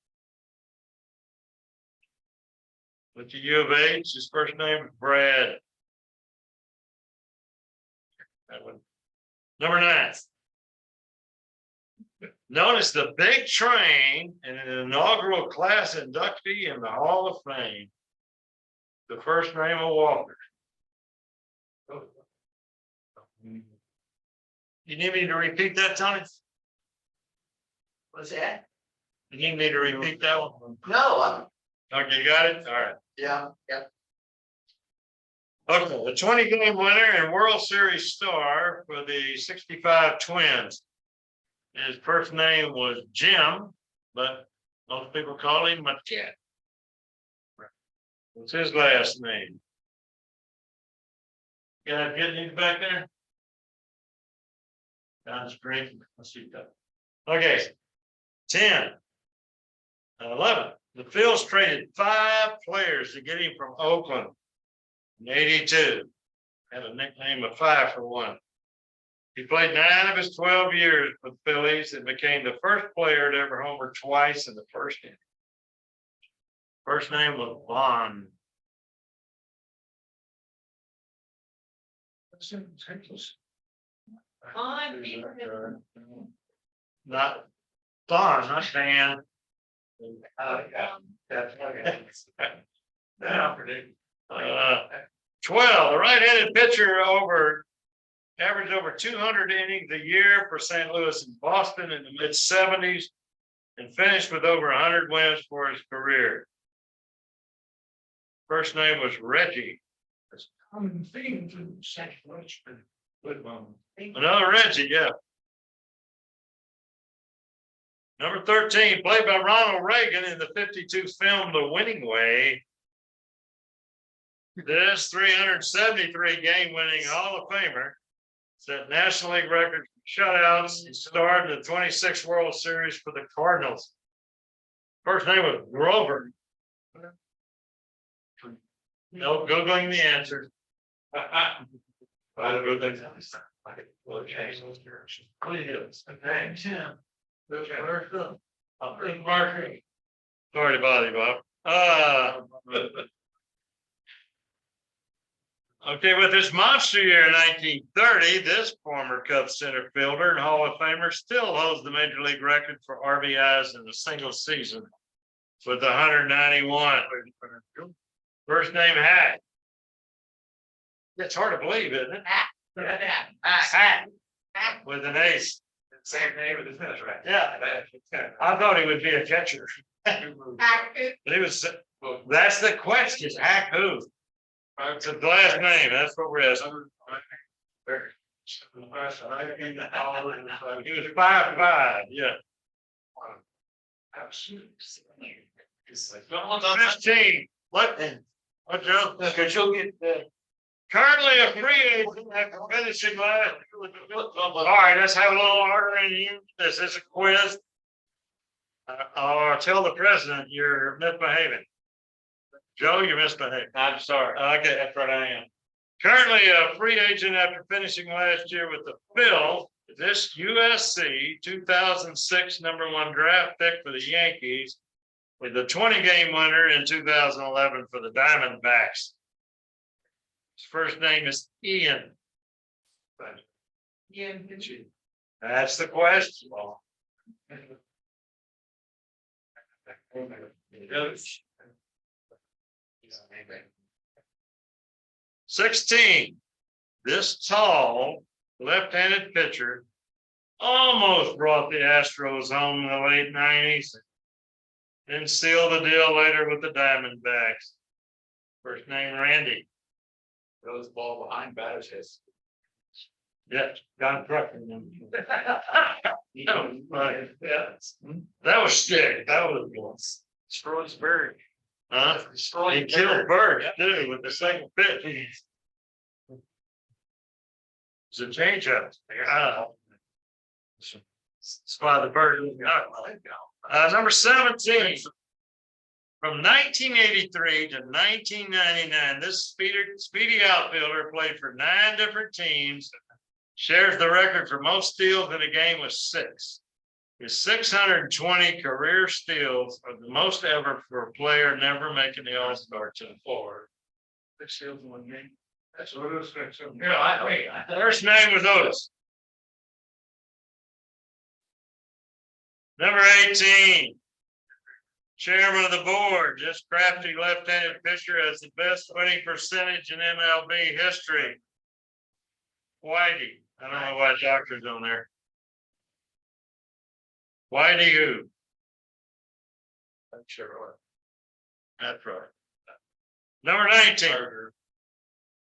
With the U of H, his first name is Brad. That one. Number 9. Known as the Big Train and an inaugural class inductee in the Hall of Fame. The first name of Walker. You need me to repeat that, Tony? What's that? You need me to repeat that one? No, Okay, you got it? All right. yeah. Okay, the 20-game winner and World Series star for the 65 Twins. His first name was Jim, but most people call him Matet. What's his last name? Got anything back there? Down the street. Let's see that. Okay. 10. 11. The Phils traded 5 players to get him from Oakland in 82. Had a nickname of 5 for 1. He played 9 of his 12 years with the Phillies and became the first player to ever homer twice in the first inning. First name was Vaughn. Not Vaughn, not Dan. 12, the right-handed pitcher averaged over 200 innings a year for St. Louis and Boston in the mid-70s and finished with over 100 wins for his career. First name was Reggie. Another Reggie, yeah. Number 13, played by Ronald Reagan in the 52 film The Winning Way. This 373 game winning Hall of Famer set National League records for shutouts. He starred in the 26th World Series for the Cardinals. First name was Grover. No Googling the answer. Sorry to bother you, Bob. Okay, with his monster year in 1930, this former Cubs center fielder and Hall of Famer still holds the major league record for RBIs in a single season with 191. First name Hack. It's hard to believe, isn't it? Hack. With an ace. Same name with his finish, right? Yeah. I thought he would be a catcher. But he was, that's the question, Hack who? It's a last name, that's what we're asking. He was 5'5", yeah. 15. What Joe? Because you'll get Currently a free agent after finishing last. All right, let's have a little order in you. This is a quiz. Or tell the president you're misbehaving. Joe, you missed my name. I'm sorry. Okay, that's right, I am. Currently a free agent after finishing last year with the Phil, this USC 2006 #1 draft pick for the Yankees with the 20-game winner in 2011 for the Diamondbacks. His first name is Ian. Yeah. That's the question. 16. This tall left-handed pitcher almost brought the Astros home in the late 90s. Then sealed the deal later with the Diamondbacks. First name Randy. Throws the ball behind batter's head. Yeah, John Trucker. Yeah. That was scary. That was. Strasburg. Huh? He killed Bird too with the second pitch. It's a changeup. That's why the Bird. Number 17. From 1983 to 1999, this speedy outfielder played for 9 different teams. Shares the record for most steals in a game with 6. His 620 career steals are the most ever for a player never making the All-Star team forward. 6 steals in one game. That's what it was. First name was Otis. Number 18. Chairman of the board, this crafty left-handed pitcher has the best winning percentage in MLB history. Whitey. I don't know why doctor's on there. Whitey who? I'm sure. That's right. Number 19.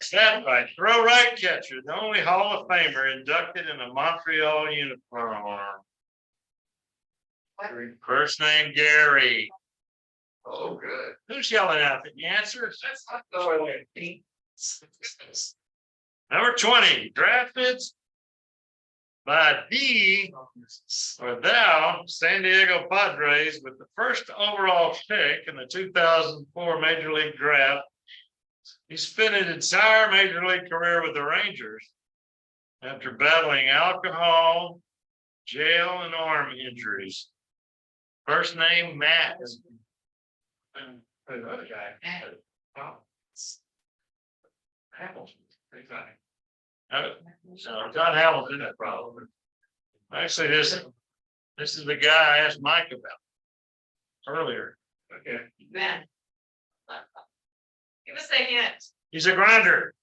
Stand by. Throw right catcher, the only Hall of Famer inducted in a Montreal uniform. First name Gary. Oh, good. Who's yelling out the answers? Number 20, drafted by D or thou San Diego Padres with the first overall pick in the 2004 Major League Draft. He spent his entire Major League career with the Rangers after battling alcohol, jail, and arm injuries. First name Matt. Another guy. Hamilton. So John Hamilton had a problem. Actually, this is the guy I asked Mike about earlier. Okay. Man. Give us a hint. He's a grinder.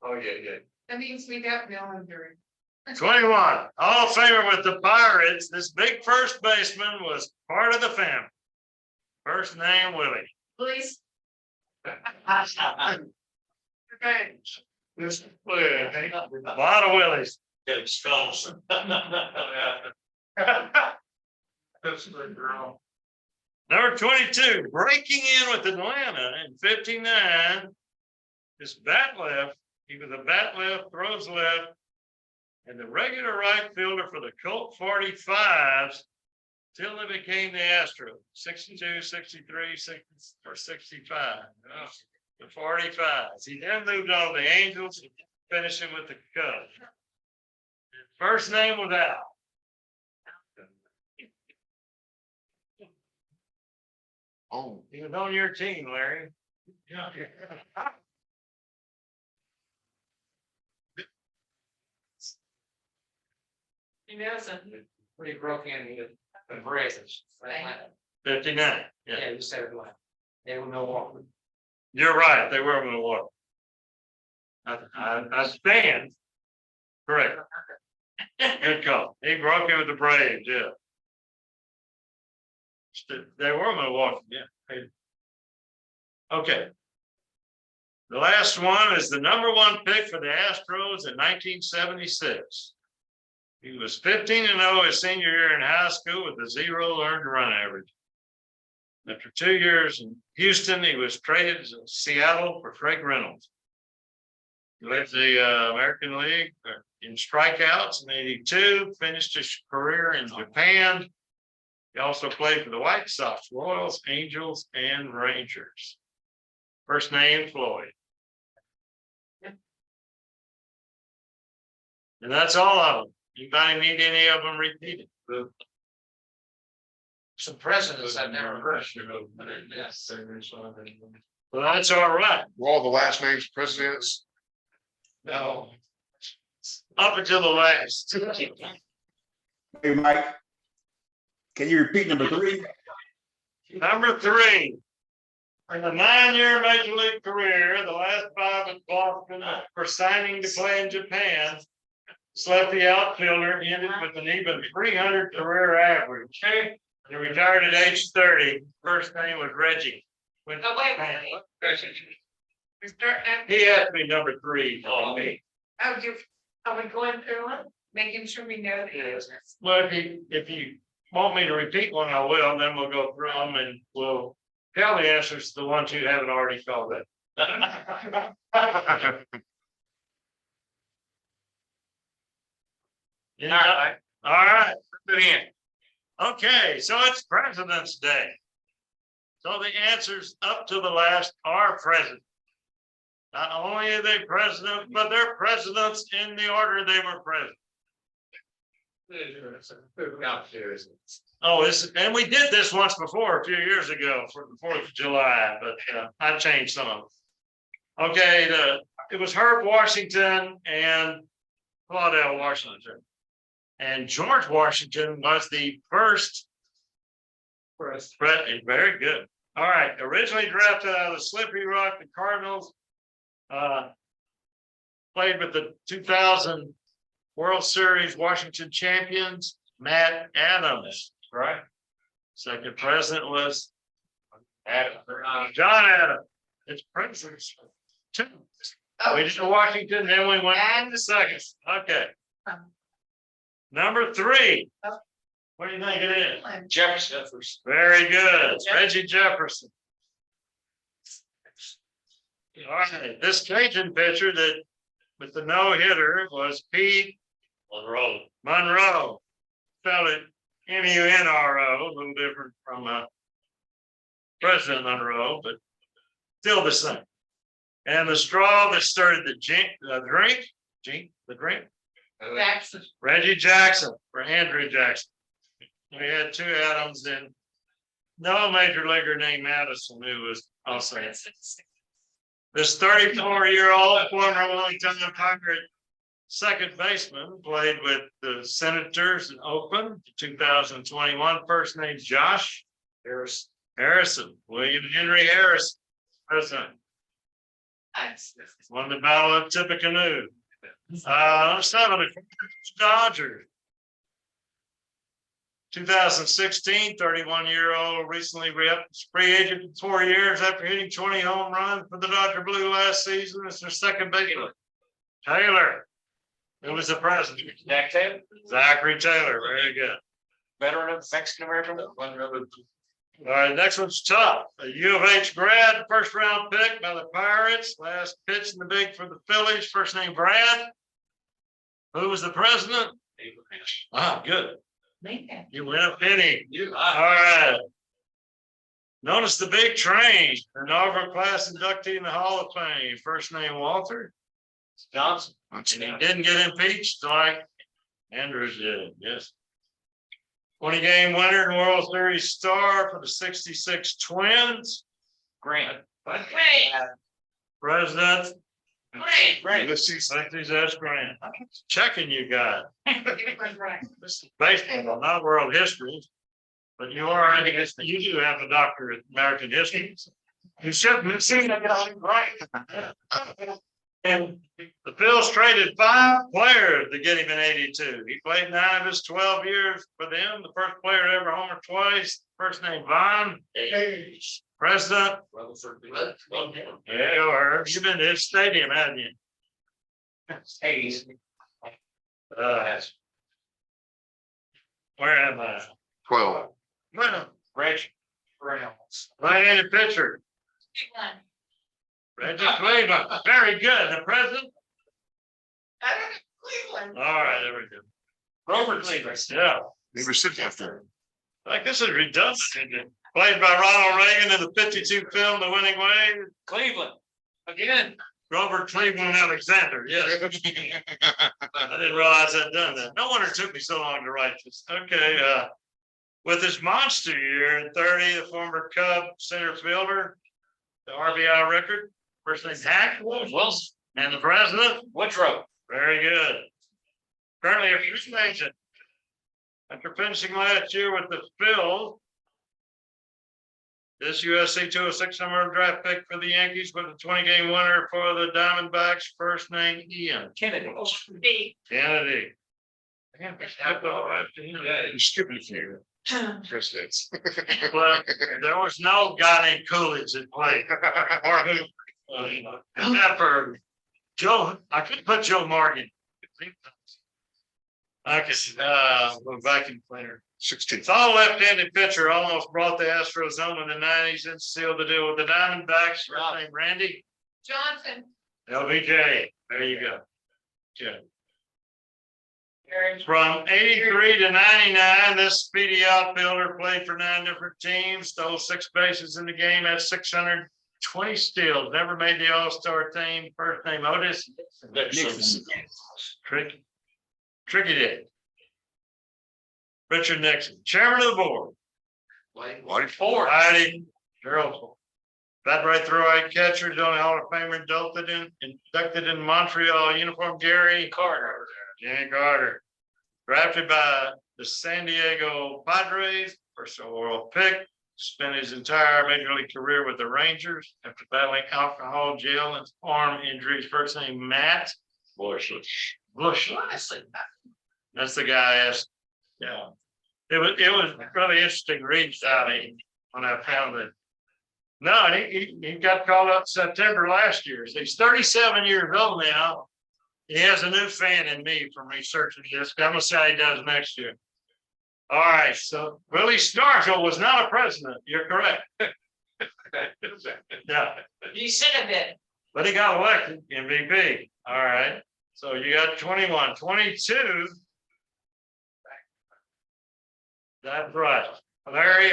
Oh, yeah. That means we got military. 21, Hall of Famer with the Pirates. This big first baseman was part of the family. First name Willie. Please. Okay. A lot of Willies. Get spells. Number 22, breaking in with Atlanta in 59. His bat left. He was a bat left, throws left, and the regular right fielder for the Colt 45s till they became the Astros, 62, 63, 60, or 65. The 45s. He then moved on to the Angels, finishing with the Cubs. His first name was Al. Oh, He was on your team, Larry. Yeah. He doesn't. Pretty broke in with the Braves. 59. Yeah, Yeah, you said it like, they were Milwaukee. you're right. They were Milwaukee. I stand. Correct. Good call. He broke in with the Braves. Yeah. They were Milwaukee. Yeah. Okay. The last one is the number 1 pick for the Astros in 1976. He was 15-0 his senior year in high school with a 0 earned run average. After 2 years in Houston, he was traded to Seattle for Craig Reynolds. He led the American League in strikeouts in '82, finished his career in Japan, He also played for the White Sox, Royals, Angels, and Rangers. First name Floyd. And that's all of them. Anybody need any of them repeated? Some presidents I've never heard. Yes. Well, that's all right. Were all the last names presidents? No. Up until the last. Hey, Mike. Can you repeat number 3? Number 3. In a 9-year major league career, the last 5 at Boston for signing to play in Japan. Lefty outfielder ended with an even 300 career average. He retired at age 30. First name was Reggie. Oh, wait a minute. We're starting at- He asked me number 3 on me. Oh, are we going through it? Making sure we know the Yes. answers. Well, if you want me to repeat one, I will, then we'll go through them and we'll tell the answers to the ones who haven't already called it. All right, put it in. Okay, so it's President's Day. So the answers up to the last are president. Not only are they president, but they're presidents in the order they were president. Oh, and we did this once before, a few years ago for the 4th of July, but I changed some of them. Okay, it was Herb Washington and Claudel Washington. And George Washington was the first. Very good. All right, originally drafted out of the Slippery Rock, the Cardinals. Played with the 2000 World Series Washington champions, Matt Adams, right? Second president was John Adams. It's presidents. 2. We did Washington, then we went and the second. Okay. Number 3. What do you think it is? Jefferson. Very good. Reggie Jefferson. All right, this Cajun pitcher that with the no-hitter was Pete Monroe. Spelled it M-U-N-R-O, a little different from President Monroe, but still the same. And the straw that started the drink. Jackson. Reggie Jackson for Andrew Jackson. We had 2 Adams and no major leaguer named Madison who was also. This 34-year-old former longtime Pirate second baseman played with the Senators in Oakland, 2021. First name Josh Harrison, William Henry Harrison, president. Won the Battle of Tippecanoe. 7, the Dodgers. 2016, 31-year-old recently re-upped free agent for 4 years after hitting 20 home runs for the Dodger Blue last season. It's their second baseman. Taylor, who was the president? Jack Taylor, Zachary Taylor, very good. veteran of Mexican American. All right, next one's tough. A U of H grad, 1st round pick by the Pirates. Last pitch in the big for the Phillies. First name Brad. Who was the president? Ah, good. You win a penny. All right. Notice the big train. Inaugural class inductee in the Hall of Fame. First name Walter Johnson. And he didn't get impeached like Andrews did. Yes. 20-game winner and World Series star for the 66 Twins. Grant. President. Grant. Ulysses. Ulysses S. Grant. Checking you guys. This is baseball, not world history. But you are, you do have a doctorate in American history. You shouldn't have seen it right. And the Phils traded 5 players to get him in 82. He played 9 of his 12 years for them. The first player to ever homer twice. First name Vaughn. President. Yeah, you've been to his stadium, haven't you? Hayes. Where am I? 12. Well, Reg. right-handed pitcher. Reggie Cleveland. Very good. The president. Cleveland. All right, there we go. Grover Cleveland. Yeah. He was sitting up there. Like this is redundant. Played by Ronald Reagan in the 52 film, The Winning Way. Cleveland, again. Robert Cleveland Alexander, yes. I didn't realize I'd done that. No wonder it took me so long to write this. Okay, with his monster year in 30, the former Cub center fielder, the RBI record, first name's Hack Wilson, and the president. Woodrow. Very good. Currently a free agent. After finishing last year with the Phil, this USC 206 number draft pick for the Yankees with a 20-game winner for the Diamondbacks, first name Ian Kennedy. Kennedy. You skipped a few. Chris Hits. Well, there was no guy named Coolidge that played. Or who, except for Joe, I could put Joe Morgan. I could, vacuum cleaner. 16. It's all left-handed pitcher, almost brought the Astros home in the 90s and sealed the deal with the Diamondbacks. First name Randy Johnson. LBJ. There you go. Okay. From 83 to 99, this speedy outfielder played for 9 different teams, stole 6 bases in the game, had 620 steals, never made the All-Star team. First name Otis. Tricky Dick. Richard Nixon, chairman of the board. White. Ford. Heidi Gerald. That right through right catcher, only Hall of Famer inducted in Montreal uniform, Gary Carter. Jimmy Carter. Drafted by the San Diego Padres, first overall pick. Spent his entire major league career with the Rangers after battling alcohol, jail, and arm injuries. First name Matt Bush. That's the guy I asked. Yeah. It was really interesting reading about him when I found it. No, he got called up September last year. So he's 37 years old now. He has a new fan in me from researching this. I'm gonna see how he does next year. All right, so Willie Stargell was not a president. You're correct. Yeah, You said it. but he got elected MVP. All right, so you got 21, 22. That's right. Larry,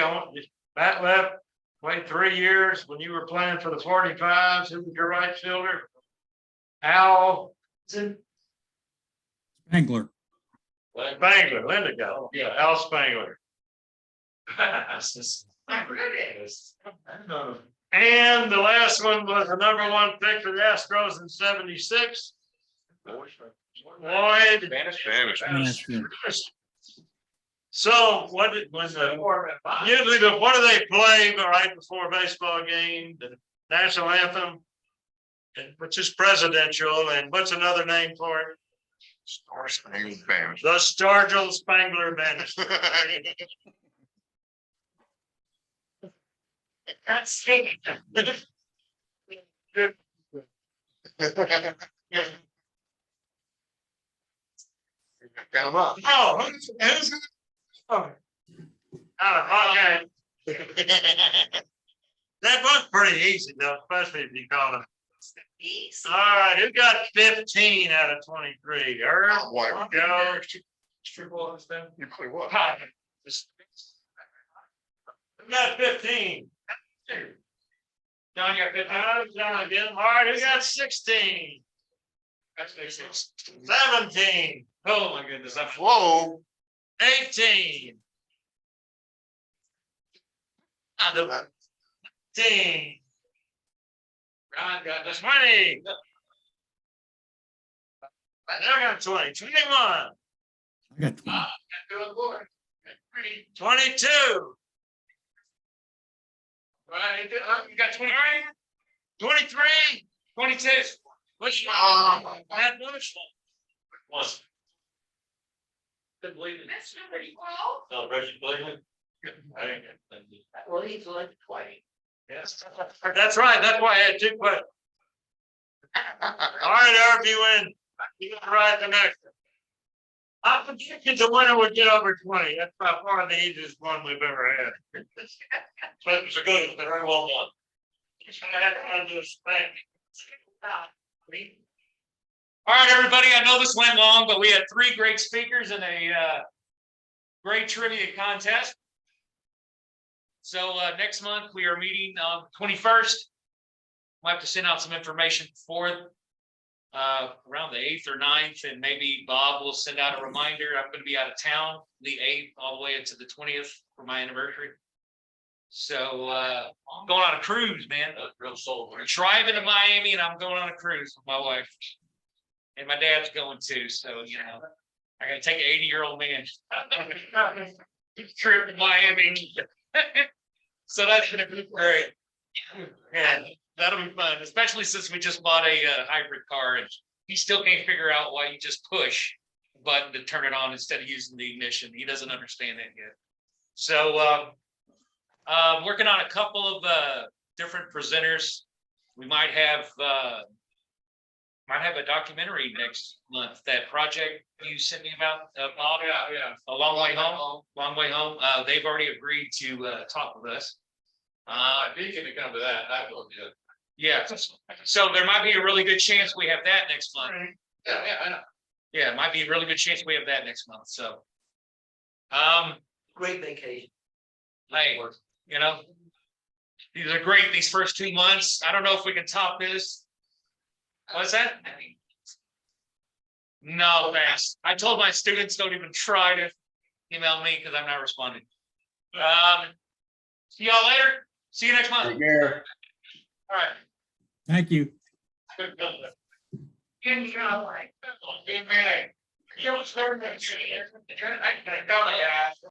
Matt left, played 3 years when you were playing for the 45s. Who was your right fielder? Al Spangler. Spangler, Lindigo. Yeah, Al Spangler. And the last one was the #1 pick for the Astros in '76. Lloyd. Spanish. So what did, when usually what do they play right before a baseball game? The national anthem, which is presidential, and what's another name for it? Star Spangled Banner. The Stargell Spangler Banner. That's it. Count 'em up. Oh, who's okay. That was pretty easy though, especially if you call them. All right, who got 15 out of 23? Earl, Wow. Joe. You play what? Who got 15? John got 15. John again. All right, who got 16? 17. Oh, my goodness. Whoa. 18. 19. Ron got 20. I got 20. 21. I got 20. 22. Right, you got 23, 23. 22. Which one? That Bush one. Couldn't believe it. That's pretty well. Celebration Cleveland. Well, he's like 20. Yes, that's right. That's why I had 2 questions. All right, Herb, you win. You got right the next one. I predicted the winner would get over 20. That's by far the easiest one we've ever had. But it was a good one, very well done. I had to do a spank. All right, everybody, I know this went long, but we had 3 great speakers and a great trivia contest. So next month, we are meeting on 21st. We'll have to send out some information for around the 8th or 9th, and maybe Bob will send out a reminder. I'm gonna be out of town the 8th all the way into the 20th for my anniversary. So I'm going on a cruise, man. Real soul. We're driving to Miami and I'm going on a cruise with my wife. And my dad's going too, so you know, I gotta take an 80-year-old man. Trip to Miami. So that's gonna be great. Yeah, that'll be fun, especially since we just bought a hybrid car and he still can't figure out why you just push a button to turn it on instead of using the ignition. He doesn't understand that yet. So working on a couple of different presenters. We might have a documentary next month. That project you sent me about, Bob? Yeah. A long way home. Long way home. They've already agreed to talk with us. Deacon to come to that, I will do it. Yeah. So there might be a really good chance we have that next month. Yeah, I know. Yeah, it might be a really good chance we have that next month. So, Great vacation. hey, you know, these are great. These first 2 months. I don't know if we can top this. What's that? No, thanks. I told my students don't even try to email me because I'm not responding. See y'all later. See you next month. Take care. All right. Thank you. Good company. Like. Amen. It was very much. I got